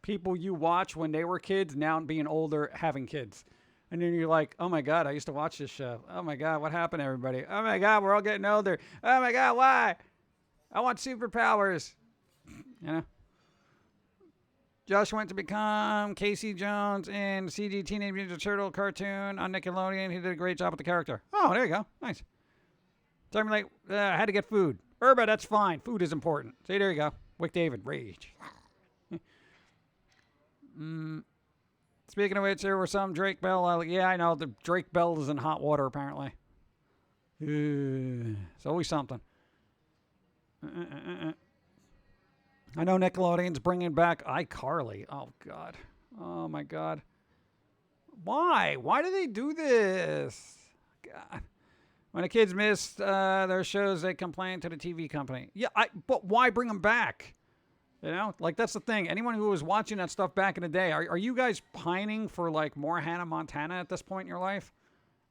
S3: people you watch when they were kids now being older having kids. And then you're like, oh, my God, I used to watch this show. Oh, my God, what happened to everybody? Oh, my God, we're all getting older. Oh, my God, why? I want superpowers. Josh went to become Casey Jones in CG Teenage Mutant Ninja Turtle cartoon on Nickelodeon. He did a great job with the character. Oh, there you go. Nice. Terminate. I had to get food. Urba, that's fine. Food is important. See, there you go. Wick David, rage. Speaking of which, there were some Drake Bell. Yeah, I know. The Drake Bell is in hot water, apparently. It's always something. I know Nickelodeon's bringing back iCarly. Oh, God. Oh, my God. Why? Why do they do this? God. When the kids missed their shows, they complained to the TV company. Yeah, but why bring them back? You know, like, that's the thing. Anyone who was watching that stuff back in the day, are you guys pining for, like, more Hannah Montana at this point in your life?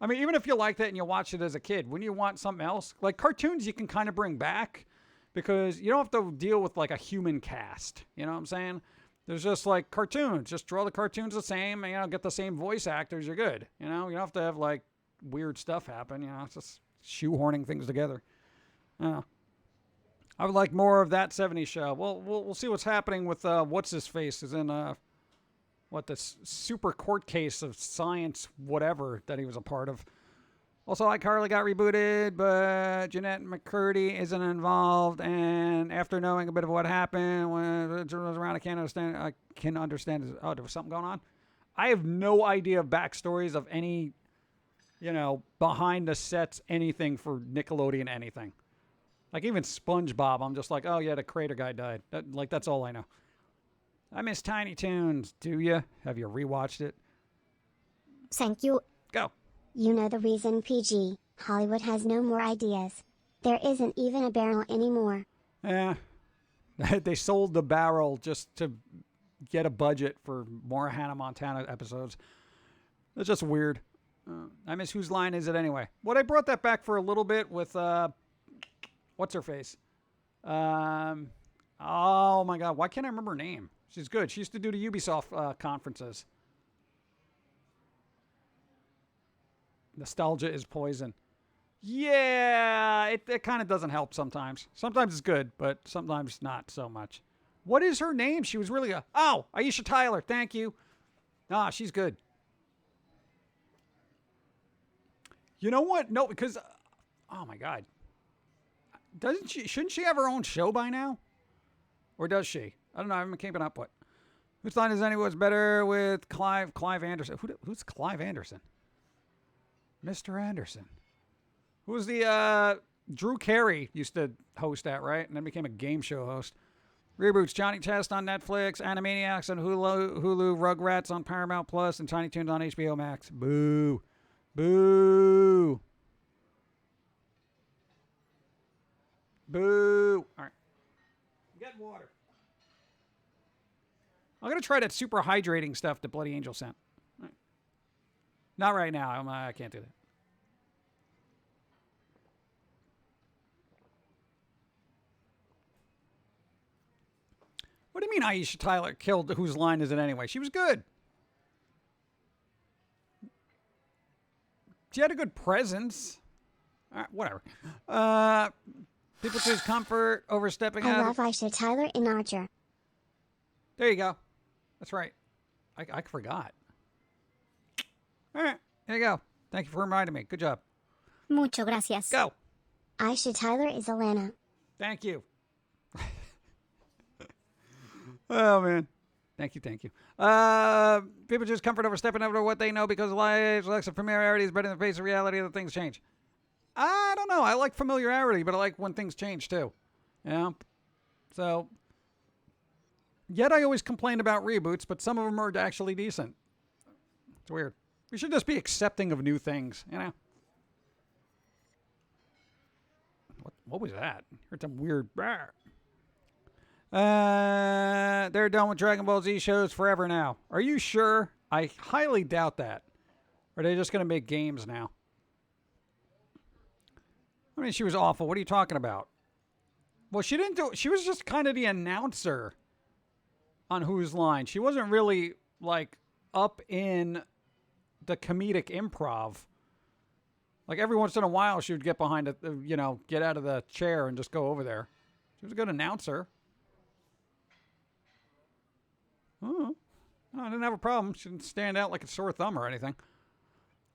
S3: I mean, even if you liked it and you watched it as a kid, wouldn't you want something else? Like, cartoons you can kind of bring back because you don't have to deal with, like, a human cast. You know what I'm saying? There's just, like, cartoons. Just draw the cartoons the same and, you know, get the same voice actors. You're good. You know, you don't have to have, like, weird stuff happen. You know, it's just shoehorning things together. I would like more of that 70s show. Well, we'll see what's happening with what's-his-face is in, this super court case of science whatever that he was a part of. Also, iCarly got rebooted, but Jeanette McCurdy isn't involved, and after knowing a bit of what happened when it was around, I can understand. Oh, there was something going on? I have no idea of backstories of any, you know, behind the sets anything for Nickelodeon anything. Like, even SpongeBob, I'm just like, oh, yeah, the creator guy died. That's all I know. I miss Tiny Toons. Do you? Have you rewatched it?
S4: Thank you.
S3: Go.
S4: You know the reason PG, Hollywood has no more ideas. There isn't even a barrel anymore.
S3: Yeah. They sold the barrel just to get a budget for more Hannah Montana episodes. It's just weird. I miss Whose Line Is It Anyway? Well, I brought that back for a little bit with... what's her face? Oh my God, why can't I remember her name? She's good. She used to do the Ubisoft conferences. Nostalgia is poison. Yeah, it kind of doesn't help sometimes. Sometimes it's good, but sometimes not so much. What is her name? She was really Aisha Tyler. Thank you. She's good. You know what? No, because oh my God. Shouldn't she have her own show by now? Or does she? I don't know. I haven't been keeping up with. Whose Line Is It Anyway was better with Clive Anderson? Who's Clive Anderson? Mr. Anderson. Who's the Drew Carey used to host that, right? And then became a game show host. Reboots: Johnny Test on Netflix, Animaniacs on Hulu, Rugrats on Paramount Plus, and Tiny Toons on HBO Max. Boo. Boo. Boo. All right. Get water. I'm going to try that super hydrating stuff that BloodyAngel sent. All right. Not right now. I can't do that. What do you mean Aisha Tyler killed Whose Line Is It Anyway? She was good. She had a good presence. All right, whatever. People choose comfort over stepping out.
S4: I love Aisha Tyler in Archer.
S3: There you go. That's right. I forgot. All right. There you go. Thank you for reminding me. Good job.
S4: Mucho gracias.
S3: Go.
S4: Aisha Tyler is Elena.
S3: Thank you. Oh, man. Thank you. People choose comfort over stepping over what they know because life's lacks of familiarity is better than the face of reality that things change. I don't know. I like familiarity, but I like when things change too. Yeah. So, yet I always complain about reboots, but some of them are actually decent. It's weird. We should just be accepting of new things, you know? What was that? Heard some weird... they're done with Dragon Ball Z shows forever now. Are you sure? I highly doubt that. Or are they just going to make games now? I mean, she was awful. What are you talking about? Well, she didn't do... She was just kind of the announcer on Whose Line. She wasn't really, like, up in the comedic improv. Like, every once in a while, she would get behind it, you know, get out of the chair and just go over there. She was a good announcer. Oh, I didn't have a problem. She didn't stand out like a sore thumb or anything.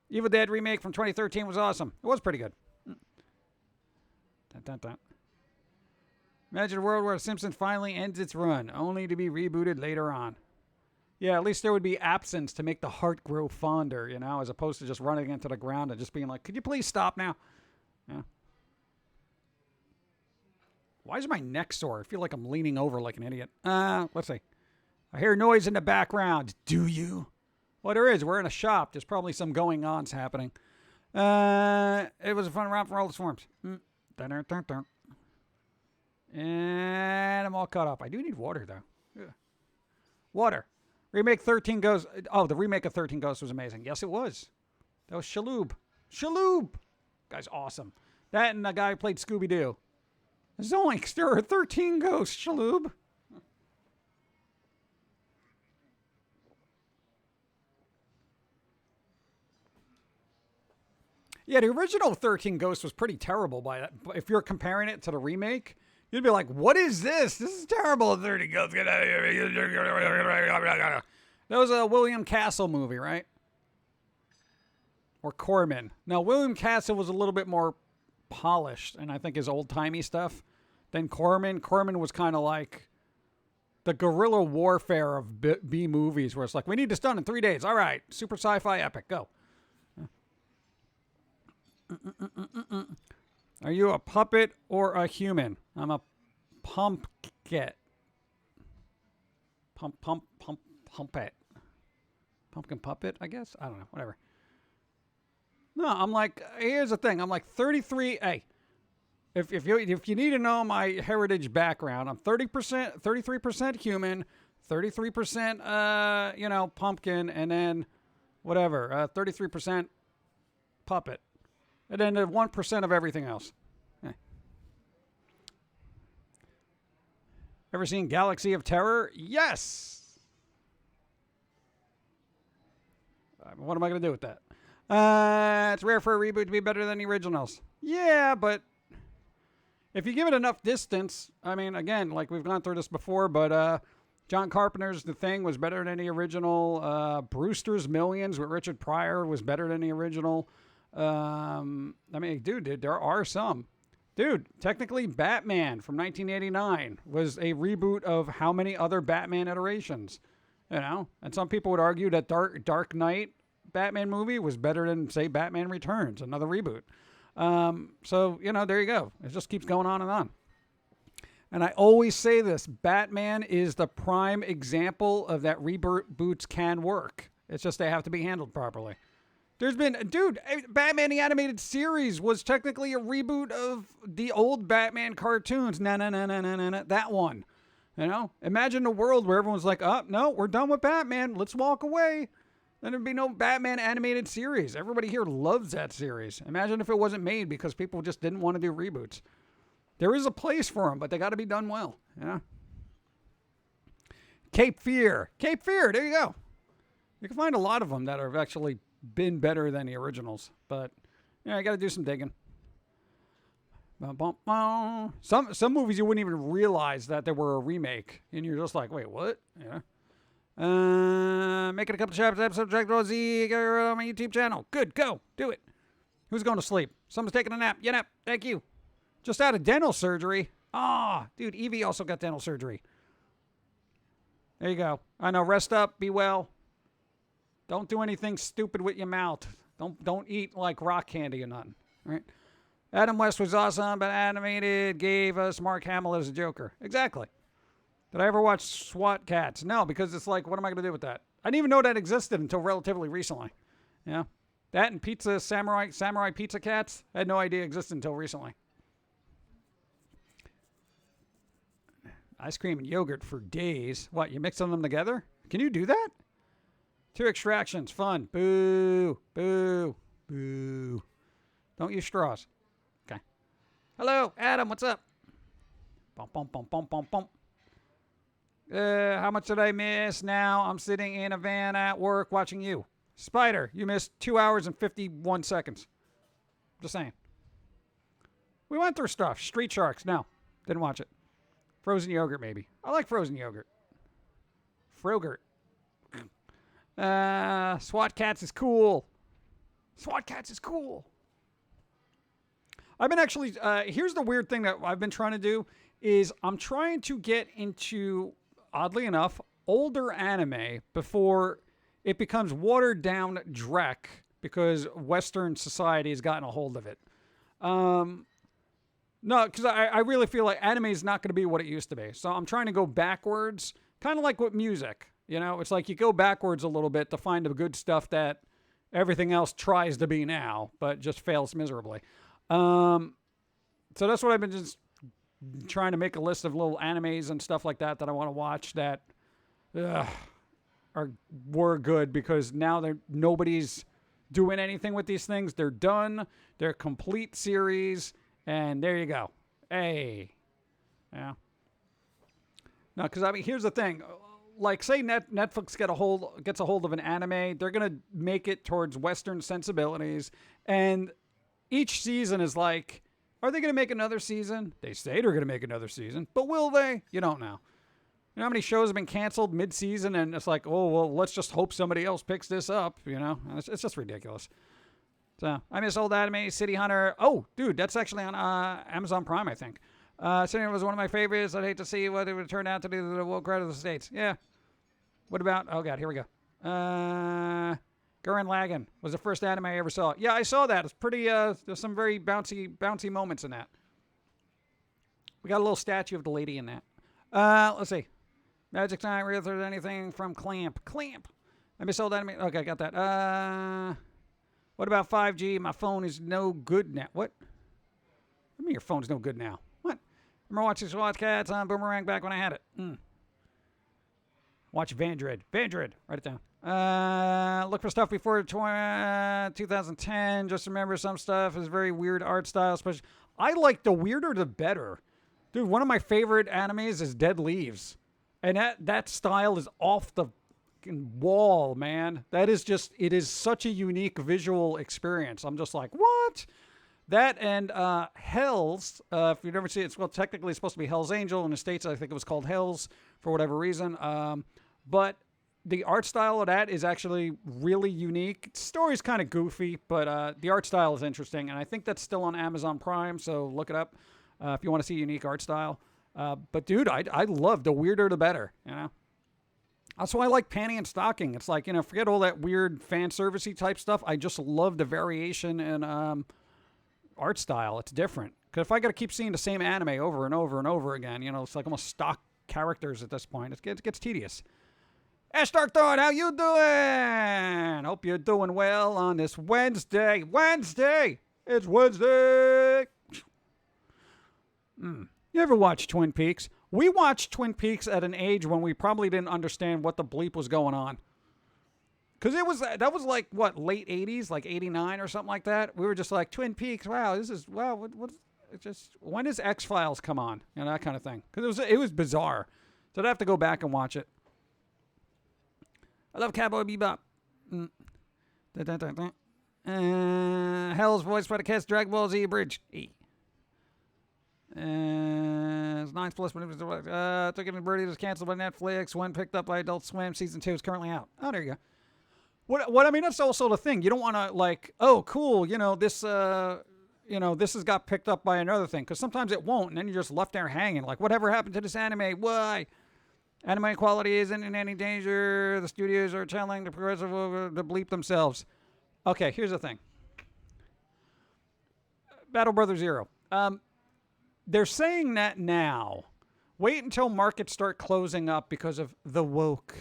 S3: Evil Dead remake from 2013 was awesome. It was pretty good. Dun, dun, dun. Imagine a world where Simpsons finally ends its run, only to be rebooted later on. Yeah, at least there would be absence to make the heart grow fonder, you know, as opposed to just running into the ground and just being like, could you please stop now? Yeah. Why is my neck sore? I feel like I'm leaning over like an idiot. Let's see. I hear noise in the background. Do you? Well, there is. We're in a shop. There's probably some going-ons happening. It was a fun round for all the swarms. Dun, dun, dun. And I'm all caught up. I do need water, though. Ugh. Water. Remake 13 Ghosts. Oh, the remake of 13 Ghosts was amazing. Yes, it was. That was Shaloub. Shaloub! Guy's awesome. That and the guy who played Scooby-Doo. Zoinks, there are 13 ghosts, Shaloub. Yeah, the original 13 Ghosts was pretty terrible by that. If you're comparing it to the remake, you'd be like, what is this? This is terrible. 13 Ghosts. Get out of here. That was a William Castle movie, right? Or Corman. Now, William Castle was a little bit more polished, and I think his old-timey stuff, than Corman. Corman was kind of like the guerrilla warfare of B movies, where it's like, we need this done in 3 days. All right, super sci-fi epic, go. Are you a puppet or a human? I'm a pumpkin. Pumpet. Pumpkin puppet, I guess? I don't know, whatever. No, I'm like, here's the thing. I'm like 33. Hey, if you need to know my heritage background, I'm 33% human, 33% pumpkin, and then whatever, 33% puppet. And then 1% of everything else. Eh. Ever seen Galaxy of Terror? Yes. What am I going to do with that? It's rare for a reboot to be better than the originals. Yeah, but if you give it enough distance, I mean, again, like we've gone through this before, but John Carpenter's The Thing was better than the original. Brewster's Millions with Richard Pryor was better than the original. I mean, dude, there are some. Dude, technically Batman from 1989 was a reboot of how many other Batman iterations? You know? And some people would argue that Dark Knight Batman movie was better than, say, Batman Returns, another reboot. So, there you go. It just keeps going on and on. And I always say this, Batman is the prime example of that reboots can work. It's just they have to be handled properly. There's been, Batman the Animated Series was technically a reboot of the old Batman cartoons. That one. Imagine a world where everyone's like, oh, no, we're done with Batman. Let's walk away. Then there'd be no Batman Animated Series. Everybody here loves that series. Imagine if it wasn't made because people just didn't want to do reboots. There is a place for them, but they got to be done well. Yeah. Cape Fear, there you go. You can find a lot of them that have actually been better than the originals, but I got to do some digging. Some movies you wouldn't even realize that they were a remake, and you're just like, wait, what? Yeah. Making a couple chapters episode check on my YouTube channel. Good, go, do it. Who's going to sleep? Someone's taking a nap. Yeah, nap. Thank you. Just out of dental surgery. Dude, Evie also got dental surgery. There you go. I know. Rest up. Be well. Don't do anything stupid with your mouth. Don't eat like rock candy or nothing. All right. Adam West was awesome, but animated gave us Mark Hamill as a Joker. Exactly. Did I ever watch SWAT Cats? No, because it's like, what am I going to do with that? I didn't even know that existed until relatively recently. Yeah. That and Samurai Pizza Cats, I had no idea existed until recently. Ice cream and yogurt for days. What, you mixing them together? Can you do that? 2 extractions. Fun. Boo. Boo. Boo. Don't use straws. Okay. Hello, Adam. What's up? Bum, bum, bum, bum, bum, bum. How much did I miss? Now I'm sitting in a van at work watching you. Spider, you missed 2 hours and 51 seconds. Just saying. We went through stuff. Street Sharks. No. Didn't watch it. Frozen yogurt, maybe. I like frozen yogurt. Frogurt. SWAT Cats is cool. SWAT Cats is cool. I've been actually, here's the weird thing that I've been trying to do is I'm trying to get into, oddly enough, older anime before it becomes watered down dreck because Western society has gotten a hold of it. No, because I really feel like anime is not going to be what it used to be. So I'm trying to go backwards, kind of like with music. You know, it's like you go backwards a little bit to find the good stuff that everything else tries to be now, but just fails miserably. So that's what I've been just trying to make a list of little animes and stuff like that that I want to watch that were good because now nobody's doing anything with these things. They're done. They're complete series. And there you go. Hey. Yeah. No, because I mean, here's the thing. Like, say Netflix gets a hold of an anime, they're gonna make it towards Western sensibilities, and each season is like, are they gonna make another season? They say they're gonna make another season, but will they? You don't know. You know how many shows have been canceled mid-season, and it's like, oh well, let's just hope somebody else picks this up. You know, it's just ridiculous. So I miss old anime, City Hunter. Oh, dude, that's actually on Amazon Prime, I think. City Hunter was one of my favorites. I'd hate to see what it would turn out to do to the woke crowd of the States. Yeah. What about, oh God, here we go. Gurren Lagann was the first anime I ever saw. Yeah, I saw that. It's pretty, there's some very bouncy moments in that. We got a little statue of the lady in that. Let's see. Magic Time, Real or anything from Clamp. Let me sell that. Okay, I got that. What about 5G? My phone is no good now. What? I mean, your phone's no good now. What? Remember watching SWAT Cats on Boomerang back when I had it? Watch Vandred. Write it down. Look for stuff before 2010. Just remember some stuff is very weird art style. Especially, I like the weirder the better. Dude, one of my favorite animes is Dead Leaves. And that style is off the wall, man. That is just, it is such a unique visual experience. I'm just like, what? That and Hells, if you've never seen it, well, technically it's supposed to be Hell's Angel. In the States, I think it was called Hells for whatever reason. But the art style of that is actually really unique. The story's kind of goofy, but the art style is interesting. And I think that's still on Amazon Prime, so look it up if you want to see unique art style. But dude, I love the weirder the better, you know? That's why I like Panty and Stocking. It's like, you know, forget all that weird fan servicey type stuff. I just love the variation in art style. It's different. Because if I got to keep seeing the same anime over and over and over again, you know, it's like almost stock characters at this point. It gets tedious. Dark Thought, how you doing? Hope you're doing well on this Wednesday. It's Wednesday. You ever watch Twin Peaks? We watched Twin Peaks at an age when we probably didn't understand what the bleep was going on. Because that was like, what, late 80s, like 89 or something like that? We were just like, Twin Peaks, wow, what it's just, when does X-Files come on? You know, that kind of thing. Because it was bizarre. So I'd have to go back and watch it. I love Cowboy Bebop. Hell's voiced by the cast Dragon Ball Z Bridge. It's 9 plus when it was Took It and Birdie was canceled by Netflix. When picked up by Adult Swim, season 2 is currently out. Oh, there you go. What I mean, that's also the thing. You don't want to like, oh, cool, this has got picked up by another thing, because sometimes it won't, and then you're just left there hanging. Like, whatever happened to this anime? Why? Anime quality isn't in any danger. The studios are telling the progressive to bleep themselves. Okay, here's the thing. Battle Brother Zero. They're saying that now. Wait until markets start closing up because of the woke.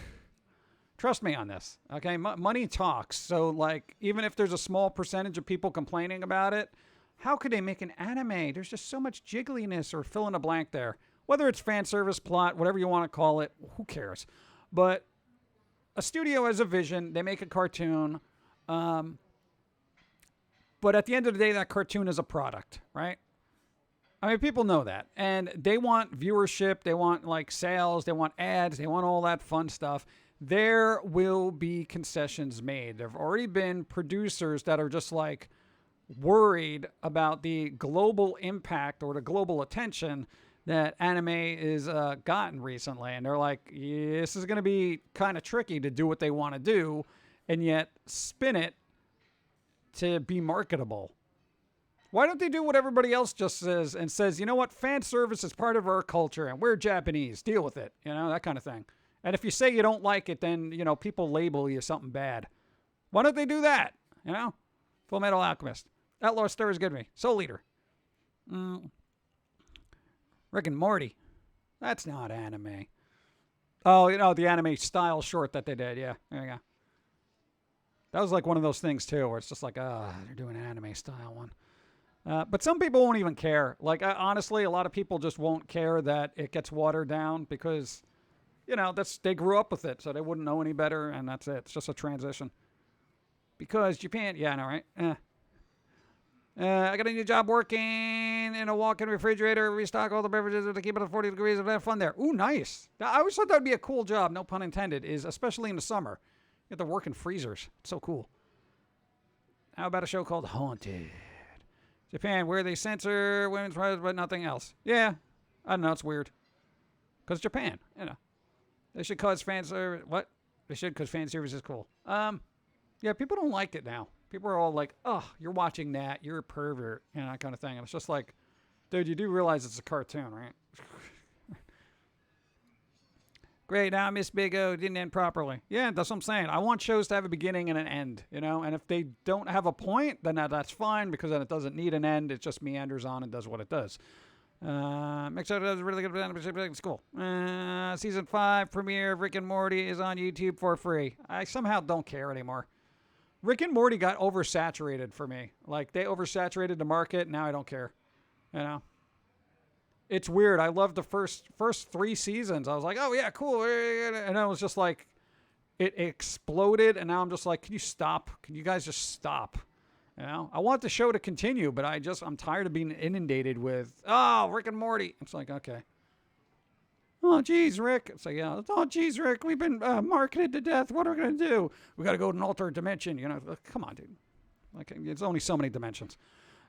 S3: Trust me on this, okay? Money talks. So, like, even if there's a small percentage of people complaining about it, how could they make an anime? There's just so much jiggliness or fill in a blank there. Whether it's fan service, plot, whatever you want to call it, who cares? But a studio has a vision. They make a cartoon. But at the end of the day, that cartoon is a product, right? I mean, people know that. And they want viewership. They want, like, sales. They want ads. They want all that fun stuff. There will be concessions made. There have already been producers that are just, like, worried about the global impact or the global attention that anime is gotten recently, and they're like, yeah, this is going to be kind of tricky to do what they want to do, and yet spin it to be marketable. Why don't they do what everybody else just says and says, you know what, fan service is part of our culture, and we're Japanese, deal with it, that kind of thing. And if you say you don't like it, then, people label you something bad. Why don't they do that, Full Metal Alchemist. Outlaw Star is good to me. Soul Eater. Rick and Morty. That's not anime. Oh, the anime style short that they did. Yeah, there you go. That was like one of those things, too, where it's just like, they're doing an anime style one. But some people won't even care. Like, honestly, a lot of people just won't care that it gets watered down because, they grew up with it, so they wouldn't know any better, and that's it. It's just a transition. Because Japan, yeah, I know, right? I got a new job working in a walk-in refrigerator, restock all the beverages to keep it at 40 degrees and have fun there. Ooh, nice. I always thought that would be a cool job, no pun intended, especially in the summer. You have to work in freezers. It's so cool. How about a show called Haunted? Japan, where they censor women's rights but nothing else. Yeah, I don't know, it's weird. Because Japan, They should cause fan service. What? They should because fan service is cool. Yeah, people don't like it now. People are all like, oh, you're watching that. You're a pervert. That kind of thing. And it's just like, dude, you do realize it's a cartoon, right? Great, now Miss Big O didn't end properly. Yeah, that's what I'm saying. I want shows to have a beginning and an end, and if they don't have a point, then that's fine because then it doesn't need an end. It just meanders on and does what it does. Make sure it does really good. It's cool. Season 5 premiere of Rick and Morty is on YouTube for free. I somehow don't care anymore. Rick and Morty got oversaturated for me. Like, they oversaturated the market. Now I don't care. It's weird. I loved the first 3 seasons. I was like, oh, yeah, cool. And I was just like, it exploded. And now I'm just like, can you stop? Can you guys just stop? I want the show to continue, but I'm tired of being inundated with, Rick and Morty. It's like, okay. Oh, geez, Rick. It's like, yeah. Oh, geez, Rick. We've been marketed to death. What are we going to do? We got to go to an alternate dimension. Come on, dude. Like, it's only so many dimensions.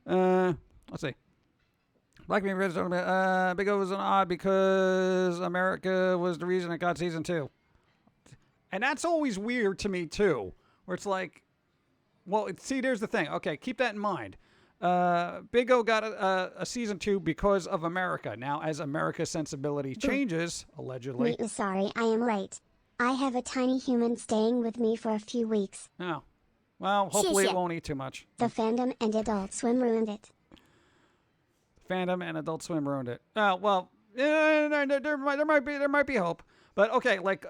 S3: Let's see. Black Bean Red talking about Big O was an odd because America was the reason it got season 2. And that's always weird to me, too. Where it's like, well, see, there's the thing. Okay, keep that in mind. Big O got a season 2 because of America. Now, as America's sensibility changes, allegedly.
S4: Sorry, I am late. I have a tiny human staying with me for a few weeks.
S3: Oh. Well, hopefully it won't eat too much.
S4: The fandom and Adult Swim ruined it.
S3: Fandom and Adult Swim ruined it. Oh, well, there might be hope. But, okay, like,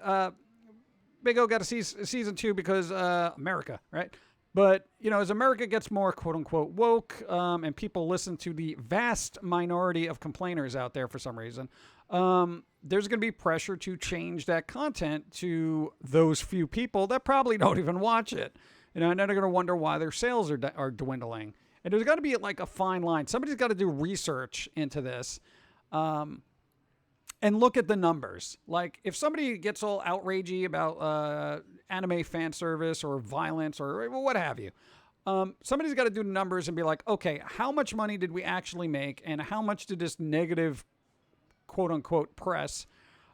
S3: Big O got a season 2 because America, right? But, as America gets more, quote-unquote, woke, and people listen to the vast minority of complainers out there for some reason, there's going to be pressure to change that content to those few people that probably don't even watch it. And then they're going to wonder why their sales are dwindling. And there's got to be, like, a fine line. Somebody's got to do research into this and look at the numbers. Like, if somebody gets all outragey about anime fan service or violence or what have you, somebody's got to do the numbers and be like, okay, how much money did we actually make and how much did this negative, quote-unquote, press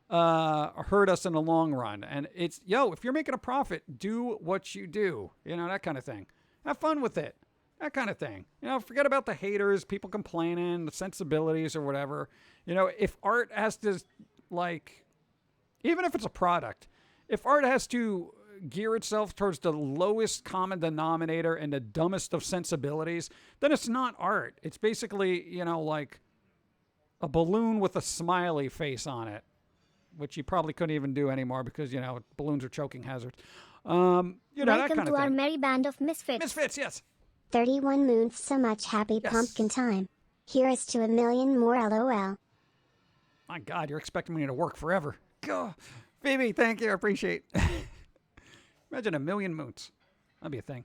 S3: hurt us in the long run? And it's, if you're making a profit, do what you do. That kind of thing. Have fun with it. That kind of thing. Forget about the haters, people complaining, the sensibilities or whatever. If art has to, like, even if it's a product, if art has to gear itself towards the lowest common denominator and the dumbest of sensibilities, then it's not art. It's basically, like a balloon with a smiley face on it, which you probably couldn't even do anymore because, balloons are choking hazards.
S1: Welcome
S3: that kind of
S1: to our
S3: thing.
S1: merry band of misfits.
S3: Misfits, yes.
S4: 31 moons, so much happy
S3: Yes.
S4: pumpkin time. Here is to a million more LOL.
S3: My God, you're expecting me to work forever. God. Phoebe, thank you. I appreciate it. Imagine a million moons. That'd be a thing.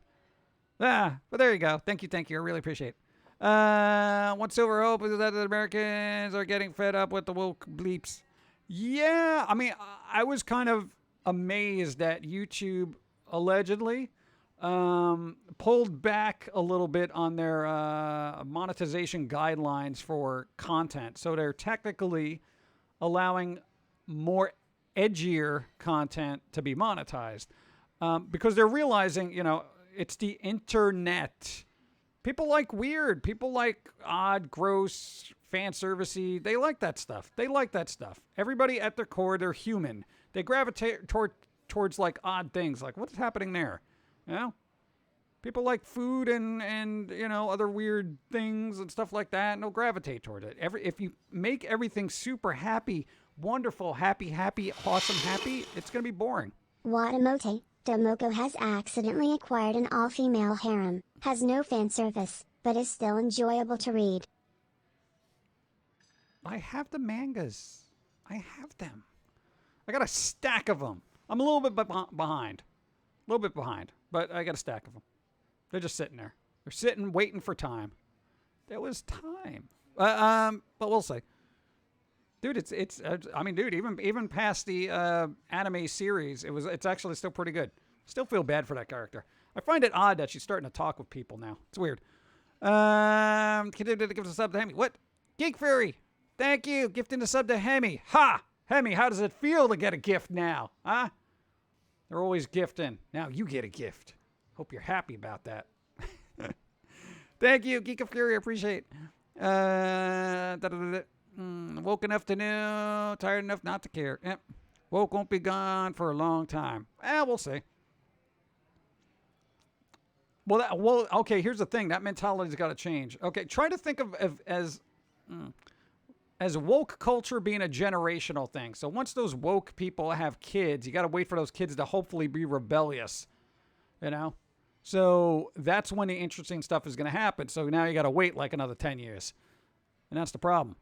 S3: But there you go. Thank you. I really appreciate it. One silver hope is that the Americans are getting fed up with the woke bleeps. Yeah, I mean, I was kind of amazed that YouTube allegedly pulled back a little bit on their monetization guidelines for content. So they're technically allowing more edgier content to be monetized because they're realizing, it's the internet. People like weird. People like odd, gross, fan servicey. They like that stuff. Everybody at their core, they're human. They gravitate towards like odd things. Like, what's happening there? People like food and other weird things and stuff like that, and they'll gravitate toward it. If you make everything super happy, wonderful, happy, awesome, happy, it's going to be boring.
S4: Watamote, Domoko has accidentally acquired an all-female harem, has no fan service, but is still enjoyable to read.
S3: I have the mangas. I have them. I got a stack of them. I'm a little bit behind. But I got a stack of them. They're just sitting there. They're sitting, waiting for time. There was time. But we'll see. Dude, dude, even past the anime series, it's actually still pretty good. Still feel bad for that character. I find it odd that she's starting to talk with people now. It's weird. Continue to give us a sub to Hemi. What? Geek Fury. Thank you. Gifting the sub to Hemi. Ha! Hemi, how does it feel to get a gift now? Huh? They're always gifting. Now you get a gift. Hope you're happy about that. Thank you, Geek of Fury. I appreciate it. Woke enough to know, tired enough not to care. Yep. Woke won't be gone for a long time. We'll see. Well, okay, here's the thing. That mentality's got to change. Okay, try to think of as woke culture being a generational thing. So once those woke people have kids, you got to wait for those kids to hopefully be rebellious, So that's when the interesting stuff is going to happen. So now you got to wait like another 10 years. And that's the problem.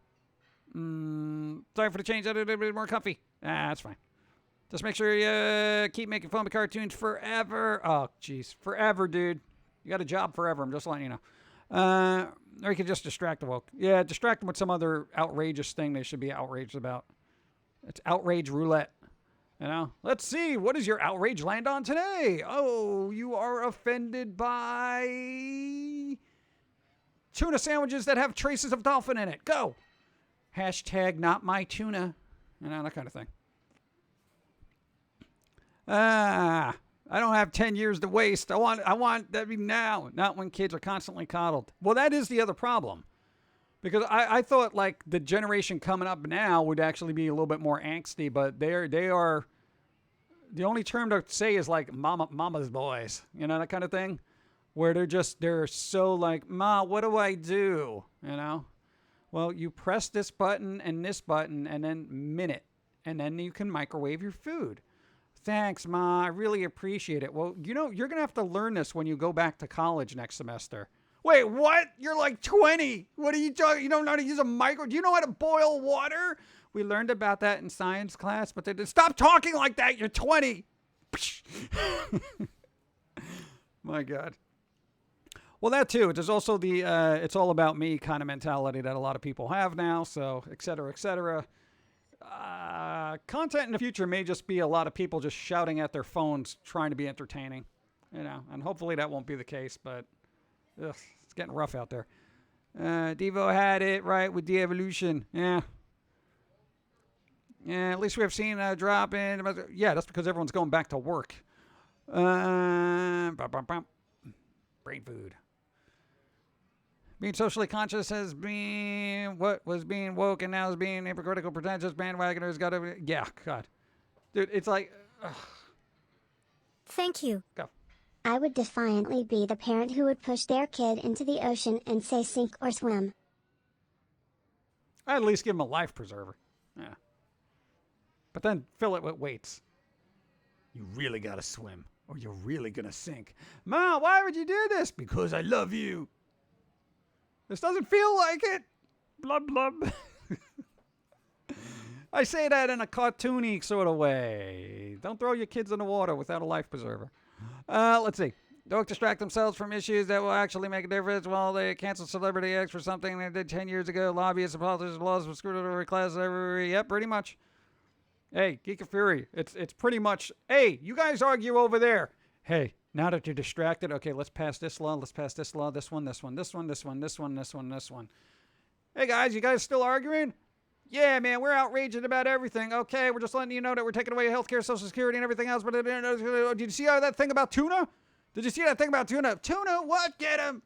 S3: Sorry for the change. A little bit more comfy. That's fine. Just make sure you keep making foamy cartoons forever. Oh, jeez. Forever, dude. You got a job forever. I'm just letting you know. Or you can just distract the woke. Yeah, distract them with some other outrageous thing they should be outraged about. It's outrage roulette. Let's see. What does your outrage land on today? Oh, you are offended by tuna sandwiches that have traces of dolphin in it. Go. Hashtag not my tuna. That kind of thing. I don't have 10 years to waste. I want that to be now, not when kids are constantly coddled. Well, that is the other problem. Because I thought like the generation coming up now would actually be a little bit more angsty, but they are the only term to say is like mama's boys, that kind of thing, where they're so like, Ma, what do I do? Well, you press this button and then minute, and then you can microwave your food. Thanks, Ma. I really appreciate it. Well, you're going to have to learn this when you go back to college next semester. Wait, what? You're like 20. What are you talking? You don't know how to use a micro? Do you know how to boil water? We learned about that in science class, but they did. Stop talking like that. You're 20. My God. Well, that too. There's also the it's all about me kind of mentality that a lot of people have now. So, et cetera, et cetera. Content in the future may just be a lot of people just shouting at their phones trying to be entertaining, and hopefully that won't be the case, but it's getting rough out there. Devo had it right with de-evolution. Yeah, at least we have seen a drop in. Yeah, that's because everyone's going back to work. Brain food. Being socially conscious has been what was being woke and now is being hypocritical, pretentious bandwagoners. Got to, yeah, God. Dude, it's like, ugh.
S1: Thank you.
S3: Go.
S4: I would defiantly be the parent who would push their kid into the ocean and say sink or swim.
S3: I'd at least give him a life preserver. Yeah. But then fill it with weights. You really got to swim or you're really going to sink. Ma, why would you do this? Because I love you. This doesn't feel like it. Blub, blub. I say that in a cartoony sort of way. Don't throw your kids in the water without a life preserver. Let's see. Don't distract themselves from issues that will actually make a difference. Well, they canceled Celebrity X for something they did 10 years ago. Lobbyists and politicians, laws were screwed over class. Yep, pretty much. Hey, Geek of Fury. It's pretty much, hey, you guys argue over there. Hey, Now that you're distracted, okay, let's pass this law, let's pass this law, this one, this one, this one, this one, this one, this one, this one. Hey guys, you guys still arguing? Yeah, man, we're outraged about everything. Okay, we're just letting you know that we're taking away healthcare, Social Security, and everything else. But did you see that thing about tuna? Did you see that thing about tuna? Tuna, what? Get him!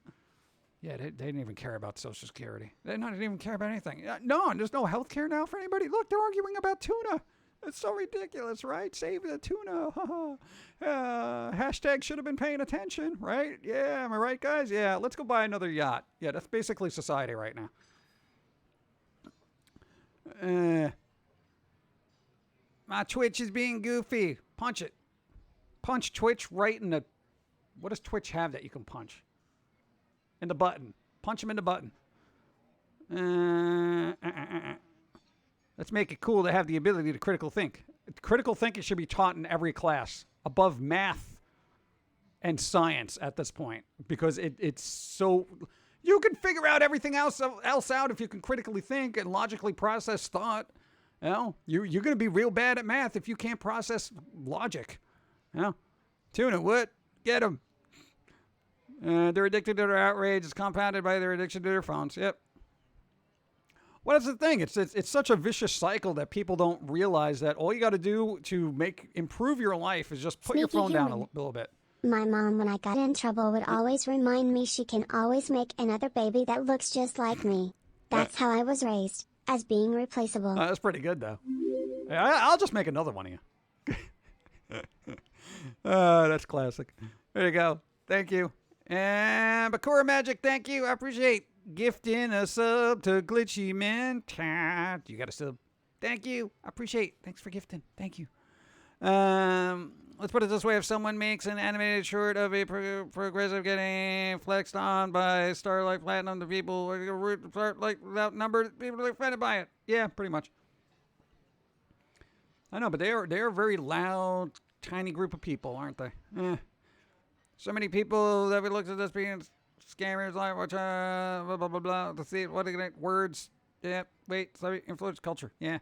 S3: Yeah, they didn't even care about Social Security. They didn't even care about anything. No, there's no healthcare now for anybody. Look, they're arguing about tuna. It's so ridiculous, right? Save the tuna. Hashtag should have been paying attention, right? Yeah, am I right, guys? Yeah, let's go buy another yacht. Yeah, that's basically society right now. My Twitch is being goofy. Punch it. Punch Twitch right in the... What does Twitch have that you can punch? In the button. Punch him in the button. Let's make it cool to have the ability to critical think. Critical thinking should be taught in every class. Above math and science at this point. Because it's so... You can figure out everything else out if you can critically think and logically process thought. You know, you're going to be real bad at math if you can't process logic. You know? Tuna, what? Get them. They're addicted to their outrage. It's compounded by their addiction to their phones. Yep. Well, that's the thing. It's such a vicious cycle that people don't realize that all you got to do to improve your life is just put your phone down a little bit.
S4: My mom, when I got in trouble, would always remind me she can always make another baby that looks just like me. That's how I was raised, as being replaceable.
S3: That's pretty good, though. I'll just make another one of you. That's classic. There you go. Thank you. And Bakura Magic, thank you. I appreciate gifting a sub to Glitchy Man. You got a sub. Thank you. I appreciate. Thanks for gifting. Thank you. Let's put it this way. If someone makes an animated short of a progressive getting flexed on by Starlight Platinum, the people like without number, people are offended by it. Yeah, pretty much. I know, but they are a very loud, tiny group of people, aren't they? So many people that we looked at this being scammers, like blah blah blah blah. To see what are the words? Yeah, wait, sorry, influence culture. Yeah.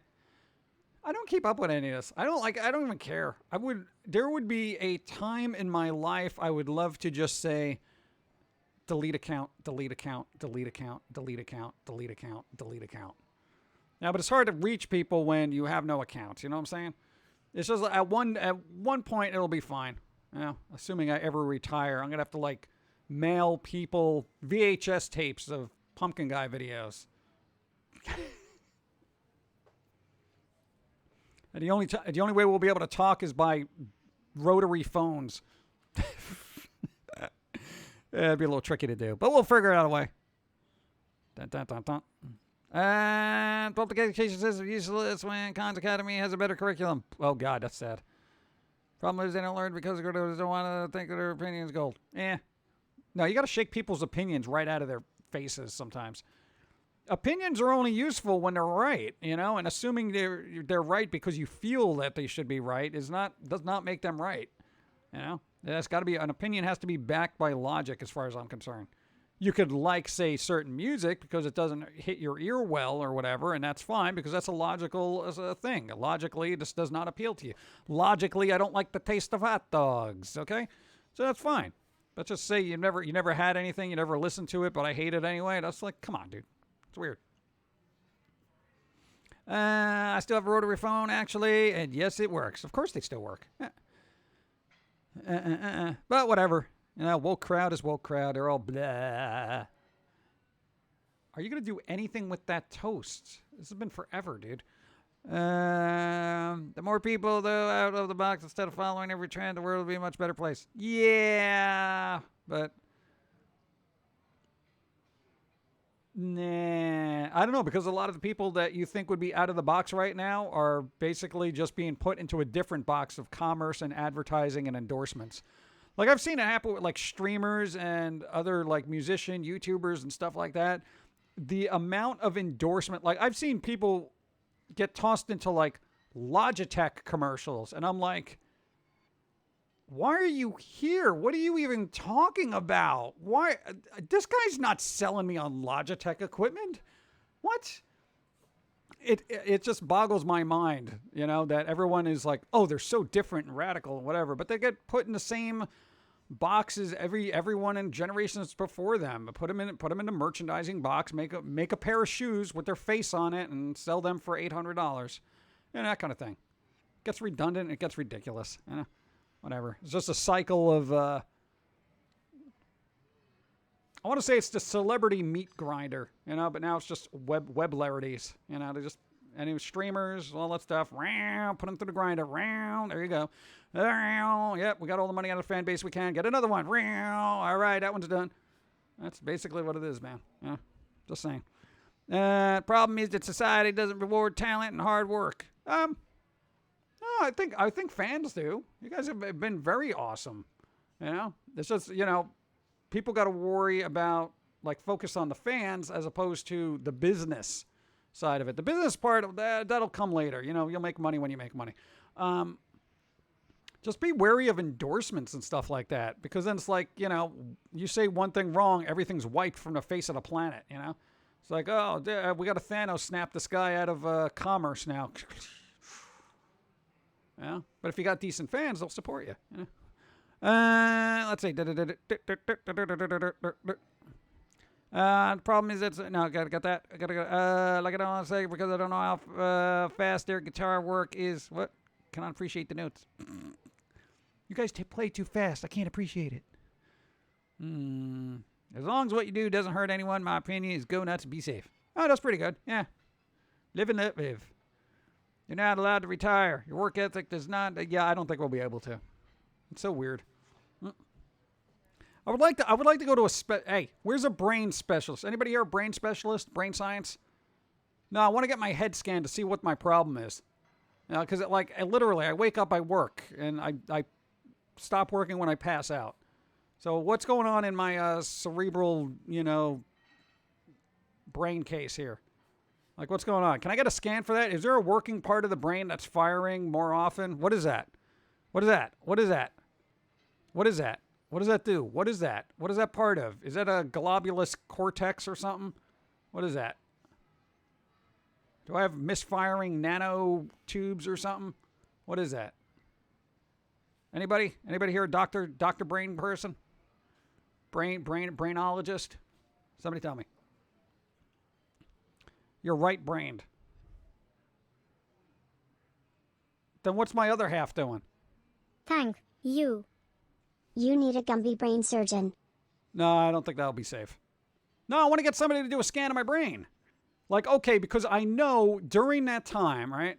S3: I don't keep up with any of this. I don't even care. There would be a time in my life I would love to just say, delete account, delete account, delete account, delete account, delete account, delete account. Now, but it's hard to reach people when you have no accounts. You know what I'm saying? It's just at one point it'll be fine. You know, assuming I ever retire, I'm gonna have to mail people VHS tapes of Pumpkin Guy videos. And the only way we'll be able to talk is by rotary phones. It'd be a little tricky to do, but we'll figure out a way. Dun, dun, dun, dun. And public education system is useless when Khan's Academy has a better curriculum. Oh God, that's sad. Problem is they don't learn because they don't want to think that their opinion's gold. No, you got to shake people's opinions right out of their faces sometimes. Opinions are only useful when they're right, you know, and assuming they're right because you feel that they should be right does not make them right. You know, that's got to be, an opinion has to be backed by logic as far as I'm concerned. You could say certain music because it doesn't hit your ear well or whatever, and that's fine because that's a logical thing. Logically, this does not appeal to you. Logically, I don't like the taste of hot dogs, okay? So that's fine. But just say you never had anything, you never listened to it, but I hate it anyway. That's like, come on, dude. It's weird. I still have a rotary phone, actually, and yes, it works. Of course they still work. But whatever. You know, woke crowd is woke crowd. They're all blah. Are you going to do anything with that toast? This has been forever, dude. The more people, though, out of the box, instead of following every trend, the world will be a much better place. Yeah, but... Nah, I don't know, because a lot of the people that you think would be out of the box right now are basically just being put into a different box of commerce and advertising and endorsements. Like, I've seen it happen with, streamers and other, musician, YouTubers and stuff like that. The amount of endorsement, I've seen people get tossed into, Logitech commercials, and I'm like, why are you here? What are you even talking about? Why? This guy's not selling me on Logitech equipment. What? It just boggles my mind, that everyone is like, oh, they're so different and radical and whatever, but they get put in the same boxes. Everyone in generations before them put them in a merchandising box, make a pair of shoes with their face on it, and sell them for $800. That kind of thing. It gets redundant. It gets ridiculous. Whatever. It's just a cycle of. I want to say it's the celebrity meat grinder, but now it's just weblarities. They just. Any streamers, all that stuff, put them through the grinder, there you go. Yep, we got all the money out of the fan base we can. Get another one, all right, that one's done. That's basically what it is, man. Just saying. Problem is that society doesn't reward talent and hard work. No, I think fans do. You guys have been very awesome. It's just, people got to worry about, focus on the fans as opposed to the business side of it. The business part of that'll come later. You'll make money when you make money. Just be wary of endorsements and stuff like that, because then it's like, you say one thing wrong, everything's wiped from the face of the planet. It's like, oh, we got a Thanos snap this guy out of commerce now. But if you got decent fans, they'll support you. Let's see. The problem is I got that. I don't want to say because I don't know how fast their guitar work is. What? Cannot appreciate the notes. You guys play too fast. I can't appreciate it. As long as what you do doesn't hurt anyone, my opinion is go nuts and be safe. Oh, that's pretty good. Yeah. Live and let live. You're not allowed to retire. Your work ethic does not. Yeah, I don't think we'll be able to. It's so weird. I would like to go to hey, where's a brain specialist? Anybody here a brain specialist? Brain science? No, I want to get my head scanned to see what my problem is. Because literally, I wake up, I work, and I stop working when I pass out. So what's going on in my cerebral, brain case here? What's going on? Can I get a scan for that? Is there a working part of the brain that's firing more often? What is that? What is that? What is that? What is that? What does that do? What is that? What is that part of? Is that a globulus cortex or something? What is that? Do I have misfiring nanotubes or something? What is that? Anybody? Anybody here a doctor brain person? Brainologist? Somebody tell me. You're right-brained. Then what's my other half doing?
S4: Thank you. You need a Gumby brain surgeon.
S3: No, I don't think that'll be safe. No, I want to get somebody to do a scan of my brain. Okay, because I know during that time, right?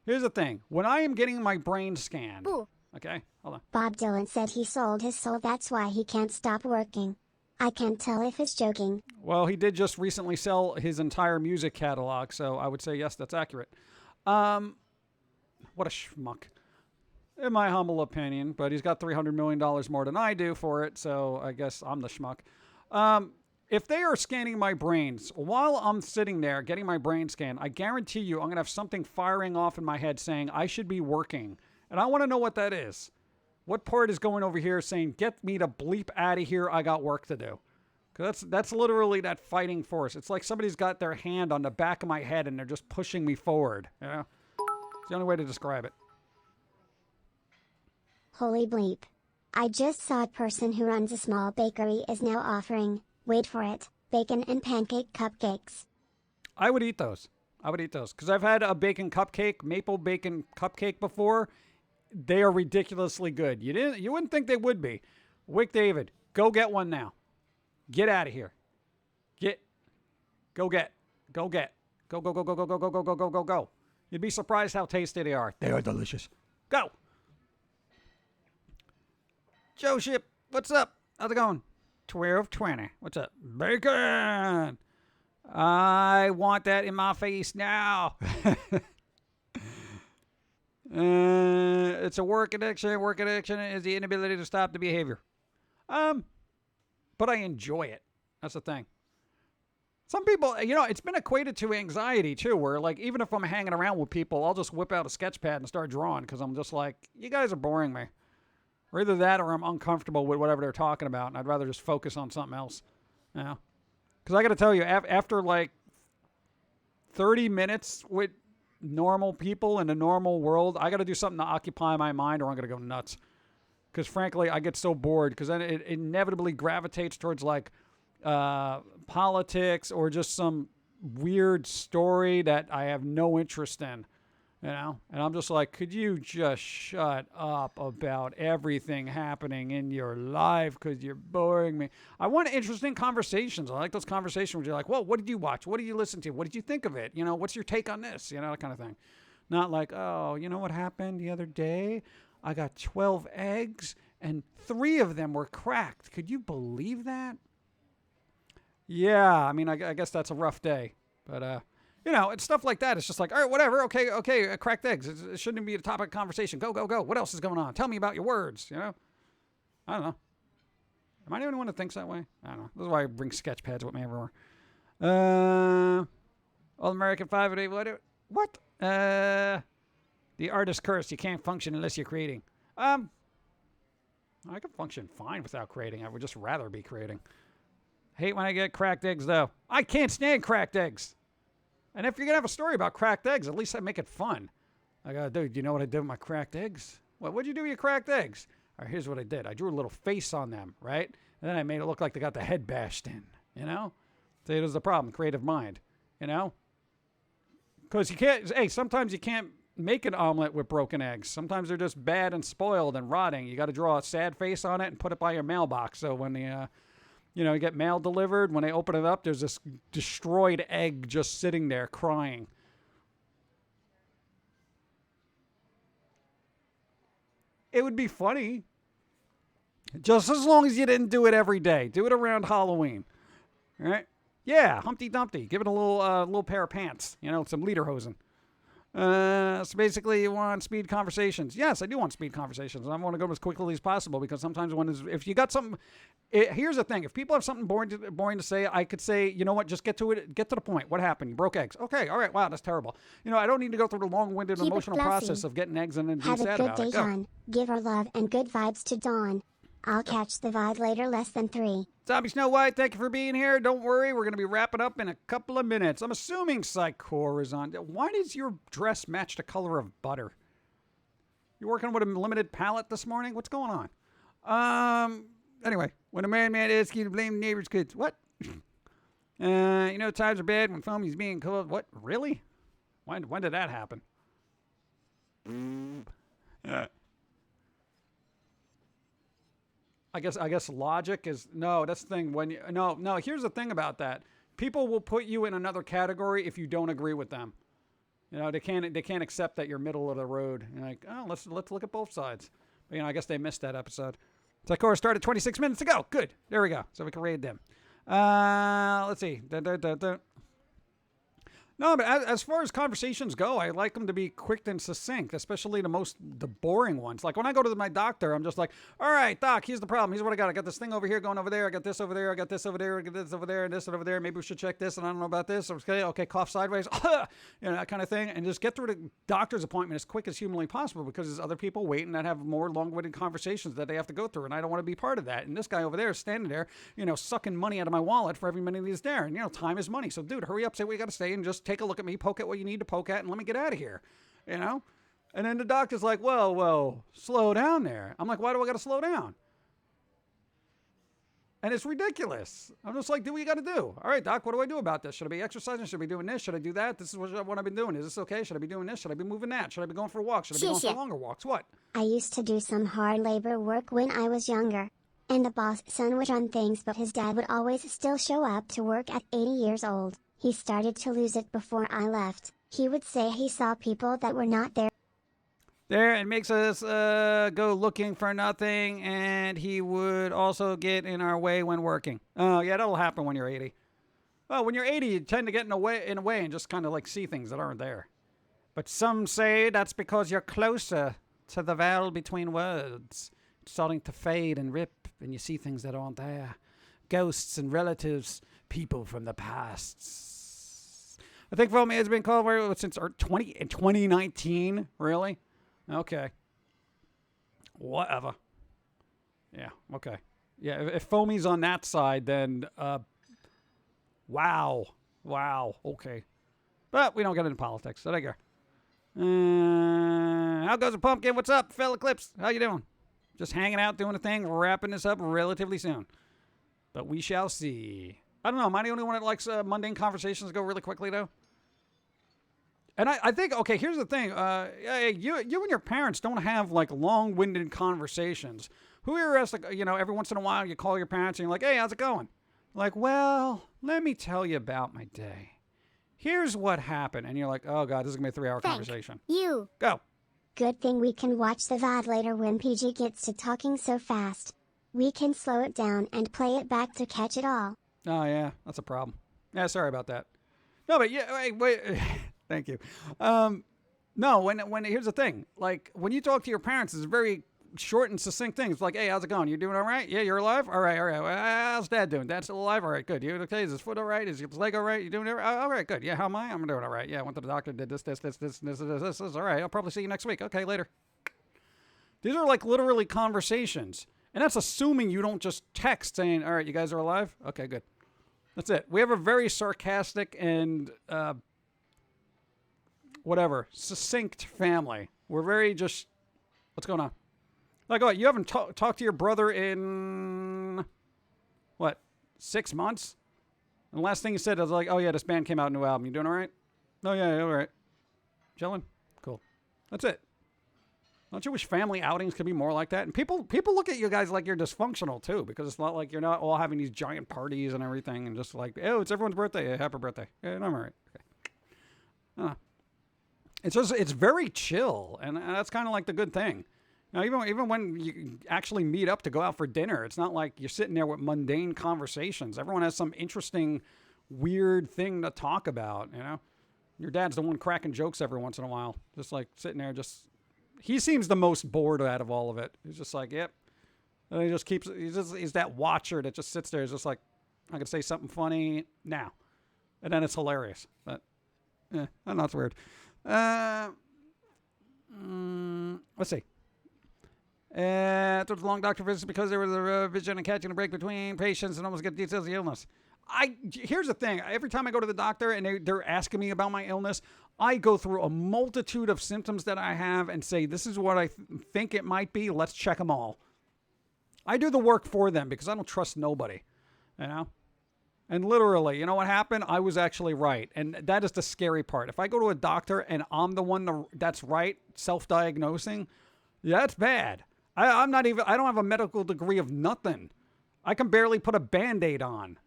S3: Here's the thing. When I am getting my brain scanned.
S4: Boo.
S3: Okay, hold on.
S4: Bob Dylan said he sold his soul, that's why he can't stop working. I can't tell if he's joking.
S3: Well, he did just recently sell his entire music catalog, so I would say yes, that's accurate. What a schmuck. In my humble opinion, but he's got $300 million more than I do for it, so I guess I'm the schmuck. If they are scanning my brains, while I'm sitting there getting my brain scanned, I guarantee you I'm going to have something firing off in my head saying I should be working. And I want to know what that is. What part is going over here saying, get me to bleep out of here, I got work to do? Because that's literally that fighting force. It's like somebody's got their hand on the back of my head and they're just pushing me forward. It's the only way to describe it.
S4: Holy bleep. I just saw a person who runs a small bakery is now offering, wait for it, bacon and pancake cupcakes.
S3: I would eat those. Because I've had a bacon cupcake, maple bacon cupcake before. They are ridiculously good. You wouldn't think they would be. Wick David, go get one now. Get out of here. Go get. Go. You'd be surprised how tasty they are. They are delicious. Go. Joe Ship, what's up? How's it going? 1220. What's up? Bacon. I want that in my face now. It's a work addiction. Work addiction is the inability to stop the behavior. But I enjoy it. That's the thing. Some people, it's been equated to anxiety too, where even if I'm hanging around with people, I'll just whip out a sketch pad and start drawing because I'm just like, you guys are boring me. Or either that or I'm uncomfortable with whatever they're talking about and I'd rather just focus on something else. Because I got to tell you, after 30 minutes with normal people in a normal world, I got to do something to occupy my mind or I'm going to go nuts. because frankly, I get so bored because then it inevitably gravitates towards like politics or just some weird story that I have no interest in. You know, and I'm just like, could you just shut up about everything happening in your life because you're boring me? I want interesting conversations. I like those conversations where you're like, well, what did you watch? What did you listen to? What did you think of it? You know, what's your take on this? You know, that kind of thing. Not like, oh, you know what happened the other day? I got 12 eggs and 3 of them were cracked. Could you believe that? Yeah, I mean, I guess that's a rough day. But, you know, it's stuff like that. It's just like, all right, whatever. Okay, cracked eggs. It shouldn't be a topic of conversation. Go. What else is going on? Tell me about your words, you know? I don't know. Am I the only one that thinks that way? I don't know. This is why I bring sketch pads with me everywhere. All-American 5 and 8. What? The artist curse. You can't function unless you're creating. I can function fine without creating. I would just rather be creating. Hate when I get cracked eggs, though. I can't stand cracked eggs. And if you're going to have a story about cracked eggs, at least I make it fun. I go, dude, you know what I did with my cracked eggs? What'd you do with your cracked eggs? All right, here's what I did. I drew a little face on them, right? And then I made it look like they got the head bashed in, you know? So it was the problem, creative mind, you know? Because you can't, hey, sometimes you can't make an omelet with broken eggs. Sometimes they're just bad and spoiled and rotting. You got to draw a sad face on it and put it by your mailbox. So when the, you know, you get mail delivered, when they open it up, there's this destroyed egg just sitting there crying. It would be funny. Just as long as you didn't do it every day. Do it around Halloween. All right? Yeah, Humpty Dumpty. Give it a little pair of pants. You know, some lederhosen. So basically you want speed conversations. Yes, I do want speed conversations. And I want to go as quickly as possible because sometimes if you got something, here's the thing. If people have something boring to say, I could say, you know what, just get to it. Get to the point. What happened? You broke eggs. Okay, all right, wow, that's terrible. You know, I don't need to go through the long-winded emotional process of getting eggs and then being sad about it.
S4: Have a good day, Dawn. Give her love and good vibes to Dawn. I'll catch the vibe later, less than 3.
S3: Zombie Snow White, thank you for being here. Don't worry, we're going to be wrapping up in a couple of minutes. I'm assuming Psychor is on. Why does your dress match the color of butter? You working with a limited palette this morning? What's going on? Anyway, when a man asks you to blame the neighbor's kids. What? You know, times are bad when foamy's being cold. What? Really? When did that happen? I guess logic is no. That's the thing. When no. Here's the thing about that. People will put you in another category if you don't agree with them. You know, they can't accept that you're middle of the road. You're like, oh, let's look at both sides. But, you know, I guess they missed that episode. Psychor started 26 minutes ago. Good. There we go. So we can raid them. Let's see. No, but as far as conversations go, I like them to be quick and succinct, especially the boring ones. Like when I go to my doctor, I'm just like, all right, doc, here's the problem. Here's what I got. I got this thing over here going over there. I got this over there. I got this over there. I got this over there and this over there. Maybe we should check this. And I don't know about this. Okay, cough sideways. You know, that kind of thing. And just get through the doctor's appointment as quick as humanly possible because there's other people waiting that have more long-winded conversations that they have to go through. And I don't want to be part of that. And this guy over there is standing there, you know, sucking money out of my wallet for every minute he's there. And, you know, time is money. So, dude, hurry up, say what you got to say, and just take a look at me, poke at what you need to poke at, and let me get out of here, you know? And then the doctor's like, well, slow down there. I'm like, why do I got to slow down? And it's ridiculous. I'm just like, do what you got to do. All right, doc, what do I do about this? Should I be exercising? Should I be doing this? Should I do that? This is what I've been doing. Is this okay? Should I be doing this? Should I be moving that? Should I be going for a walk? Should I be going for longer walks? What?
S4: I used to do some hard labor work when I was younger. And the boss son would run things, but his dad would always still show up to work at 80 years old. He started to lose it before I left. He would say he saw people that were not there.
S3: It makes us go looking for nothing, and he would also get in our way when working. Oh, yeah, that'll happen when you're 80. Well, when you're 80, you tend to get in a way and just kind of like see things that aren't there. But some say that's because you're closer to the veil between worlds. It's starting to fade and rip, and you see things that aren't there. Ghosts and relatives, people from the past. I think Foamy has been called since 2019. Really? Okay. Whatever. Yeah, okay. Yeah, if Foamy's on that side, then, wow. Okay. But we don't get into politics, so there you go. How goes the Pumpkin? What's up, fella Clips? How you doing? Just hanging out, doing a thing, wrapping this up relatively soon. But we shall see. I don't know. Am I the only one that likes mundane conversations go really quickly, though? And I think, okay, here's the thing. You and your parents don't have, like, long-winded conversations. Who here has, like, every once in a while you call your parents and you're like, hey, how's it going? Like, well, let me tell you about my day. Here's what happened. And you're like, oh, God, this is going to be a 3-hour conversation.
S4: You.
S3: Go.
S4: Good thing we can watch the VOD later when PG gets to talking so fast. We can slow it down and play it back to catch it all.
S3: Oh, yeah, that's a problem. Yeah, sorry about that. No, but yeah, wait. Thank you. No, when here's the thing. Like, when you talk to your parents, it's a very short and succinct thing. It's like, hey, how's it going? You doing all right? Yeah, you're alive? All right. Well, how's Dad doing? Dad's still alive? All right, good. You okay? Is his foot all right? Is his leg all right? You doing all right? All right, good. Yeah, how am I? I'm doing all right. Yeah, I went to the doctor, did this. All right, I'll probably see you next week. Okay, later. These are like literally conversations. And that's assuming you don't just text saying, all right, you guys are alive? Okay, good. That's it. We have a very sarcastic and succinct family. We're very just, what's going on? Like, oh, you haven't talked to your brother in, 6 months? And the last thing you said was like, oh, yeah, this band came out, a new album. You doing all right? Oh, yeah, all right. Chilling? Cool. That's it. Don't you wish family outings could be more like that? And people look at you guys like you're dysfunctional, too, because it's not like you're not all having these giant parties and everything and just like, oh, it's everyone's birthday. Yeah, happy birthday. Yeah, no, I'm all right. Okay. It's very chill, and that's kind of like the good thing. Now, even when you actually meet up to go out for dinner, it's not like you're sitting there with mundane conversations. Everyone has some interesting, weird thing to talk about, Your dad's the one cracking jokes every once in a while. Just like sitting there, he seems the most bored out of all of it. He's just like, yep. And he just keeps, he's that watcher that just sits there. He's just like, I can say something funny now. And then it's hilarious. But, I don't know, it's weird. Let's see. It was a long doctor visit because there was a vision and catching a break between patients and almost get details of the illness. Here's the thing. Every time I go to the doctor and they're asking me about my illness, I go through a multitude of symptoms that I have and say, this is what I think it might be. Let's check them all. I do the work for them because I don't trust nobody, And literally, you know what happened? I was actually right. And that is the scary part. If I go to a doctor and I'm the one that's right, self-diagnosing, yeah, that's bad. I don't have a medical degree of nothing. I can barely put a Band-Aid on.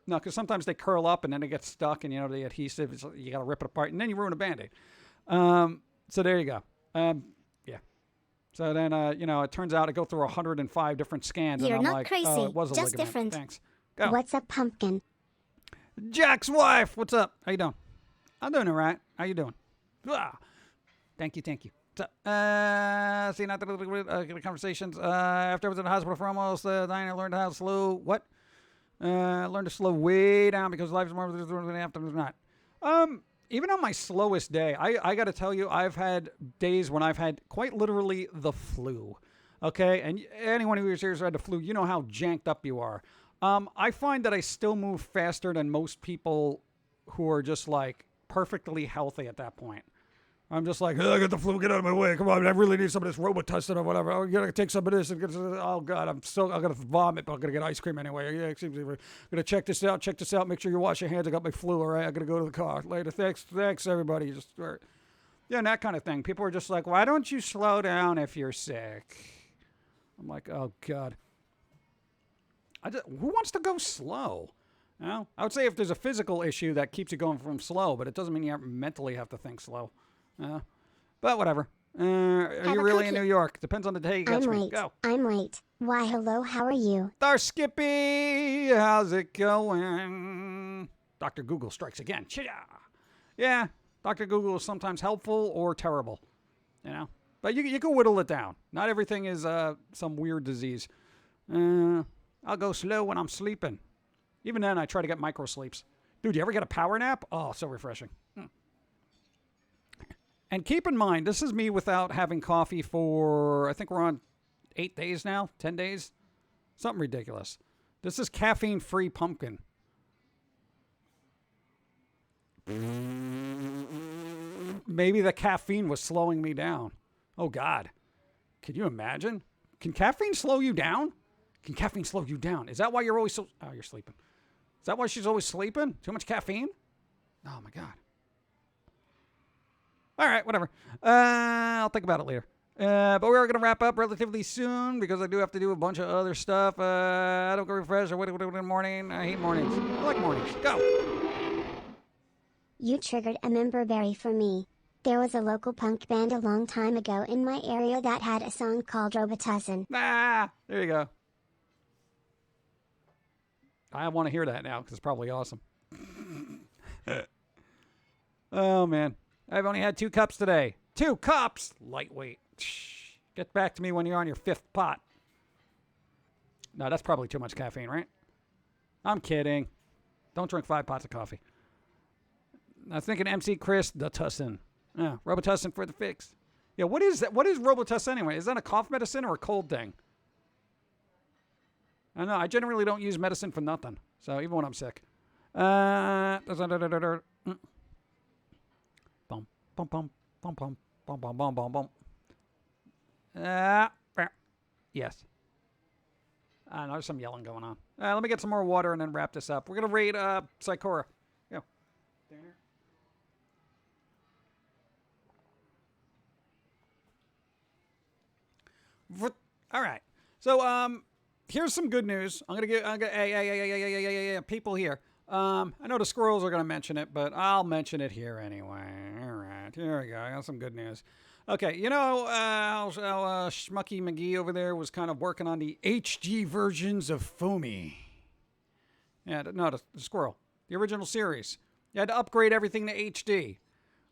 S3: No, because sometimes they curl up and then they get stuck and, the adhesive, you got to rip it apart and then you ruin a Band-Aid. So there you go. Yeah. So then, it turns out I go through 105 different scans.
S4: You're
S3: and I'm
S4: not
S3: like,
S4: crazy,
S3: oh, it was a
S4: just
S3: ligament.
S4: different.
S3: Thanks. Go.
S4: What's up, Pumpkin?
S3: Jack's wife. What's up? How you doing? I'm doing all right. How you doing? Thank you. What's up? See, not the conversations. After I was in the hospital for almost dying, I learned how to slow. What? Learned to slow way down because life is more than after it's not. Even on my slowest day, I got to tell you, I've had days when I've had quite literally the flu. Okay, and anyone who is here has had the flu, you know how janked up you are. I find that I still move faster than most people who are just like perfectly healthy at that point. I'm just like, I got the flu, get out of my way. Come on, I really need some of this Robitussin or whatever. Oh, you gotta take some of this. Oh, God, I'm gonna vomit, but I'm gonna get ice cream anyway. Yeah, I'm gonna check this out, make sure you wash your hands. I got my flu, all right? I gotta go to the car later. Thanks, everybody. And that kind of thing. People are just like, why don't you slow down if you're sick? I'm like, oh, God. Who wants to go slow? I would say if there's a physical issue that keeps you going from slow, but it doesn't mean you mentally have to think slow. But whatever. Are you really in New York? Depends on the day you got to me. Go.
S4: I'm late. Why, hello, how are you?
S3: Dar Skippy, how's it going? Dr. Google strikes again. Yeah, Dr. Google is sometimes helpful or terrible, But you can whittle it down. Not everything is some weird disease. I'll go slow when I'm sleeping. Even then, I try to get micro sleeps. Dude, you ever get a power nap? Oh, so refreshing. And keep in mind, this is me without having coffee for, I think we're on 8 days now, 10 days. Something ridiculous. This is caffeine-free pumpkin. Maybe the caffeine was slowing me down. Oh, God. Can you imagine? Can caffeine slow you down? Can caffeine slow you down? Is that why you're always so... Oh, you're sleeping. Is that why she's always sleeping? Too much caffeine? Oh, my God. All right, whatever. I'll think about it later. But we're going to wrap up relatively soon because I do have to do a bunch of other stuff. I don't go refresh or what in the morning. I hate mornings. I like mornings. Go.
S4: You triggered a member berry for me. There was a local punk band a long time ago in my area that had a song called Robitussin.
S3: Ah, there you go. I want to hear that now because it's probably awesome. Oh, man. I've only had 2 cups today. 2 cups? Lightweight. Get back to me when you're on your 5th pot. No, that's probably too much caffeine, right? I'm kidding. Don't drink 5 pots of coffee. I was thinking MC Chris, the Tussin. Yeah, Robitussin for the fix. Yeah, what is that? What is Robitussin anyway? Is that a cough medicine or a cold thing? I don't know. I generally don't use medicine for nothing. So even when I'm sick. Bum, bum, bum, bum, bum, bum, bum, bum, bum, bum. Yes. No, there's some yelling going on. Let me get some more water and then wrap this up. We're going to raid Psychora. Go. All right. So, here's some good news. I'm gonna people here. I know the squirrels are gonna mention it, but I'll mention it here anyway. All right, here we go. I got some good news. Okay, you know how Schmucky McGee over there was kind of working on the HD versions of Foamy. Yeah, no, the squirrel, the original series. You had to upgrade everything to HD.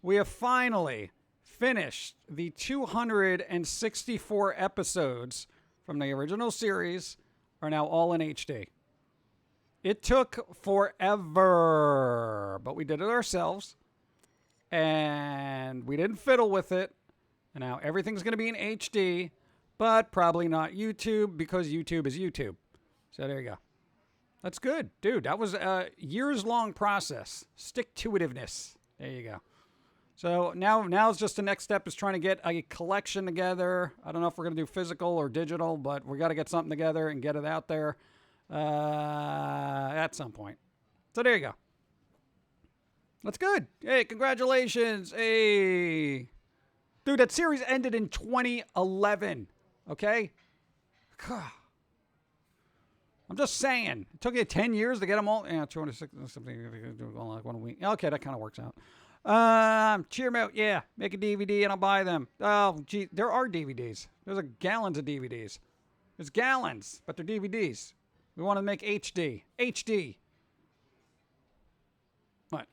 S3: We have finally finished the 264 episodes from the original series are now all in HD. It took forever, but we did it ourselves, and we didn't fiddle with it, and now everything's going to be in HD, but probably not YouTube because YouTube is YouTube. So there you go. That's good. Dude, that was a years-long process. Stick-to-itiveness. There you go. So now's just the next step is trying to get a collection together. I don't know if we're going to do physical or digital, but we got to get something together and get it out there at some point. So there you go. That's good. Hey, congratulations. Hey. Dude, that series ended in 2011. Okay? I'm just saying. It took you 10 years to get them all. Yeah, 206 something. All like 1 week. Okay, that kind of works out. Cheer me out. Yeah, make a DVD and I'll buy them. Oh, gee, there are DVDs. There's gallons of DVDs. There's gallons, but they're DVDs. We want to make HD. HD. What?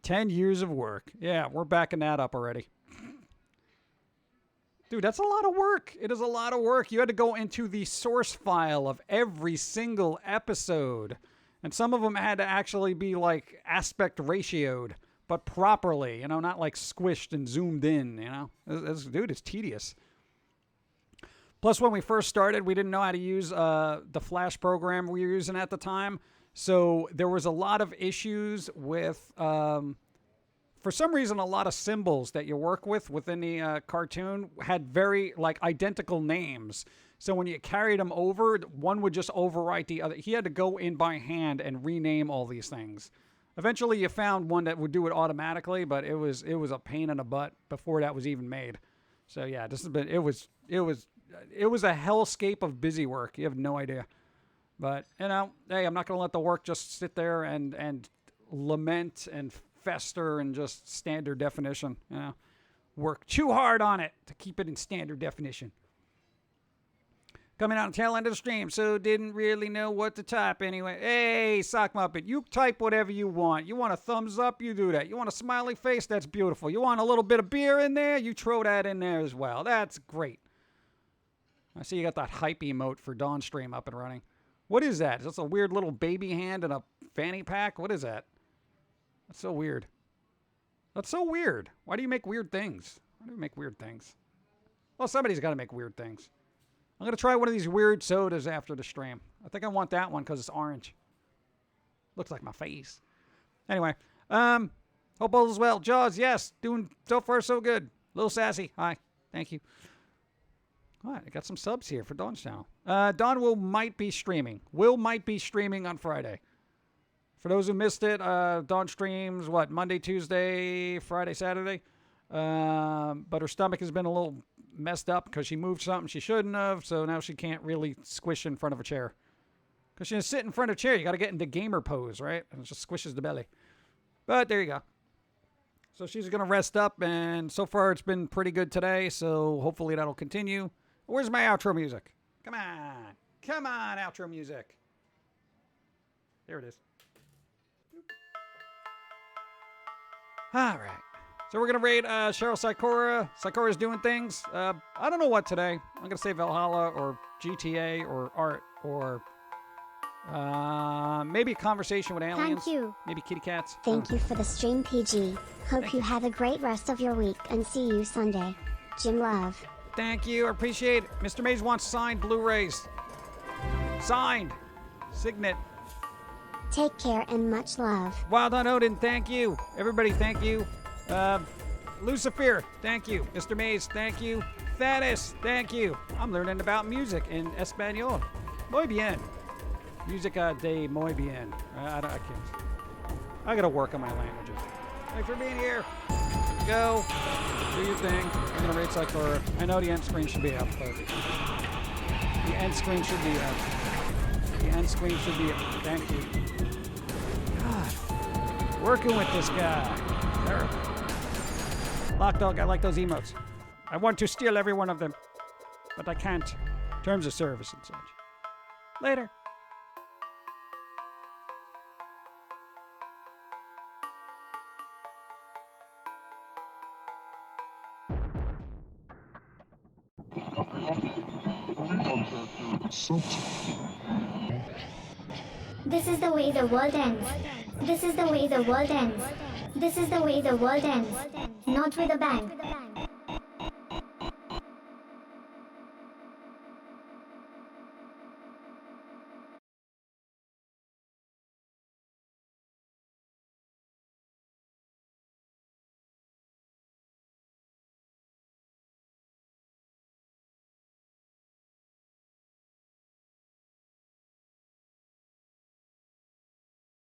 S3: 10 years of work. Yeah, we're backing that up already. Dude, that's a lot of work. It is a lot of work. You had to go into the source file of every single episode. And some of them had to actually be like aspect ratioed, but properly, you know, not like squished and zoomed in, you know. Dude, it's tedious. Plus, when we first started, we didn't know how to use the Flash program we were using at the time. So there was a lot of issues with, for some reason, a lot of symbols that you work with within the cartoon had very like identical names. So when you carried them over, one would just overwrite the other. He had to go in by hand and rename all these things. Eventually, you found one that would do it automatically, but it was a pain in the butt before that was even made. So yeah, this has been it was a hellscape of busy work. You have no idea. But you know, hey, I'm not gonna let the work just sit there and lament and fester in just standard definition. You know, work too hard on it to keep it in standard definition. Coming out on the tail end of the stream, so didn't really know what to type anyway. Hey, Sock Muppet, you type whatever you want. You want a thumbs up, you do that. You want a smiley face, that's beautiful. You want a little bit of beer in there, you throw that in there as well. That's great. I see you got that hype emote for Dawn Stream up and running. What is that? Is that a weird little baby hand in a fanny pack? What is that? That's so weird. That's so weird. Why do you make weird things? Why do you make weird things? Well, somebody's got to make weird things. I'm going to try one of these weird sodas after the stream. I think I want that one because it's orange. Looks like my face. Anyway, hope all is well. Jaws, yes, doing so far so good. Little Sassy, hi. Thank you. All right, I got some subs here for Dawn's channel. Dawn might be streaming. Might be streaming on Friday. For those who missed it, Dawn streams, what, Monday, Tuesday, Friday, Saturday? But her stomach has been a little messed up because she moved something she shouldn't have, so now she can't really squish in front of a chair. Because she's sit in front of a chair, you got to get into gamer pose, right? And it just squishes the belly. But there you go. So she's going to rest up, and so far it's been pretty good today, so hopefully that'll continue. Where's my outro music? Come on. Come on, outro music. There it is. All right. So we're going to raid Cheryl Sikora. Sikora's doing things. I don't know what today. I'm going to say Valhalla or GTA or art or maybe a conversation with aliens.
S4: Thank you.
S3: Maybe kitty cats.
S4: Thank you for the stream, PG. Hope you have a great rest of your week and see you Sunday. Jim Love.
S3: Thank you. I appreciate it. Mr. Mays wants signed Blu-rays. Signed. Signet.
S4: Take care and much love.
S3: Wild on Odin, thank you. Everybody, thank you. LuciFEAR, thank you. Mr. Mays, thank you. Thannis, thank you. I'm learning about music in Espanol. Muy bien. Música de muy bien. I can't. I gotta work on my languages. Thanks for being here. Go. Do your thing. I'm gonna rate Cyclora. I know the end screen should be up, but the end screen should be up. The end screen should be up. Thank you. God. Working with this guy. Terrible. Lockdog, I like those emotes. I want to steal every one of them, but I can't. Terms of service and such. Later.
S1: This is the way the world ends. This is the way the world ends. This is the way the world ends. Not with a bang.